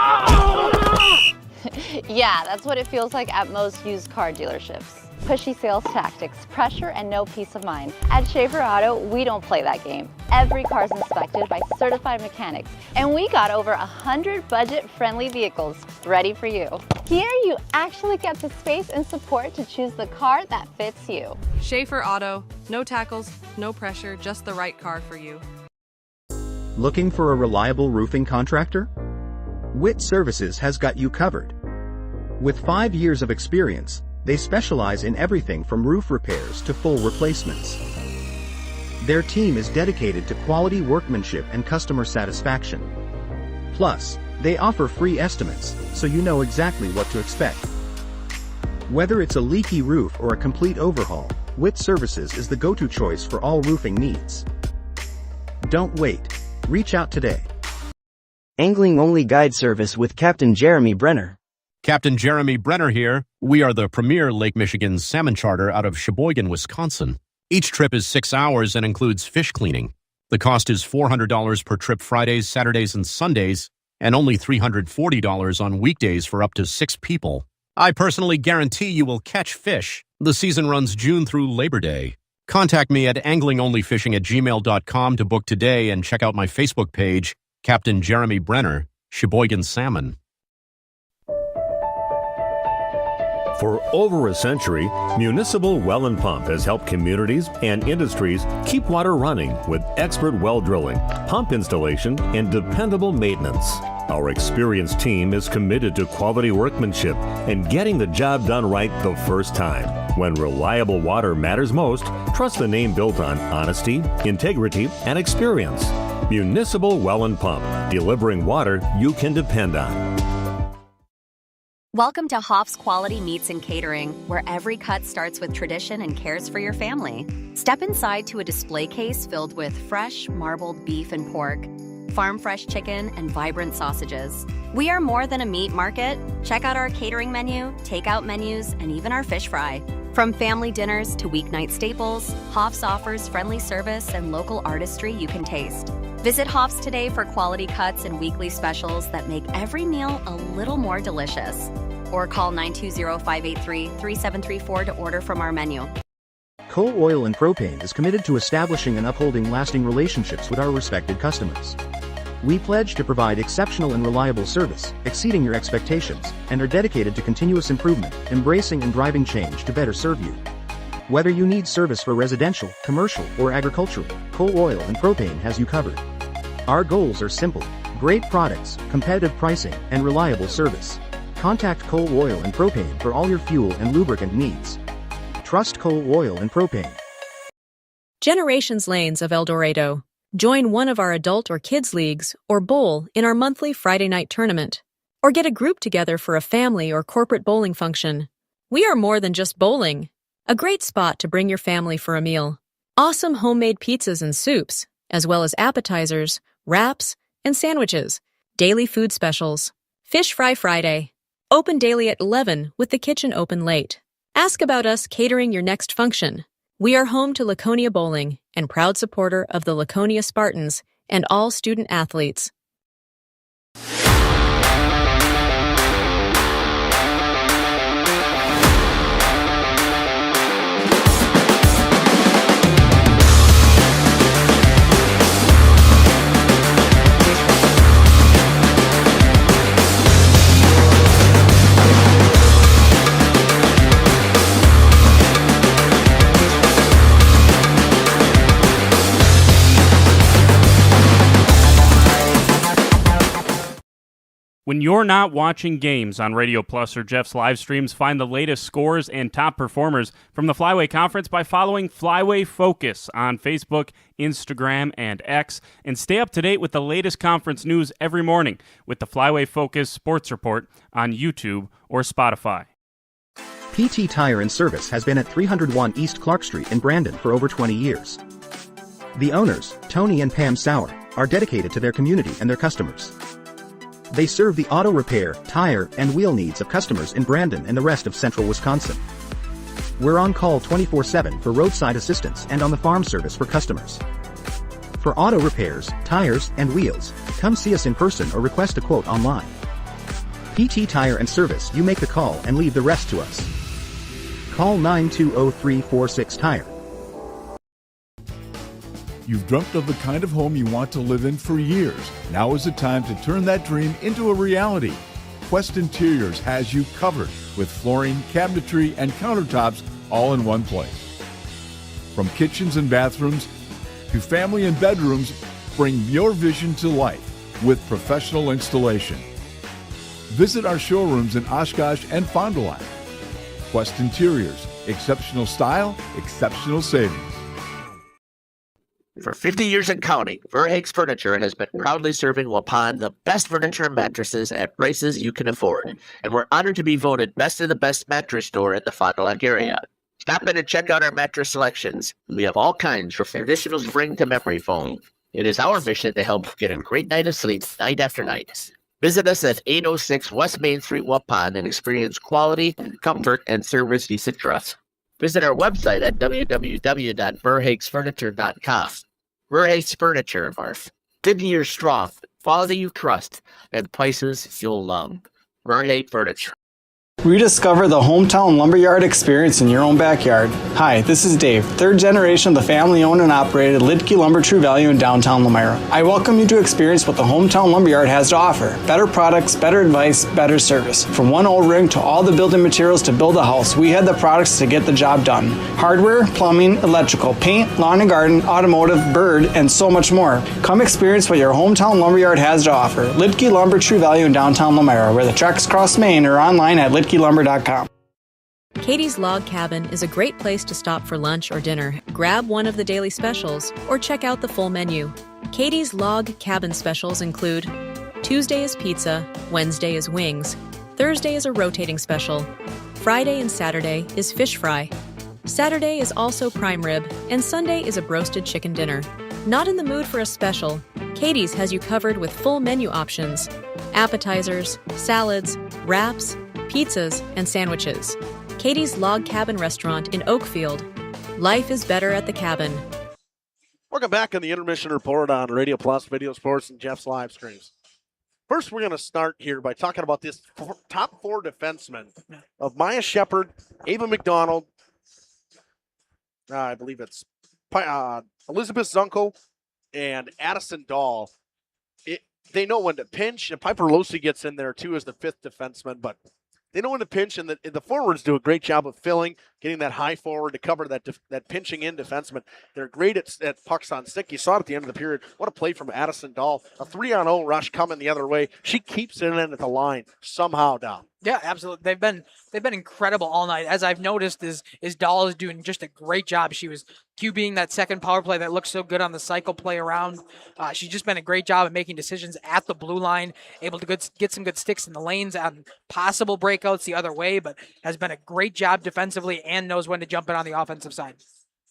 Yeah, that's what it feels like at most used car dealerships. Pushy sales tactics, pressure, and no peace of mind. At Schaefer Auto, we don't play that game. Every car's inspected by certified mechanics, and we got over 100 budget-friendly vehicles ready for you. Here, you actually get the space and support to choose the car that fits you. Schaefer Auto, no tackles, no pressure, just the right car for you. Looking for a reliable roofing contractor? Witt Services has got you covered. With 5 years of experience, they specialize in everything from roof repairs to full replacements. Their team is dedicated to quality workmanship and customer satisfaction. Plus, they offer free estimates, so you know exactly what to expect. Whether it's a leaky roof or a complete overhaul, Witt Services is the go-to choice for all roofing needs. Don't wait. Reach out today. Angling-only guide service with Captain Jeremy Brenner. Captain Jeremy Brenner here. We are the premier Lake Michigan salmon charter out of Sheboygan, Wisconsin. Each trip is 6 hours and includes fish cleaning. The cost is $400 per trip Fridays, Saturdays, and Sundays, and only $340 on weekdays for up to 6 people. I personally guarantee you will catch fish. The season runs June through Labor Day. Contact me at anglingonlyfishing@gmail.com to book today and check out my Facebook page, Captain Jeremy Brenner, Sheboygan Salmon. For over a century, Municipal Well and Pump has helped communities and industries keep water running with expert well drilling, pump installation, and dependable maintenance. Our experienced team is committed to quality workmanship and getting the job done right the first time. When reliable water matters most, trust the name built on honesty, integrity, and experience. Municipal Well and Pump, delivering water you can depend on. Welcome to Hoff's Quality Meats and Catering, where every cut starts with tradition and cares for your family. Step inside to a display case filled with fresh, marbled beef and pork, farm-fresh chicken, and vibrant sausages. We are more than a meat market. Check out our catering menu, takeout menus, and even our fish fry. From family dinners to weeknight staples, Hoff's offers friendly service and local artistry you can taste. Visit Hoff's today for quality cuts and weekly specials that make every meal a little more delicious. Or call 920-583-3734 to order from our menu. Coal Oil and Propane is committed to establishing and upholding lasting relationships with our respected customers. We pledge to provide exceptional and reliable service, exceeding your expectations, and are dedicated to continuous improvement, embracing and driving change to better serve you. Whether you need service for residential, commercial, or agricultural, Coal Oil and Propane has you covered. Our goals are simple: great products, competitive pricing, and reliable service. Contact Coal Oil and Propane for all your fuel and lubricant needs. Trust Coal Oil and Propane. Generations Lanes of El Dorado. Join one of our adult or kids leagues or bowl in our monthly Friday night tournament. Or get a group together for a family or corporate bowling function. We are more than just bowling. A great spot to bring your family for a meal. Awesome homemade pizzas and soups, as well as appetizers, wraps, and sandwiches. Daily food specials. Fish Fry Friday. Open daily at 11 with the kitchen open late. Ask about us catering your next function. We are home to Laconia Bowling and proud supporter of the Laconia Spartans and all student athletes. When you're not watching games on Radio Plus or Jeff's live streams, find the latest scores and top performers from the Flyway Conference by following Flyway Focus on Facebook, Instagram, and X, and stay up to date with the latest conference news every morning with the Flyway Focus Sports Report on YouTube or Spotify. PT Tire and Service has been at 301 East Clark Street in Brandon for over 20 years. The owners, Tony and Pam Sauer, are dedicated to their community and their customers. They serve the auto repair, tire, and wheel needs of customers in Brandon and the rest of central Wisconsin. We're on call 24/7 for roadside assistance and on the farm service for customers. For auto repairs, tires, and wheels, come see us in person or request a quote online. PT Tire and Service, you make the call and leave the rest to us. Call 920-346-TIRE. You've dreamt of the kind of home you want to live in for years. Now is the time to turn that dream into a reality. Quest Interiors has you covered with flooring, cabinetry, and countertops all in one place. From kitchens and bathrooms to family and bedrooms, bring your vision to life with professional installation. Visit our showrooms in Oshkosh and Fond du Lac. Quest Interiors, exceptional style, exceptional savings. For 50 years and counting, Verhaeg's Furniture has been proudly serving Waupun the best furniture and mattresses at prices you can afford. And we're honored to be voted best of the best mattress store in the Fond du Lac area. Stop in and check out our mattress selections. We have all kinds from traditional spring to memory foam. It is our mission to help get a great night of sleep night after night. Visit us at 806 West Main Street, Waupun, and experience quality, comfort, and service you should trust. Visit our website at www.verhaegsfurniture.com. Verhaeg's Furniture, Marth. 50 years strong, quality you trust, and prices you'll love. Verhaeg Furniture. Rediscover the hometown lumberyard experience in your own backyard. Hi, this is Dave, third generation of the family-owned and operated Lidke Lumber True Value in downtown Lamira. I welcome you to experience what the hometown lumberyard has to offer. Better products, better advice, better service. From one old ring to all the building materials to build a house, we had the products to get the job done. Hardware, plumbing, electrical, paint, lawn and garden, automotive, bird, and so much more. Come experience what your hometown lumberyard has to offer. Lidke Lumber True Value in downtown Lamira, where the tracks cross Main, or online at lidkelumber.com. Katie's Log Cabin is a great place to stop for lunch or dinner, grab one of the daily specials, or check out the full menu. Katie's Log Cabin specials include Tuesday is pizza, Wednesday is wings, Thursday is a rotating special, Friday and Saturday is fish fry, Saturday is also prime rib, and Sunday is a broasted chicken dinner. Not in the mood for a special? Katie's has you covered with full menu options, appetizers, salads, wraps, pizzas, and sandwiches. Katie's Log Cabin Restaurant in Oakfield. Life is better at the cabin. Welcome back on the Intermission Report on Radio Plus, Video Sports, and Jeff's live streams. First, we're going to start here by talking about this top four defensemen of Maya Shepard, Ava McDonald, I believe it's Elizabeth Zunkel, and Addison Dahl. They know when to pinch, and Piper Losey gets in there too as the fifth defenseman, but they know when to pinch, and the forwards do a great job of filling, getting that high forward to cover that pinching in defenseman. They're great at pucks on stick. You saw it at the end of the period. What a play from Addison Dahl. A 3-on-0 rush coming the other way. She keeps it in at the line somehow down. Yeah, absolutely. They've been incredible all night. As I've noticed, is Dahl is doing just a great job. She was QBing that second power play that looked so good on the cycle play around. She's just been a great job at making decisions at the blue line, able to get some good sticks in the lanes on possible breakouts the other way, but has been a great job defensively and knows when to jump in on the offensive side.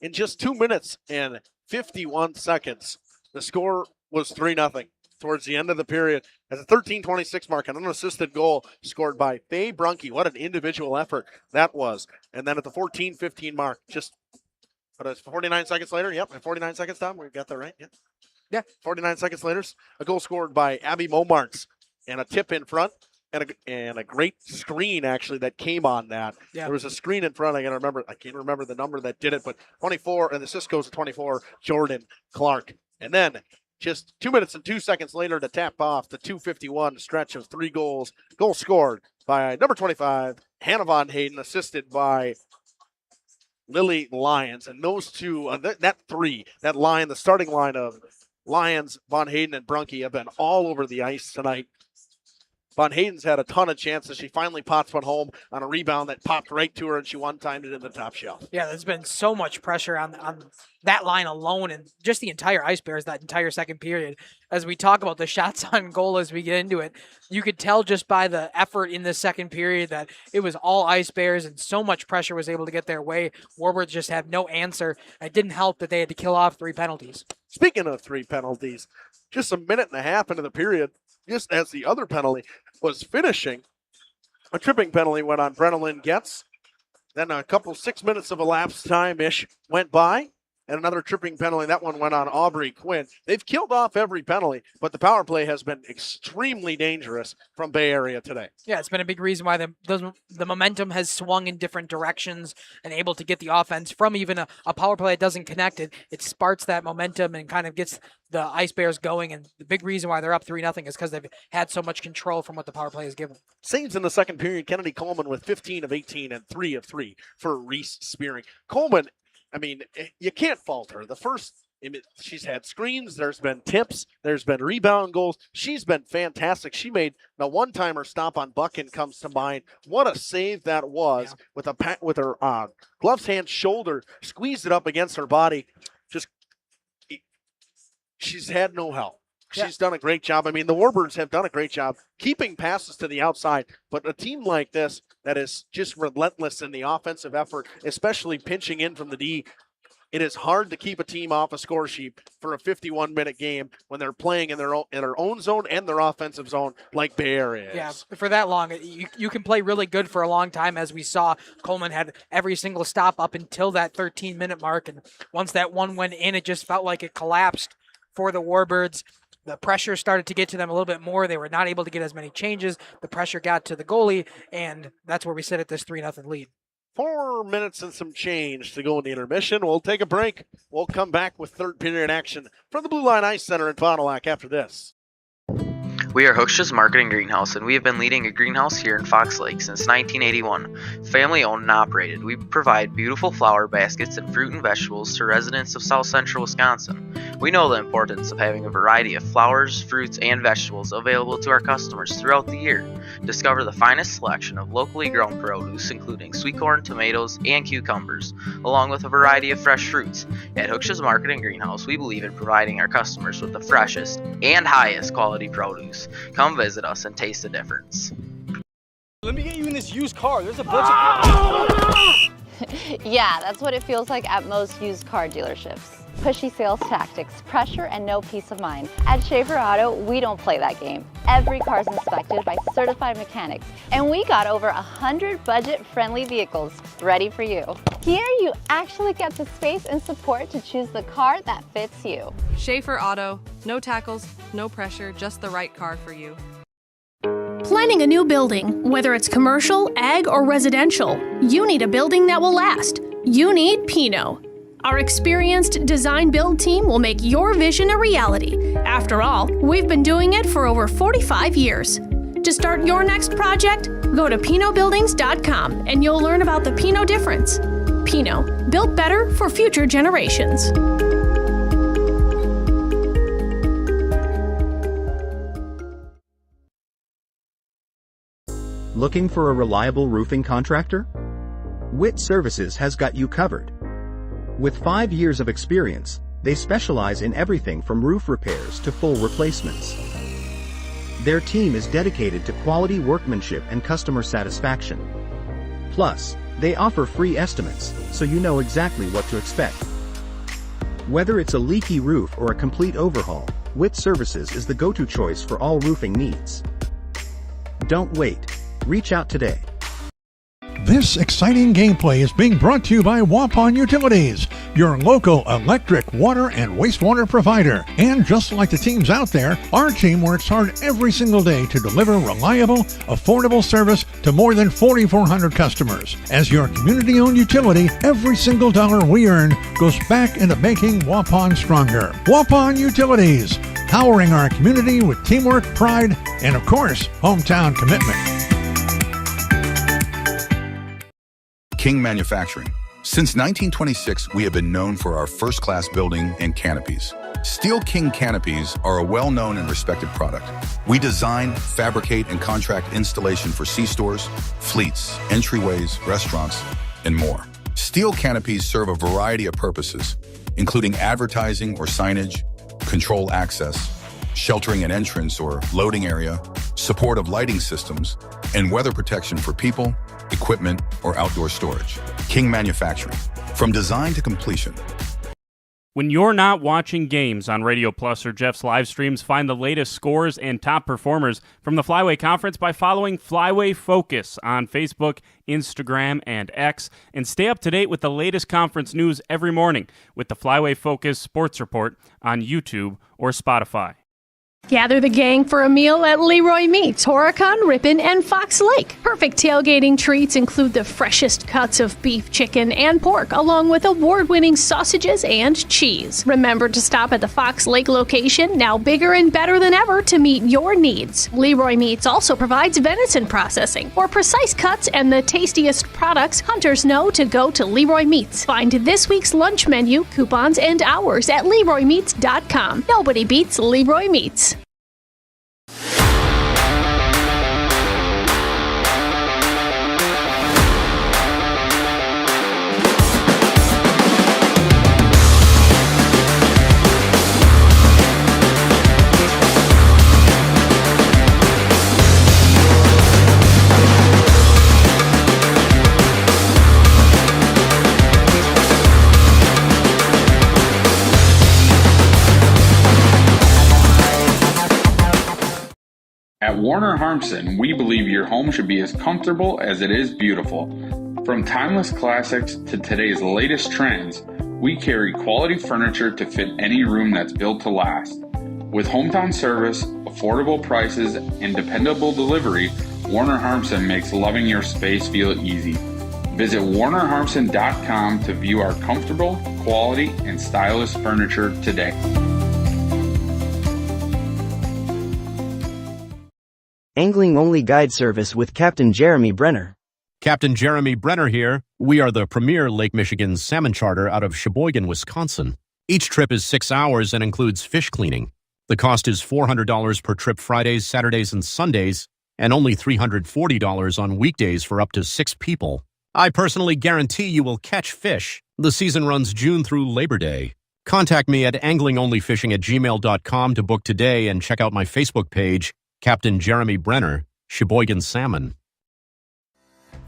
In just 2 minutes and 51 seconds, the score was 3-0. Towards the end of the period, at the 13:26 mark, an unassisted goal scored by Faye Brunke. What an individual effort that was. And then at the 14:15 mark, just 49 seconds later, 49 seconds, Tom, we got that right? Yeah, 49 seconds later, a goal scored by Abby Momarts and a tip in front and a great screen, actually, that came on that. Yeah. There was a screen in front. I can't remember the number that did it, but 24, and the assist goes to 24, Jordan Clark. And then just 2 minutes and 2 seconds later to tap off the 2:51 stretch of 3 goals. Goal scored by number 25, Hannah Von Hayden, assisted by Lily Lyons. And those two, that line, the starting line of Lyons, Von Hayden, and Brunke have been all over the ice tonight. Von Hayden's had a ton of chances. She finally pots one home on a rebound that popped right to her, and she one-timed it in the top shelf. Yeah, there's been so much pressure on that line alone, and just the entire Ice Bears that entire second period. As we talk about the shots on goal as we get into it, you could tell just by the effort in the second period that it was all Ice Bears, and so much pressure was able to get their way. Warbirds just had no answer. It didn't help that they had to kill off 3 penalties. Speaking of 3 penalties, just a minute and a half into the period, just as the other penalty was finishing, a tripping penalty went on Brenna Getz. Then a couple 6 minutes of elapsed time-ish went by, and another tripping penalty. That one went on Aubrey Quinn. They've killed off every penalty, but the power play has been extremely dangerous from Bay Area today. Yeah, it's been a big reason why the momentum has swung in different directions and able to get the offense from even a power play that doesn't connect. It sparks that momentum and kind of gets the Ice Bears going, and the big reason why they're up 3-0 is because they've had so much control from what the power play has given. Saves in the second period, Kennedy Coleman with 15 of 18 and 3 of 3 for Reese Spearing. Coleman, I mean, you can't fault her. She's had screens, there's been tips, there's been rebound goals. She's been fantastic. She made the one-timer stop on Buchan comes to mind. What a save that was with her gloves hand shoulder, squeezed it up against her body. She's had no help. She's done a great job. I mean, the Warbirds have done a great job keeping passes to the outside, but a team like this that is just relentless in the offensive effort, especially pinching in from the D, it is hard to keep a team off a score sheet for a 51-minute game when they're playing in their own zone and their offensive zone like Bay Area is. Yeah, for that long, you can play really good for a long time, as we saw. Coleman had every single stop up until that 13-minute mark, and once that one went in, it just felt like it collapsed for the Warbirds. The pressure started to get to them a little bit more. They were not able to get as many changes. The pressure got to the goalie, and that's where we sit at this 3-0 lead. 4 minutes and some change to go in the intermission. We'll take a break. We'll come back with third period action from the Blue Line Ice Center in Fond du Lac after this. We are Hooksha's Marketing Greenhouse, and we have been leading a greenhouse here in Fox Lake since 1981. Family owned and operated, we provide beautiful flower baskets and fruit and vegetables to residents of South Central Wisconsin. We know the importance of having a variety of flowers, fruits, and vegetables available to our customers throughout the year. Discover the finest selection of locally grown produce, including sweet corn, tomatoes, and cucumbers, along with a variety of fresh fruits. At Hooksha's Marketing Greenhouse, we believe in providing our customers with the freshest and highest quality produce. Come visit us and taste the difference. Let me get you in this used car. There's a bunch of... Yeah, that's what it feels like at most used car dealerships. Pushy sales tactics, pressure, and no peace of mind. At Schaefer Auto, we don't play that game. Every car's inspected by certified mechanics, and we got over 100 budget-friendly vehicles ready for you. Here, you actually get the space and support to choose the car that fits you. Schaefer Auto, no tackles, no pressure, just the right car for you. Planning a new building, whether it's commercial, ag, or residential, you need a building that will last. You need Pinot. Our experienced design-build team will make your vision a reality. After all, we've been doing it for over 45 years. To start your next project, go to PinotBuildings.com and you'll learn about the Pinot difference. Pinot, built better for future generations. Looking for a reliable roofing contractor? Witt Services has got you covered. With 5 years of experience, they specialize in everything from roof repairs to full replacements. Their team is dedicated to quality workmanship and customer satisfaction. Plus, they offer free estimates, so you know exactly what to expect. Whether it's a leaky roof or a complete overhaul, Witt Services is the go-to choice for all roofing needs. Don't wait. Reach out today. This exciting gameplay is being brought to you by Waupun Utilities, your local electric, water, and wastewater provider. And just like the teams out there, our team works hard every single day to deliver reliable, affordable service to more than 4,400 customers. As your community-owned utility, every single dollar we earn goes back into making Waupun stronger. Waupun Utilities, powering our community with teamwork, pride, and of course, hometown commitment. King Manufacturing. Since 1926, we have been known for our first-class building and canopies. Steel King canopies are a well-known and respected product. We design, fabricate, and contract installation for C-stores, fleets, entryways, restaurants, and more. Steel canopies serve a variety of purposes, including advertising or signage, control access, sheltering an entrance or loading area, support of lighting systems, and weather protection for people, equipment, or outdoor storage. King Manufacturing, from design to completion. When you're not watching games on Radio Plus or Jeff's live streams, find the latest scores and top performers from the Flyway Conference by following Flyway Focus on Facebook, Instagram, and X, and stay up to date with the latest conference news every morning with the Flyway Focus Sports Report on YouTube or Spotify. Gather the gang for a meal at Leroy Meats, Horicon, Ripon, and Fox Lake. Perfect tailgating treats include the freshest cuts of beef, chicken, and pork, along with award-winning sausages and cheese. Remember to stop at the Fox Lake location, now bigger and better than ever, to meet your needs. Leroy Meats also provides venison processing. For precise cuts and the tastiest products, hunters know to go to Leroy Meats. Find this week's lunch menu, coupons, and hours at LeroyMeats.com. Nobody beats Leroy Meats. At Warner Harmson, we believe your home should be as comfortable as it is beautiful. From timeless classics to today's latest trends, we carry quality furniture to fit any room that's built to last. With hometown service, affordable prices, and dependable delivery, Warner Harmson makes loving your space feel easy. Visit WarnerHarmson.com to view our comfortable, quality, and stylish furniture today. Angling-only guide service with Captain Jeremy Brenner. Captain Jeremy Brenner here. We are the premier Lake Michigan salmon charter out of Sheboygan, Wisconsin. Each trip is 6 hours and includes fish cleaning. The cost is $400 per trip Fridays, Saturdays, and Sundays, and only $340 on weekdays for up to 6 people. I personally guarantee you will catch fish. The season runs June through Labor Day. Contact me at anglingonlyfishing@gmail.com to book today and check out my Facebook page, Captain Jeremy Brenner, Sheboygan Salmon.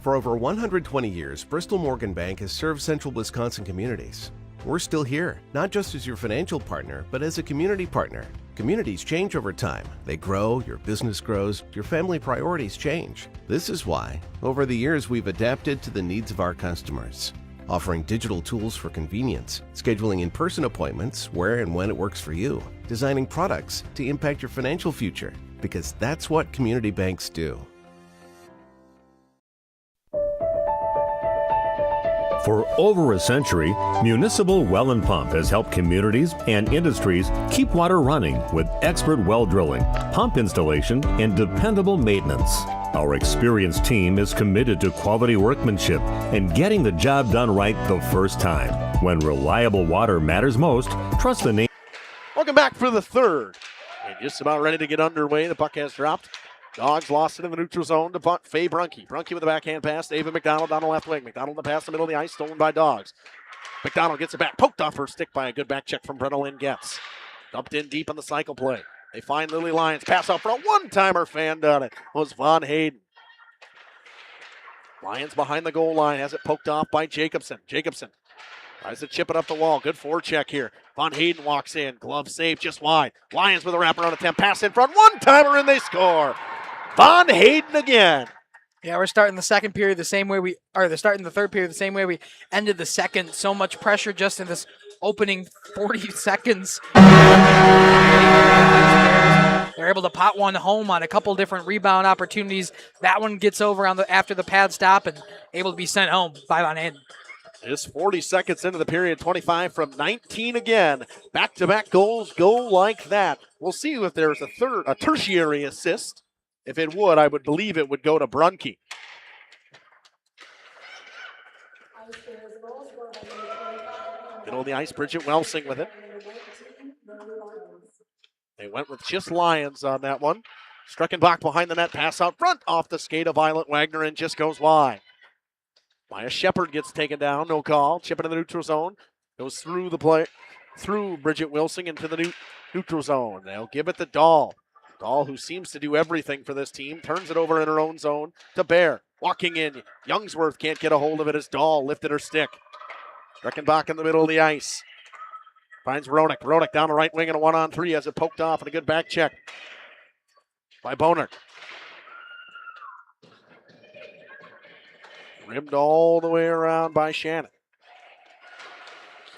For over 120 years, Bristol Morgan Bank has served central Wisconsin communities. We're still here, not just as your financial partner, but as a community partner. Communities change over time. They grow, your business grows, your family priorities change. This is why, over the years, we've adapted to the needs of our customers, offering digital tools for convenience, scheduling in-person appointments where and when it works for you, designing products to impact your financial future, because that's what community banks do. For over a century, Municipal Well and Pump has helped communities and industries keep water running with expert well drilling, pump installation, and dependable maintenance. Our experienced team is committed to quality workmanship and getting the job done right the first time. When reliable water matters most, trust the name. Welcome back for the third. And just about ready to get underway. The puck has dropped. Dogs lost it in the neutral zone to Faye Brunke. Brunke with the backhand pass. David McDonald down the left wing. McDonald in the pass in the middle of the ice, stolen by Dogs. McDonald gets it back. Poked off her stick by a good back check from Brenna Lynn Getz. Dumped in deep on the cycle play. They find Lily Lyons. Pass out for a one-timer. Fan done it. Was Von Hayden. Lyons behind the goal line. Has it poked off by Jacobson. Jacobson tries to chip it up the wall. Good forecheck here. Von Hayden walks in. Glove save just wide. Lyons with a wraparound attempt. Pass in front. One-timer and they score. Von Hayden again. Yeah, we're starting the second period the same way starting the third period the same way we ended the second. So much pressure just in this opening 40 seconds. They're able to pot one home on a couple different rebound opportunities. That one gets over after the pad stop and able to be sent home by Von Hayden. Just 40 seconds into the period, 25 from 19 again. Back-to-back goals go like that. We'll see if there's a tertiary assist. If it would, I would believe it would go to Brunke. Middle of the ice, Bridget Welsing with it. They went with just Lions on that one. Struckenbach behind the net, pass out front off the skate of Violet Wagner and just goes wide. Maya Shepard gets taken down, no call. Chip into the neutral zone. Goes through the play, through Bridget Wilson into the neutral zone. They'll give it to Dahl. Dahl, who seems to do everything for this team, turns it over in her own zone to Bear. Walking in, Youngsworth can't get a hold of it as Dahl lifted her stick. Struckenbach in the middle of the ice. Finds Ronick. Ronick down the right wing and a 1-on-3 has it poked off and a good back check by Boner. Rimmed all the way around by Shannon.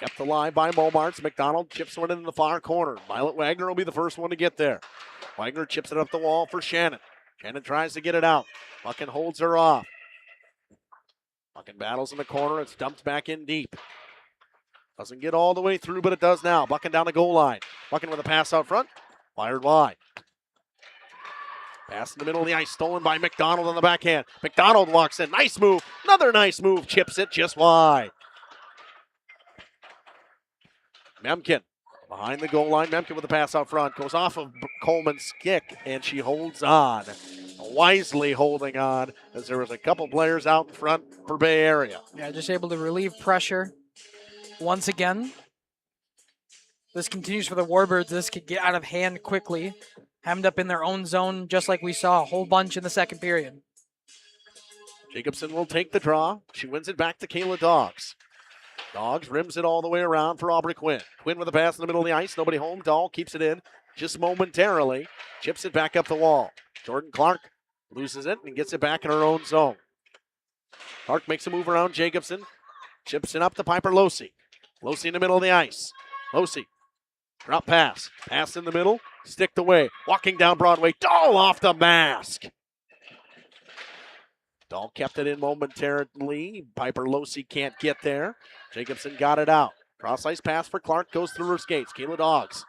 Kept alive by Momarts. McDonald chips one in the far corner. Violet Wagner will be the first one to get there. Wagner chips it up the wall for Shannon. Shannon tries to get it out. Buchan holds her off. Buchan battles in the corner. It's dumped back in deep. Doesn't get all the way through, but it does now. Buchan down the goal line. Buchan with a pass out front. Fired wide. Pass in the middle of the ice, stolen by McDonald on the backhand. McDonald walks in. Nice move. Another nice move. Chips it just wide. Memkin behind the goal line. Memkin with the pass out front. Goes off of Coleman's kick, and she holds on. Wisely holding on as there was a couple players out in front for Bay Area. Yeah, just able to relieve pressure once again. This continues for the Warbirds. This could get out of hand quickly. Hemmed up in their own zone, just like we saw a whole bunch in the second period. Jacobson will take the draw. She wins it back to Kayla Doggs. Doggs rims it all the way around for Aubrey Quinn. Quinn with a pass in the middle of the ice. Nobody home. Dahl keeps it in just momentarily. Chips it back up the wall. Jordan Clark loses it and gets it back in her own zone. Clark makes a move around Jacobson. Chips it up to Piper Losey. Losey in the middle of the ice. Losey. Drop pass. Pass in the middle. Sticked away. Walking down Broadway. Dahl off the mask. Dahl kept it in momentarily. Piper Losey can't get there. Jacobson got it out. Cross ice pass for Clark. Goes through her skates. Kayla Doggs.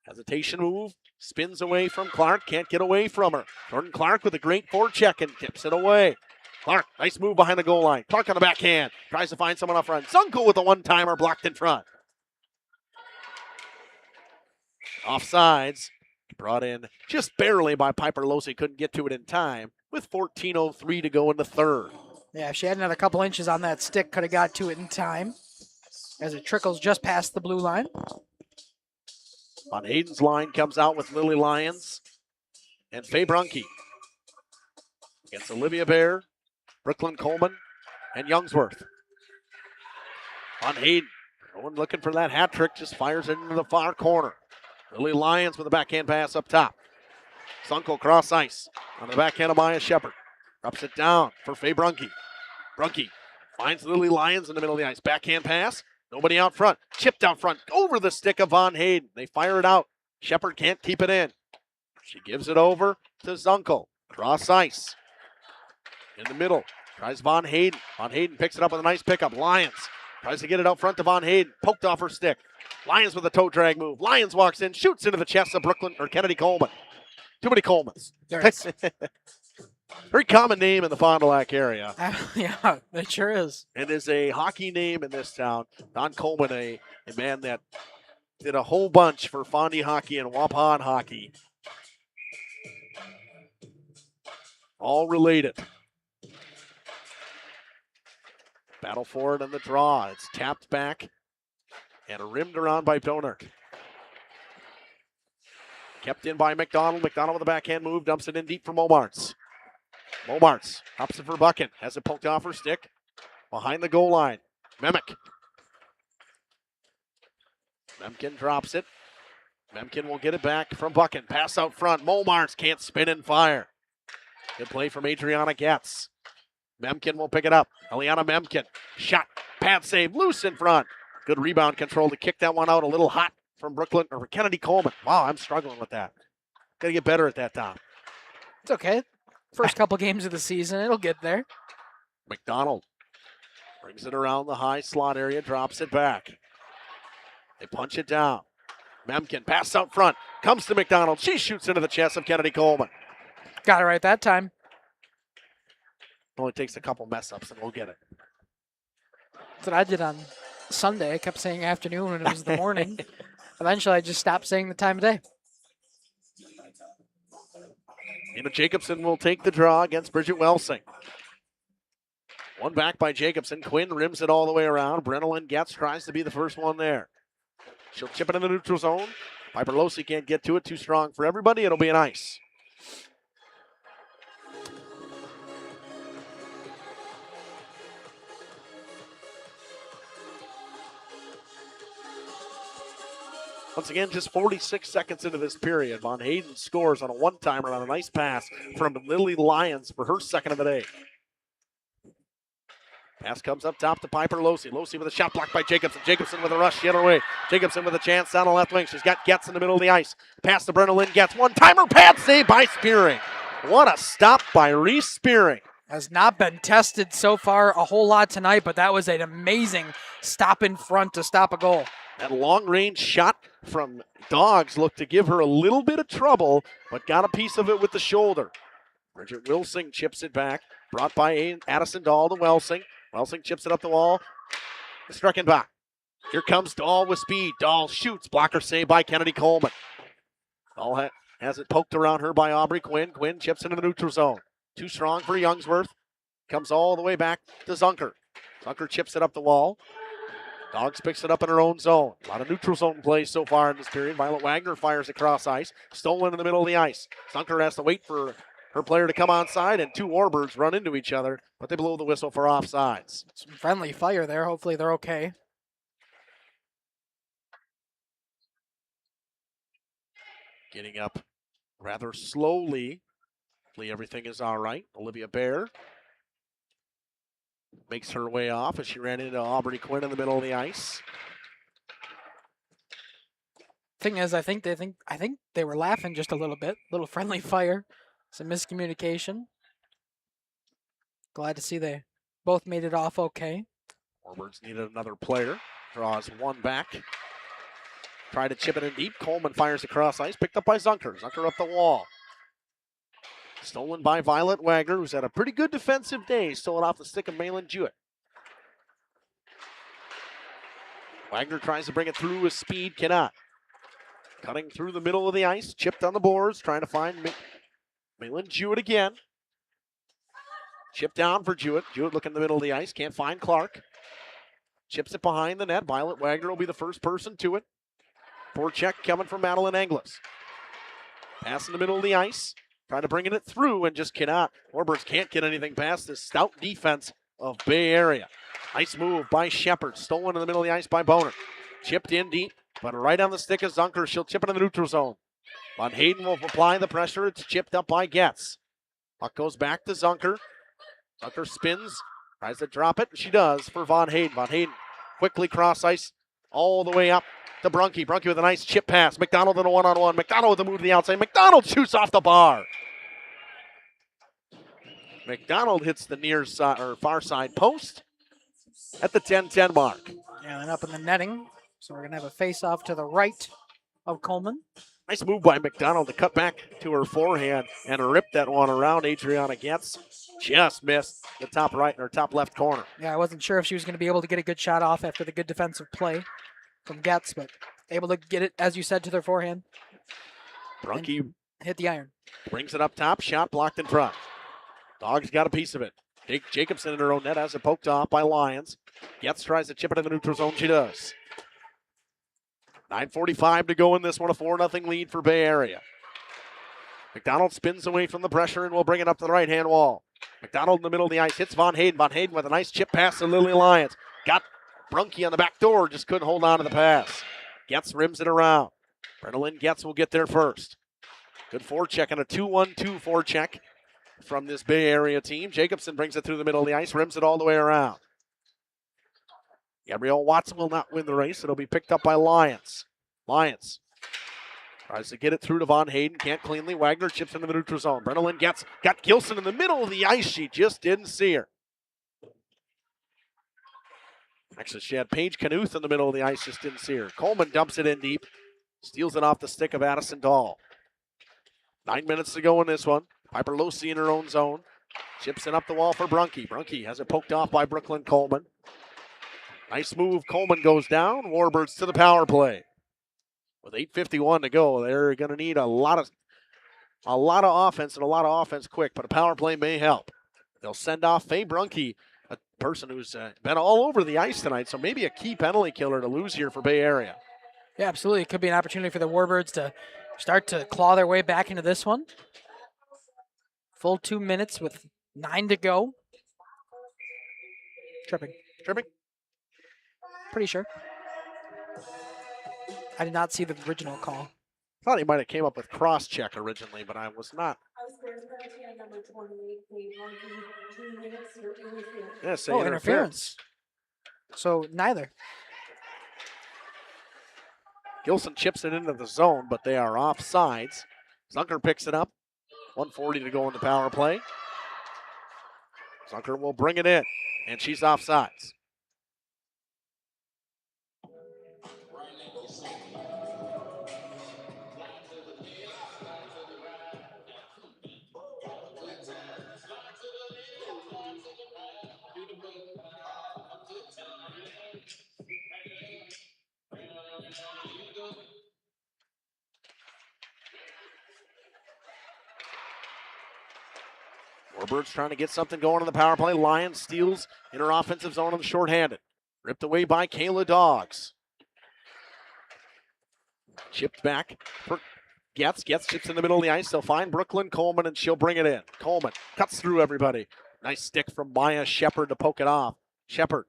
Hesitation move. Spins away from Clark. Can't get away from her. Jordan Clark with a great forecheck and tips it away. Clark, nice move behind the goal line. Clark on the backhand. Tries to find someone up front. Zunkel with a one-timer blocked in front. Offsides. Brought in just barely by Piper Losey. Couldn't get to it in time with 14:03 to go in the third. Yeah, if she had another couple inches on that stick, could have got to it in time as it trickles just past the blue line. On Hayden's line comes out with Lily Lyons and Faye Brunke. Against Olivia Bear, Brooklyn Coleman, and Youngsworth. On Hayden, no one looking for that hat trick, just fires it into the far corner. Lily Lyons with a backhand pass up top. Zunkel cross ice on the backhand of Maya Shepard. Drops it down for Faye Brunke. Brunke finds Lily Lyons in the middle of the ice. Backhand pass. Nobody out front. Chipped out front. Over the stick of Von Hayden. They fire it out. Shepard can't keep it in. She gives it over to Zunkel. Cross ice. In the middle. Tries Von Hayden. Von Hayden picks it up with a nice pickup. Lyons tries to get it out front to Von Hayden. Poked off her stick. Lyons with a toe drag move. Lyons walks in. Shoots into the chest of Kennedy Coleman. Too many Colemans. Very common name in the Fond du Lac area. Yeah, it sure is. And is a hockey name in this town. Don Coleman, a man that did a whole bunch for Fondy hockey and Waupun hockey. All related. Battle for it on the draw. It's tapped back and rimmed around by Donert. Kept in by McDonald. McDonald with a backhand move. Dumps it in deep for Momarts. Momarts hops it for Buchan. Has it poked off her stick. Behind the goal line. Memkin drops it. Memkin will get it back from Buchan. Pass out front. Momarts can't spin and fire. Good play from Adriana Getz. Memkin will pick it up. Eliana Memkin. Shot. Pad save. Loose in front. Good rebound control to kick that one out a little hot from Kennedy Coleman. Wow, I'm struggling with that. Got to get better at that, Tom. It's okay. First couple games of the season, it'll get there. McDonald brings it around the high slot area, drops it back. They punch it down. Memkin pass out front, comes to McDonald. She shoots into the chest of Kennedy Coleman. Got it right that time. Only takes a couple mess ups and we'll get it. That's what I did on Sunday. I kept saying afternoon when it was the morning. Eventually, I just stopped saying the time of day. Nina Jacobson will take the draw against Bridget Welsing. One back by Jacobson. Quinn rims it all the way around. Brennan Getz tries to be the first one there. She'll chip it in the neutral zone. Piper Losi can't get to it. Too strong for everybody. It'll be an ice. Once again, just 46 seconds into this period, Von Hayden scores on a one-timer on a nice pass from Lily Lyons for her second of the day. Pass comes up top to Piper Losi. Losi with a shot blocked by Jacobson. Jacobson with a rush the other way. Jacobson with a chance down the left wing. She's got Getz in the middle of the ice. Pass to Brenna Lynn Getz. One-timer pad save by Spearing. What a stop by Reese Spearing. Has not been tested so far a whole lot tonight, but that was an amazing stop in front to stop a goal. That long-range shot from Dogs looked to give her a little bit of trouble, but got a piece of it with the shoulder. Bridget Wilsing chips it back. Brought by Addison Dahl to Welsing. Welsing chips it up the wall. Streckenbach. Here comes Dahl with speed. Dahl shoots. Blocker save by Kennedy Coleman. Dahl has it poked around her by Aubrey Quinn. Quinn chips into the neutral zone. Too strong for Youngsworth. Comes all the way back to Zunker. Zunker chips it up the wall. Dogs picks it up in her own zone. A lot of neutral zone plays so far in this period. Violet Wagner fires across ice. Stolen in the middle of the ice. Zunker has to wait for her player to come onside, and two Warbirds run into each other, but they blow the whistle for offsides. Some friendly fire there. Hopefully they're okay. Getting up rather slowly. Hopefully everything is all right. Olivia Bear makes her way off as she ran into Aubrey Quinn in the middle of the ice. Thing is, I think they were laughing just a little bit. Little friendly fire. Some miscommunication. Glad to see they both made it off okay. Warbirds needed another player. Draws one back. Try to chip it in deep. Coleman fires across ice. Picked up by Zunker. Zunker up the wall. Stolen by Violet Wagner, who's had a pretty good defensive day. Stole it off the stick of Malin Jewett. Wagner tries to bring it through with speed. Cannot. Cutting through the middle of the ice. Chipped on the boards. Trying to find Malin Jewett again. Chip down for Jewett. Jewett looking in the middle of the ice. Can't find Clark. Chips it behind the net. Violet Wagner will be the first person to it. Poor check coming from Madeline Anglis. Pass in the middle of the ice. Trying to bring it through and just cannot. Warbirds can't get anything past this stout defense of Bay Area. Nice move by Shepard. Stolen in the middle of the ice by Boner. Chipped in deep, but right on the stick of Zunker. She'll chip it in the neutral zone. Von Hayden will apply the pressure. It's chipped up by Getz. Puck goes back to Zunker. Zunker spins, tries to drop it, and she does for Von Hayden. Von Hayden quickly cross ice all the way up to Brunke. Brunke with a nice chip pass. McDonald in a one-on-one. McDonald with a move to the outside. McDonald shoots off the bar. McDonald hits the near side or far side post at the 10-10 mark. Yeah, and up in the netting. So we're going to have a face-off to the right of Coleman. Nice move by McDonald to cut back to her forehand and rip that one around Adriana Getz. Just missed the top right or top left corner. Yeah, I wasn't sure if she was going to be able to get a good shot off after the good defensive play from Getz, but able to get it, as you said, to their forehand. Brunke hit the iron. Brings it up top, shot blocked in front. Dogs got a piece of it. Jacobson in her own net has it poked off by Lyons. Getz tries to chip it in the neutral zone. She does. 9:45 to go in this one. A 4-0 lead for Bay Area. McDonald spins away from the pressure and will bring it up to the right-hand wall. McDonald in the middle of the ice hits Von Hayden. Von Hayden with a nice chip pass to Lily Lyons. Got Brunke on the back door, just couldn't hold on to the pass. Getz rims it around. Brennan Getz will get there first. Good forecheck and a 2-1-2 forecheck from this Bay Area team. Jacobson brings it through the middle of the ice, rims it all the way around. Gabrielle Watson will not win the race. It'll be picked up by Lyons. Lyons tries to get it through to Von Hayden. Can't cleanly. Wagner chips into the neutral zone. Brennan Getz got Gilson in the middle of the ice. She just didn't see her. Actually, she had Paige Knuth in the middle of the ice. Just didn't see her. Coleman dumps it in deep. Steals it off the stick of Addison Dahl. 9 minutes to go in this one. Piper Losi in her own zone. Chips it up the wall for Brunke. Brunke has it poked off by Brooklyn Coleman. Nice move. Coleman goes down. Warbirds to the power play. With 8:51 to go, they're going to need a lot of A lot of offense and a lot of offense quick, but a power play may help. They'll send off Faye Brunke, a person who's been all over the ice tonight, so maybe a key penalty killer to lose here for Bay Area. Yeah, absolutely. It could be an opportunity for the Warbirds to start to claw their way back into this one. Full 2 minutes with 9 to go. Tripping. Pretty sure. I did not see the original call. Thought he might have came up with cross-check originally, but I was not. Yeah, say interference. So neither. Gilson chips it into the zone, but they are off sides. Zunker picks it up. 1:40 to go in the power play. Zunker will bring it in, and she's off sides. Warbirds trying to get something going in the power play. Lions steals in her offensive zone on the shorthanded. Ripped away by Kayla Dogs. Chipped back for Getz. Getz chips in the middle of the ice. They'll find Brooklyn Coleman, and she'll bring it in. Coleman cuts through everybody. Nice stick from Maya Shepard to poke it off. Shepard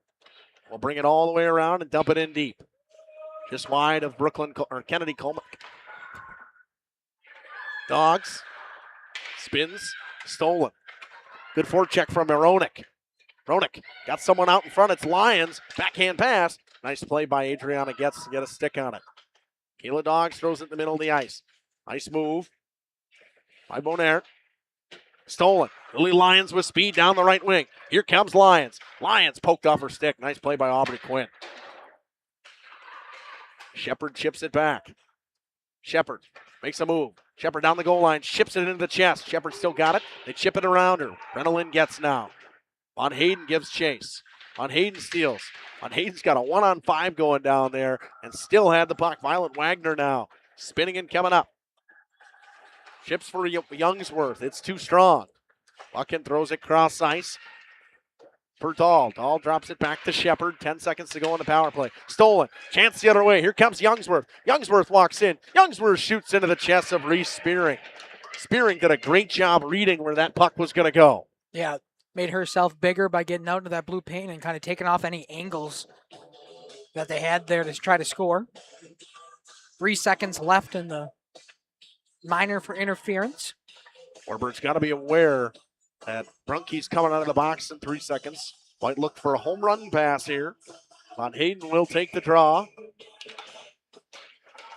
will bring it all the way around and dump it in deep. Just wide of Kennedy Coleman. Dogs. Spins. Stolen. Good forecheck from Moronic. Moronic got someone out in front. It's Lions. Backhand pass. Nice play by Adriana Getz to get a stick on it. Kayla Dogs throws it in the middle of the ice. Nice move by Bonaire. Stolen. Lily Lions with speed down the right wing. Here comes Lions. Lions poked off her stick. Nice play by Aubrey Quinn. Shepard chips it back. Shepard makes a move. Shepard down the goal line, chips it into the chest. Shepard still got it. They chip it around her. Brennan gets now. Von Hayden gives chase. Von Hayden steals. Von Hayden's got a 1-on-5 going down there and still had the puck. Violet Wagner now spinning and coming up. Chips for Youngsworth. It's too strong. Buchan throws it cross ice for Dahl. Dahl drops it back to Shepard. 10 seconds to go in the power play. Stolen. Chance the other way. Here comes Youngsworth. Youngsworth walks in. Youngsworth shoots into the chest of Reese Spearing. Spearing did a great job reading where that puck was going to go. Yeah, made herself bigger by getting out into that blue paint and kind of taking off any angles that they had there to try to score. 3 seconds left in the minor for interference. Warbirds got to be aware that Brunke's coming out of the box in 3 seconds. Might look for a home run pass here. Von Hayden will take the draw.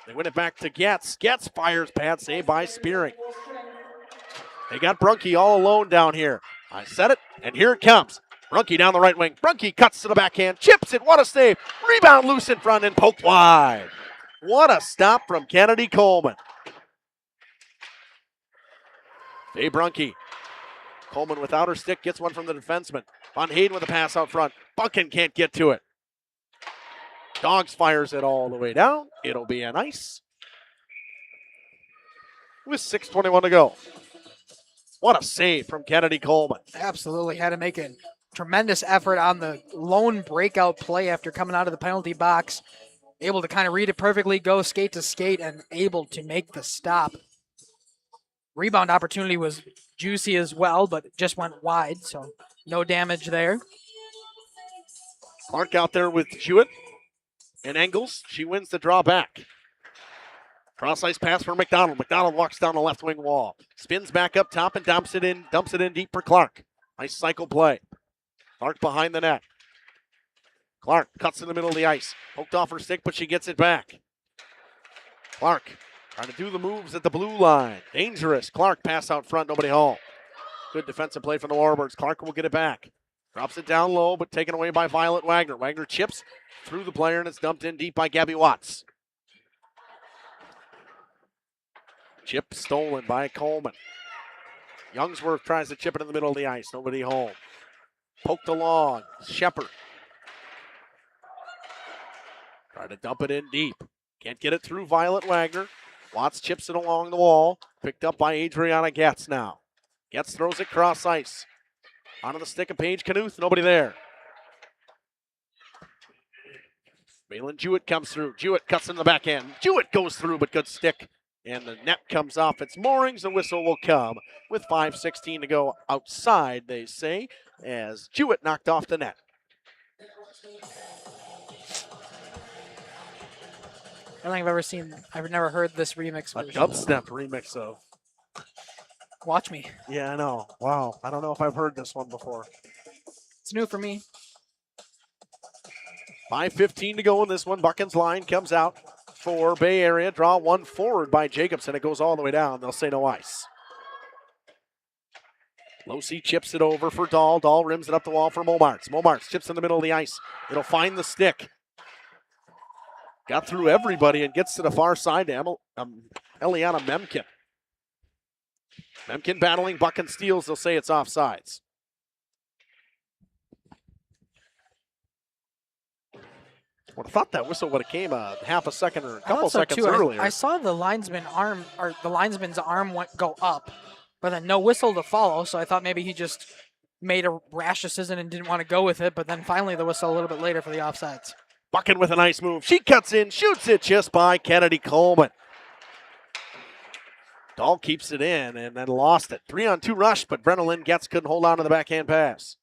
They win it back to Getz. Getz fires, pad save by Spearing. They got Brunke all alone down here. I said it, and here it comes. Brunke down the right wing. Brunke cuts to the backhand, chips it. What a save. Rebound loose in front and poked wide. What a stop from Kennedy Coleman. Faye Brunke. Coleman without her stick gets one from the defenseman. Von Hayden with a pass out front. Buchan can't get to it. Dogs fires it all the way down. It'll be an ice with 6:21 to go. What a save from Kennedy Coleman. Absolutely. Had to make a tremendous effort on the lone breakout play after coming out of the penalty box. Able to kind of read it perfectly, go skate to skate, and able to make the stop. Rebound opportunity was juicy as well, but it just went wide, so no damage there. Clark out there with Hewitt and Engels. She wins the draw back. Cross ice pass for McDonald. McDonald walks down the left wing wall. Spins back up top and dumps it in deep for Clark. Nice cycle play. Clark behind the net. Clark cuts in the middle of the ice. Poked off her stick, but she gets it back. Clark trying to do the moves at the blue line. Dangerous. Clark pass out front, nobody home. Good defensive play from the Warbirds. Clark will get it back. Drops it down low, but taken away by Violet Wagner. Wagner chips through the player, and it's dumped in deep by Gabby Watts. Chip stolen by Coleman. Youngsworth tries to chip it in the middle of the ice. Nobody home. Poked along. Shepard. Try to dump it in deep. Can't get it through Violet Wagner. Watts chips it along the wall. Picked up by Adriana Getz now. Getz throws it cross ice. Onto the stick of Paige Knuth, nobody there. Malin Jewett comes through. Jewett cuts in the backhand. Jewett goes through, but good stick. And the net comes off its moorings. The whistle will come with 5:16 to go outside, they say, as Jewett knocked off the net. I don't think I've never heard this remix A version. dubstep remix of. Watch me. Yeah, I know. Wow. I don't know if I've heard this one before. It's new for me. 5:15 to go in this one. Buchan's line comes out for Bay Area. Draw one forward by Jacobson. It goes all the way down. They'll say no ice. Losey chips it over for Dahl. Dahl rims it up the wall for Momarts. Momarts chips in the middle of the ice. It'll find the stick. Got through everybody and gets to the far side to Eliana Memkin. Memkin battling. Buchan steals. They'll say it's offsides. Would have thought that whistle would have came a half a second or a couple seconds earlier. I saw the linesman's arm go up, but then no whistle to follow. So I thought maybe he just made a rash decision and didn't want to go with it. But then finally the whistle a little bit later for the offsides. Buchan with a nice move. She cuts in, shoots it just by Kennedy Coleman. Dahl keeps it in and then lost it. 3-on-2 rush, but Brenna Lynn Getz couldn't hold on to the backhand pass.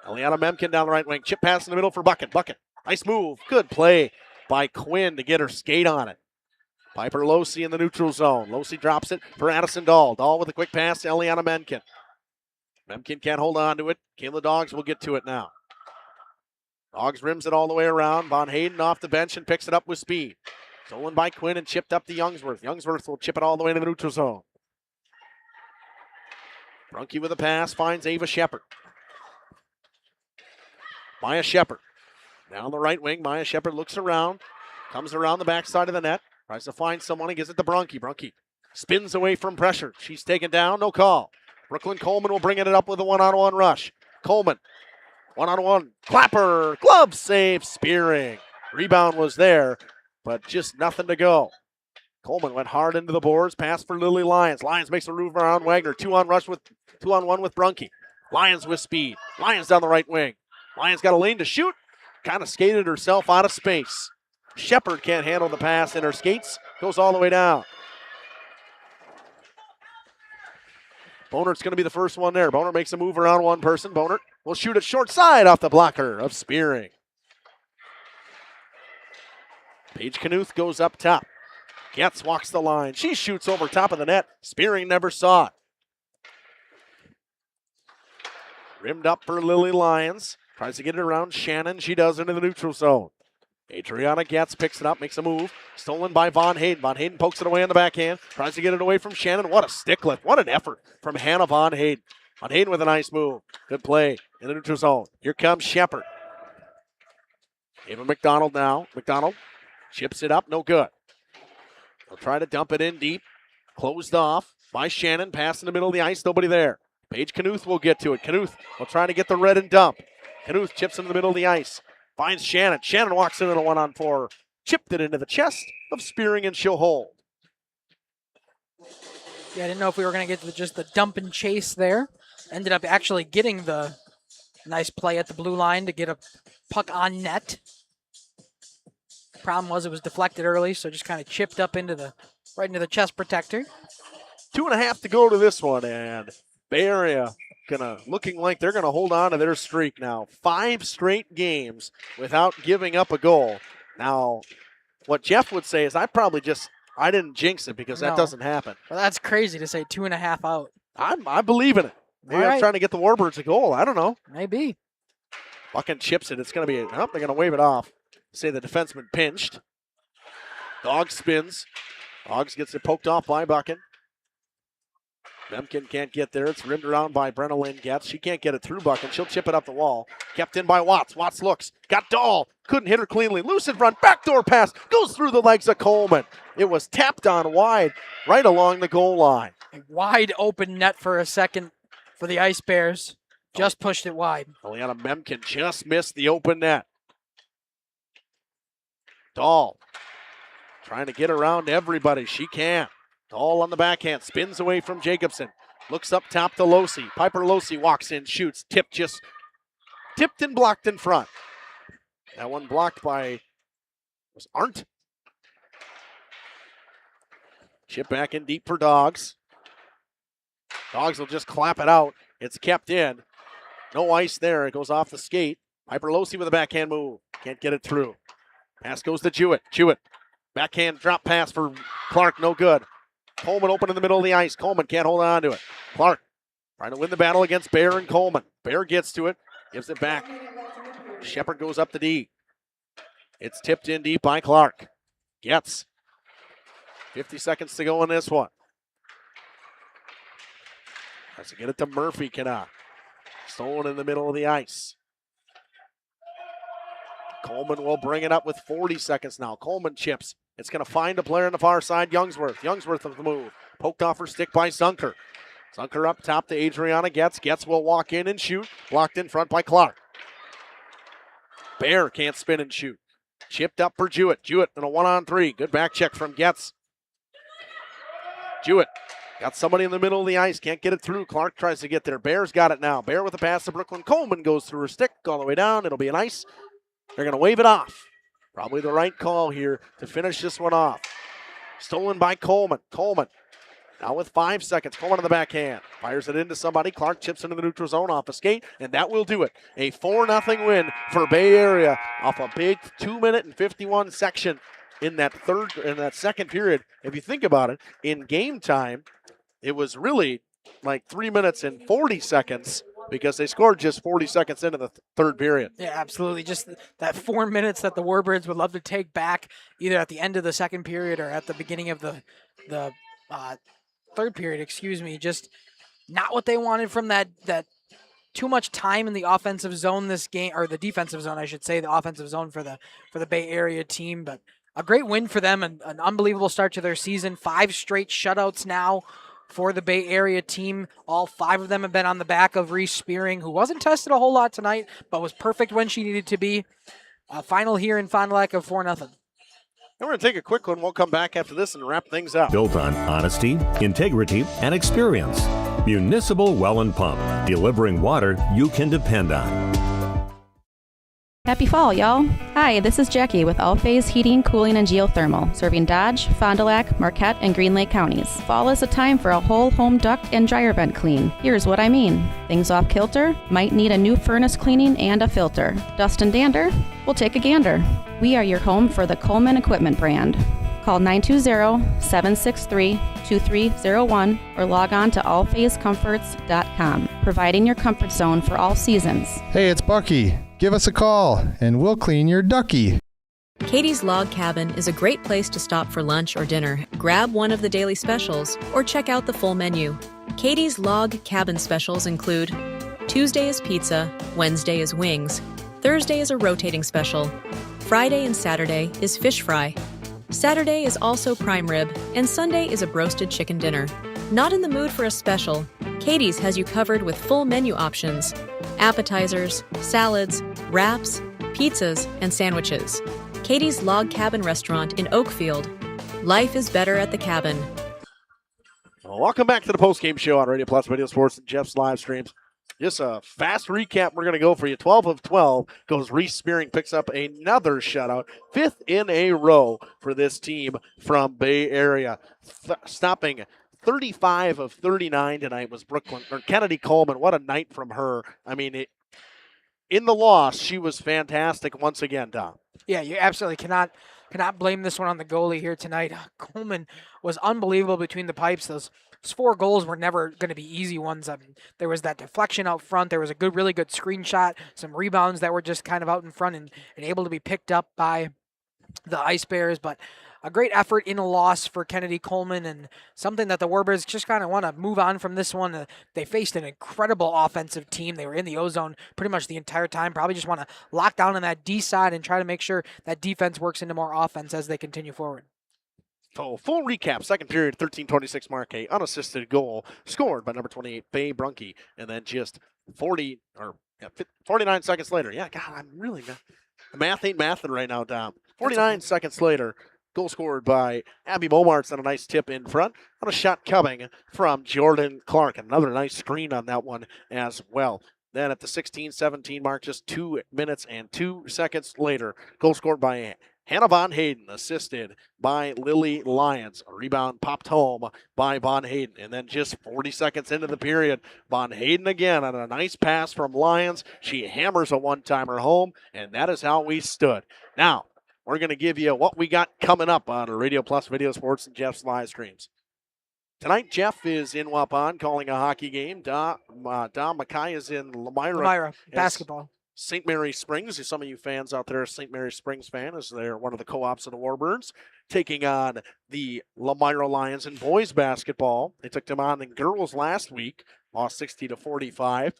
Eliana Memkin down the right wing. Chip pass in the middle for Buchan. Buchan. Nice move. Good play by Quinn to get her skate on it. Piper Losey in the neutral zone. Losey drops it for Addison Dahl. Dahl with a quick pass to Eliana Memkin. Memkin can't hold on to it. Kayla Dogs will get to it now. Dogs rims it all the way around. Von Hayden off the bench and picks it up with speed. Stolen by Quinn and chipped up to Youngsworth. Youngsworth will chip it all the way to the neutral zone. Brunke with a pass finds Ava Shepard. Maya Shepard. Now on the right wing, Maya Shepard looks around, comes around the backside of the net, tries to find someone, he gives it to Brunke. Brunke spins away from pressure. She's taken down, no call. Brooklyn Coleman will bring it up with a one-on-one rush. Coleman, one-on-one, Clapper, glove save, Spearing. Rebound was there, but just nothing to go. Coleman went hard into the boards, pass for Lily Lyons. Lyons makes a move around Wagner, two-on-one with Brunke. Lyons with speed. Lyons down the right wing. Lyons got a lane to shoot. Kind of skated herself out of space. Shepard can't handle the pass in her skates. Goes all the way down. Bonert's going to be the first one there. Bonert makes a move around one person. Bonert will shoot it short side off the blocker of Spearing. Paige Knuth goes up top. Getz walks the line. She shoots over top of the net. Spearing never saw it. Rimmed up for Lily Lyons. Tries to get it around Shannon. She does into the neutral zone. Adriana Getz picks it up, makes a move. Stolen by Von Hayden. Von Hayden pokes it away on the backhand. Tries to get it away from Shannon. What a stick lift. What an effort from Hannah Von Hayden. Von Hayden with a nice move. Good play in the neutral zone. Here comes Shepard. Ava McDonald now. McDonald chips it up. No good. They'll try to dump it in deep. Closed off by Shannon. Pass in the middle of the ice. Nobody there. Paige Knuth will get to it. Knuth will try to get the red and dump. Knuth chips in the middle of the ice. Finds Shannon. Shannon walks in a 1-on-4. Chipped it into the chest of Spearing and she'll hold. Yeah, I didn't know if we were going to get to just the dump and chase there. Ended up actually getting the nice play at the blue line to get a puck on net. Problem was it was deflected early, so just kind of chipped up right into the chest protector. 2.5 to go to this one, and Bay Area looking like they're gonna hold on to their streak now. 5 straight games without giving up a goal. Now, what Jeff would say is I didn't jinx it because that doesn't happen. Well, that's crazy to say 2.5 out. I believe in it. Maybe I'm trying to get the Warbirds a goal. I don't know. Maybe. Buchan chips it. It's gonna be they're gonna wave it off. Say the defenseman pinched. Dog spins. Dogs gets it poked off by Buchan. Memkin can't get there. It's rimmed around by Brenna Lynn Getz. She can't get it through Buchan. She'll chip it up the wall. Kept in by Watts. Watts looks. Got Dahl. Couldn't hit her cleanly. Loose in front. Backdoor pass. Goes through the legs of Coleman. It was tapped on wide right along the goal line. A wide open net for a second for the Ice Bears. Just pushed it wide. Eliana Memkin just missed the open net. Dahl trying to get around everybody. She can't. All on the backhand. Spins away from Jacobson. Looks up top to Losi. Piper Losi walks in, shoots. Tipped and blocked in front. That one blocked by Arndt. Chip back in deep for Dogs. Dogs will just clap it out. It's kept in. No ice there. It goes off the skate. Piper Losi with a backhand move. Can't get it through. Pass goes to Jewett. Jewett. Backhand drop pass for Clark. No good. Coleman open in the middle of the ice. Coleman can't hold on to it. Clark trying to win the battle against Bear and Coleman. Bear gets to it. Gives it back. Shepard goes up the D. It's tipped in deep by Clark. Gets. 50 seconds to go in this one. Has to get it to Murphy. Cannot. Stolen in the middle of the ice. Coleman will bring it up with 40 seconds now. Coleman chips. It's going to find a player on the far side, Youngsworth. Youngsworth of the move. Poked off her stick by Zunker. Zunker up top to Adriana Getz. Getz will walk in and shoot. Blocked in front by Clark. Bear can't spin and shoot. Chipped up for Jewett. Jewett in a 1-on-3. Good back check from Getz. Jewett got somebody in the middle of the ice. Can't get it through. Clark tries to get there. Bear's got it now. Bear with a pass to Brooklyn. Coleman goes through her stick all the way down. It'll be an ice. They're going to wave it off. Probably the right call here to finish this one off. Stolen by Coleman. Coleman now with 5 seconds. Coleman on the backhand. Fires it into somebody. Clark chips into the neutral zone off a skate, and that will do it. A 4-0 win for Bay Area off a big 2-minute and 51 section in that second period. If you think about it, in game time, it was really like 3 minutes and 40 seconds because they scored just 40 seconds into the third period. Yeah, absolutely. Just that 4 minutes that the Warbirds would love to take back either at the end of the second period or at the beginning of the third period, just not what they wanted from that too much time in the offensive zone this game, or the defensive zone, I should say, the offensive zone for the Bay Area team, but a great win for them and an unbelievable start to their season. 5 straight shutouts now for the Bay Area team. All 5 of them have been on the back of Reese Spearing, who wasn't tested a whole lot tonight, but was perfect when she needed to be. Final here in Fond du Lac of 4-0. And we're going to take a quick one. We'll come back after this and wrap things up. Built on honesty, integrity, and experience. Municipal Well and Pump, delivering water you can depend on. Happy fall, y'all. Hi, this is Jackie with All Phase Heating, Cooling, and Geothermal, serving Dodge, Fond du Lac, Marquette, and Green Lake counties. Fall is a time for a whole home duct and dryer vent clean. Here's what I mean. Things off kilter? Might need a new furnace cleaning and a filter. Dust and dander? We'll take a gander. We are your home for the Coleman Equipment brand. Call 920-763-2301 or log on to allphasecomforts.com, providing your comfort zone for all seasons. Hey, it's Bucky. Give us a call, and we'll clean your ducky. Katie's Log Cabin is a great place to stop for lunch or dinner. Grab one of the daily specials or check out the full menu. Katie's Log Cabin specials include Tuesday is pizza, Wednesday is wings, Thursday is a rotating special, Friday and Saturday is fish fry, Saturday is also prime rib, and Sunday is a broasted chicken dinner. Not in the mood for a special? Katie's has you covered with full menu options, appetizers, salads, wraps, pizzas, and sandwiches. Katie's Log Cabin Restaurant in Oakfield. Life is better at the cabin. Well, welcome back to the postgame show on Radio Plus Radio Sports and Jeff's live streams. Just a fast recap we're going to go for you. 12 of 12 goes Reese Spearing, picks up another shutout. 5th in a row for this team from Bay Area. Stopping 35 of 39 tonight was Kennedy Coleman. What a night from her. I mean, in the loss, she was fantastic once again, Dom. Yeah, you absolutely cannot blame this one on the goalie here tonight. Coleman was unbelievable between the pipes. Those 4 goals were never going to be easy ones. I mean, there was that deflection out front. There was a really good screenshot, some rebounds that were just kind of out in front and able to be picked up by the Ice Bears. But a great effort in a loss for Kennedy Coleman, and something that the Warbirds just kind of want to move on from this one. They faced an incredible offensive team. They were in the O-zone pretty much the entire time. Probably just want to lock down on that D side and try to make sure that defense works into more offense as they continue forward. So full recap, second period, 13-26 Marquette, unassisted goal scored by number 28, Faye Brunke, and then just 49 seconds later. Yeah, God, I'm really not. Math ain't mathing right now, Dom. 49 seconds later, Goal scored by Abby Bomarts on a nice tip in front on a shot coming from Jordan Clark. Another nice screen on that one as well. Then at the 16-17 mark, just 2 minutes and 2 seconds later, goal scored by Hannah Von Hayden, assisted by Lily Lyons. A rebound popped home by Von Hayden. And then just 40 seconds into the period, Von Hayden again on a nice pass from Lyons. She hammers a one-timer home, and that is how we stood. Now, we're going to give you what we got coming up on Radio Plus Video Sports and Jeff's live streams. Tonight, Jeff is in Waupun calling a hockey game. Don Mackay is in Lamira basketball. St. Mary Springs. Some of you fans out there are St. Mary Springs fan, as they're one of the co-ops of the Warbirds, taking on the Lamira Lions in boys basketball. They took them on in girls last week, lost 60-45.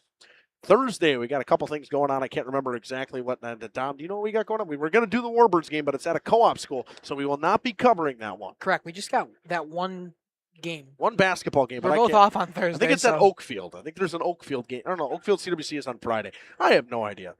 Thursday, we got a couple things going on. I can't remember exactly what. Dom, do you know what we got going on? We were going to do the Warbirds game, but it's at a co-op school, so we will not be covering that one. Correct. We just got that one game. One basketball game. We're both off on Thursday. I think it's at Oakfield. I think there's an Oakfield game. I don't know. Oakfield CWC is on Friday. I have no idea.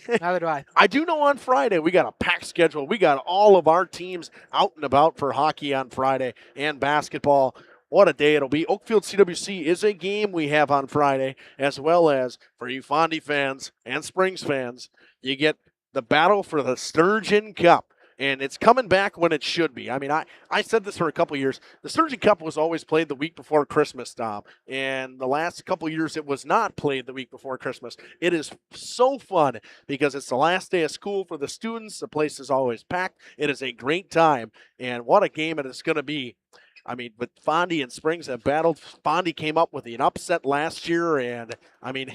Neither do I. I do know on Friday we got a packed schedule. We got all of our teams out and about for hockey on Friday and basketball. What a day it'll be. Oakfield CWC is a game we have on Friday, as well as for you Fondy fans and Springs fans, you get the battle for the Sturgeon Cup. And it's coming back when it should be. I mean, I said this for a couple years. The Sturgeon Cup was always played the week before Christmas, Dom. And the last couple years, it was not played the week before Christmas. It is so fun because it's the last day of school for the students. The place is always packed. It is a great time. And what a game it is going to be. I mean, but Fondy and Springs have battled. Fondy came up with an upset last year, and I mean,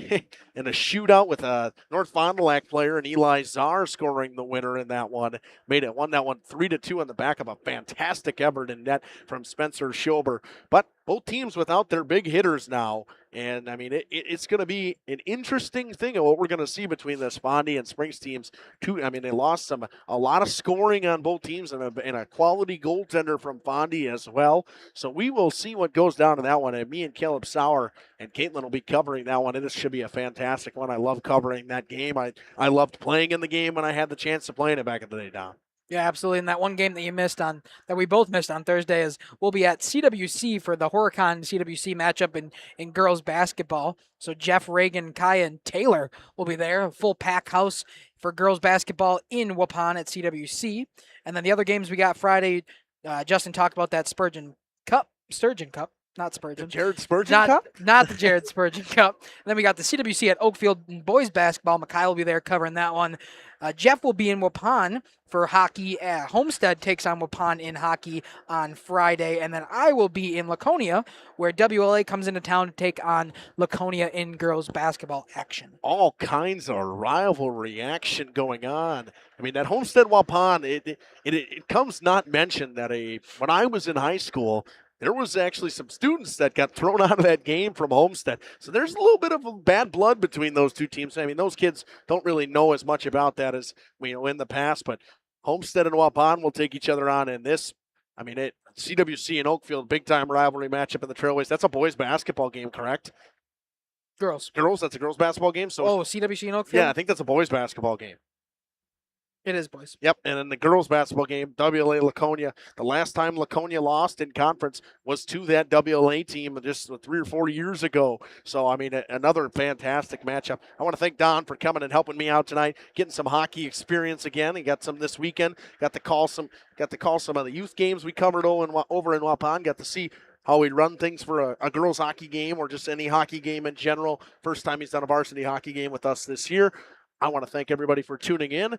in a shootout with a North Fond du Lac player and Eli Czar scoring the winner in that one, won that one 3-2 on the back of a fantastic effort in net from Spencer Schober. But both teams without their big hitters now, and I mean, it's going to be an interesting thing of what we're going to see between this Fondy and Springs teams. I mean, they lost a lot of scoring on both teams and a quality goaltender from Fondy as well. So we will see what goes down in that one. And me and Caleb Sauer and Caitlin will be covering that one. And this should be a fantastic one. I love covering that game. I loved playing in the game when I had the chance to play in it back in the day, Don. Yeah, absolutely. And that one game that you missed on, that we both missed on Thursday, is we'll be at CWC for the Horicon CWC matchup in girls basketball. So Jeff, Reagan, Kaya, and Taylor will be there. A full pack house for girls basketball in Waupun at CWC. And then the other games we got Friday, Justin talked about that Sturgeon Cup. Not Spurgeon. The Jared Spurgeon Cup? Not the Jared Spurgeon Cup. And then we got the CWC at Oakfield boys basketball. Mikhail will be there covering that one. Jeff will be in Waupun for hockey. Homestead takes on Waupun in hockey on Friday. And then I will be in Laconia, where WLA comes into town to take on Laconia in girls basketball action. All kinds of rivalry action going on. I mean, that Homestead Waupun, it comes not mentioned that when I was in high school, there was actually some students that got thrown out of that game from Homestead. So there's a little bit of a bad blood between those two teams. I mean, those kids don't really know as much about that as in the past, but Homestead and Waupun will take each other on in this. I mean, CWC and Oakfield, big-time rivalry matchup in the Trailways. That's a boys basketball game, correct? Girls. That's a girls basketball game. So CWC and Oakfield? Yeah, I think that's a boys basketball game. It is, boys. Yep, and in the girls' basketball game, WLA Laconia, the last time Laconia lost in conference was to that WLA team just 3 or 4 years ago. So, I mean, another fantastic matchup. I want to thank Don for coming and helping me out tonight, getting some hockey experience again. He got some this weekend. Got to call some of the youth games we covered over in Waupun. Got to see how we run things for a girls' hockey game or just any hockey game in general. First time he's done a varsity hockey game with us this year. I want to thank everybody for tuning in.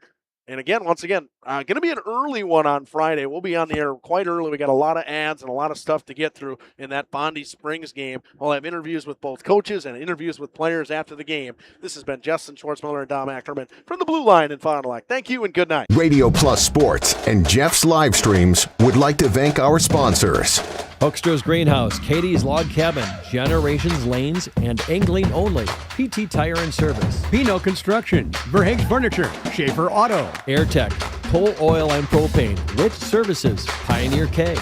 And once again, going to be an early one on Friday. We'll be on the air quite early. We got a lot of ads and a lot of stuff to get through in that Fondy Springs game. We'll have interviews with both coaches and interviews with players after the game. This has been Justin Schwartzmiller and Dom Ackerman from the Blue Line in Fond du Lac. Thank you and good night. Radio Plus Sports and Jeff's live streams would like to thank our sponsors. Hoekstra's Greenhouse, Katie's Log Cabin, Generations Lanes, and Angling Only. PT Tire and Service. Pino Construction, Verhaeghe Furniture, Schaefer Auto. AirTech, Toll Oil and Propane, Rich Services, Pioneer K.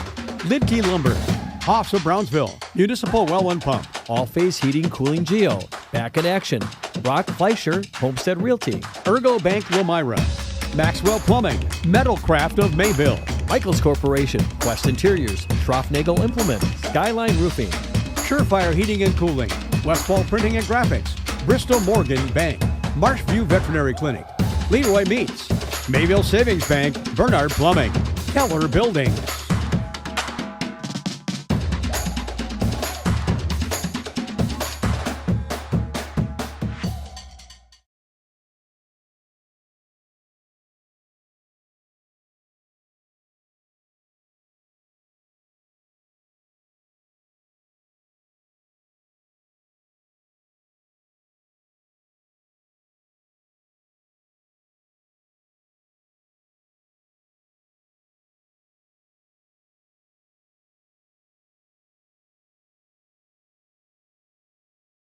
Lidkey Lumber, Hoffs of Brownsville, Municipal Well and Pump. All Phase Heating, Cooling Geo. Back in Action, Brock Fleischer, Homestead Realty. Ergo Bank Wilmira, Maxwell Plumbing, Metalcraft of Mayville. Michaels Corporation, Quest Interiors, Schroffnagel Implement, Skyline Roofing, Surefire Heating and Cooling, Westfall Printing and Graphics, Bristol Morgan Bank, Marshview Veterinary Clinic, Leroy Meats, Mayville Savings Bank, Bernard Plumbing, Keller Building,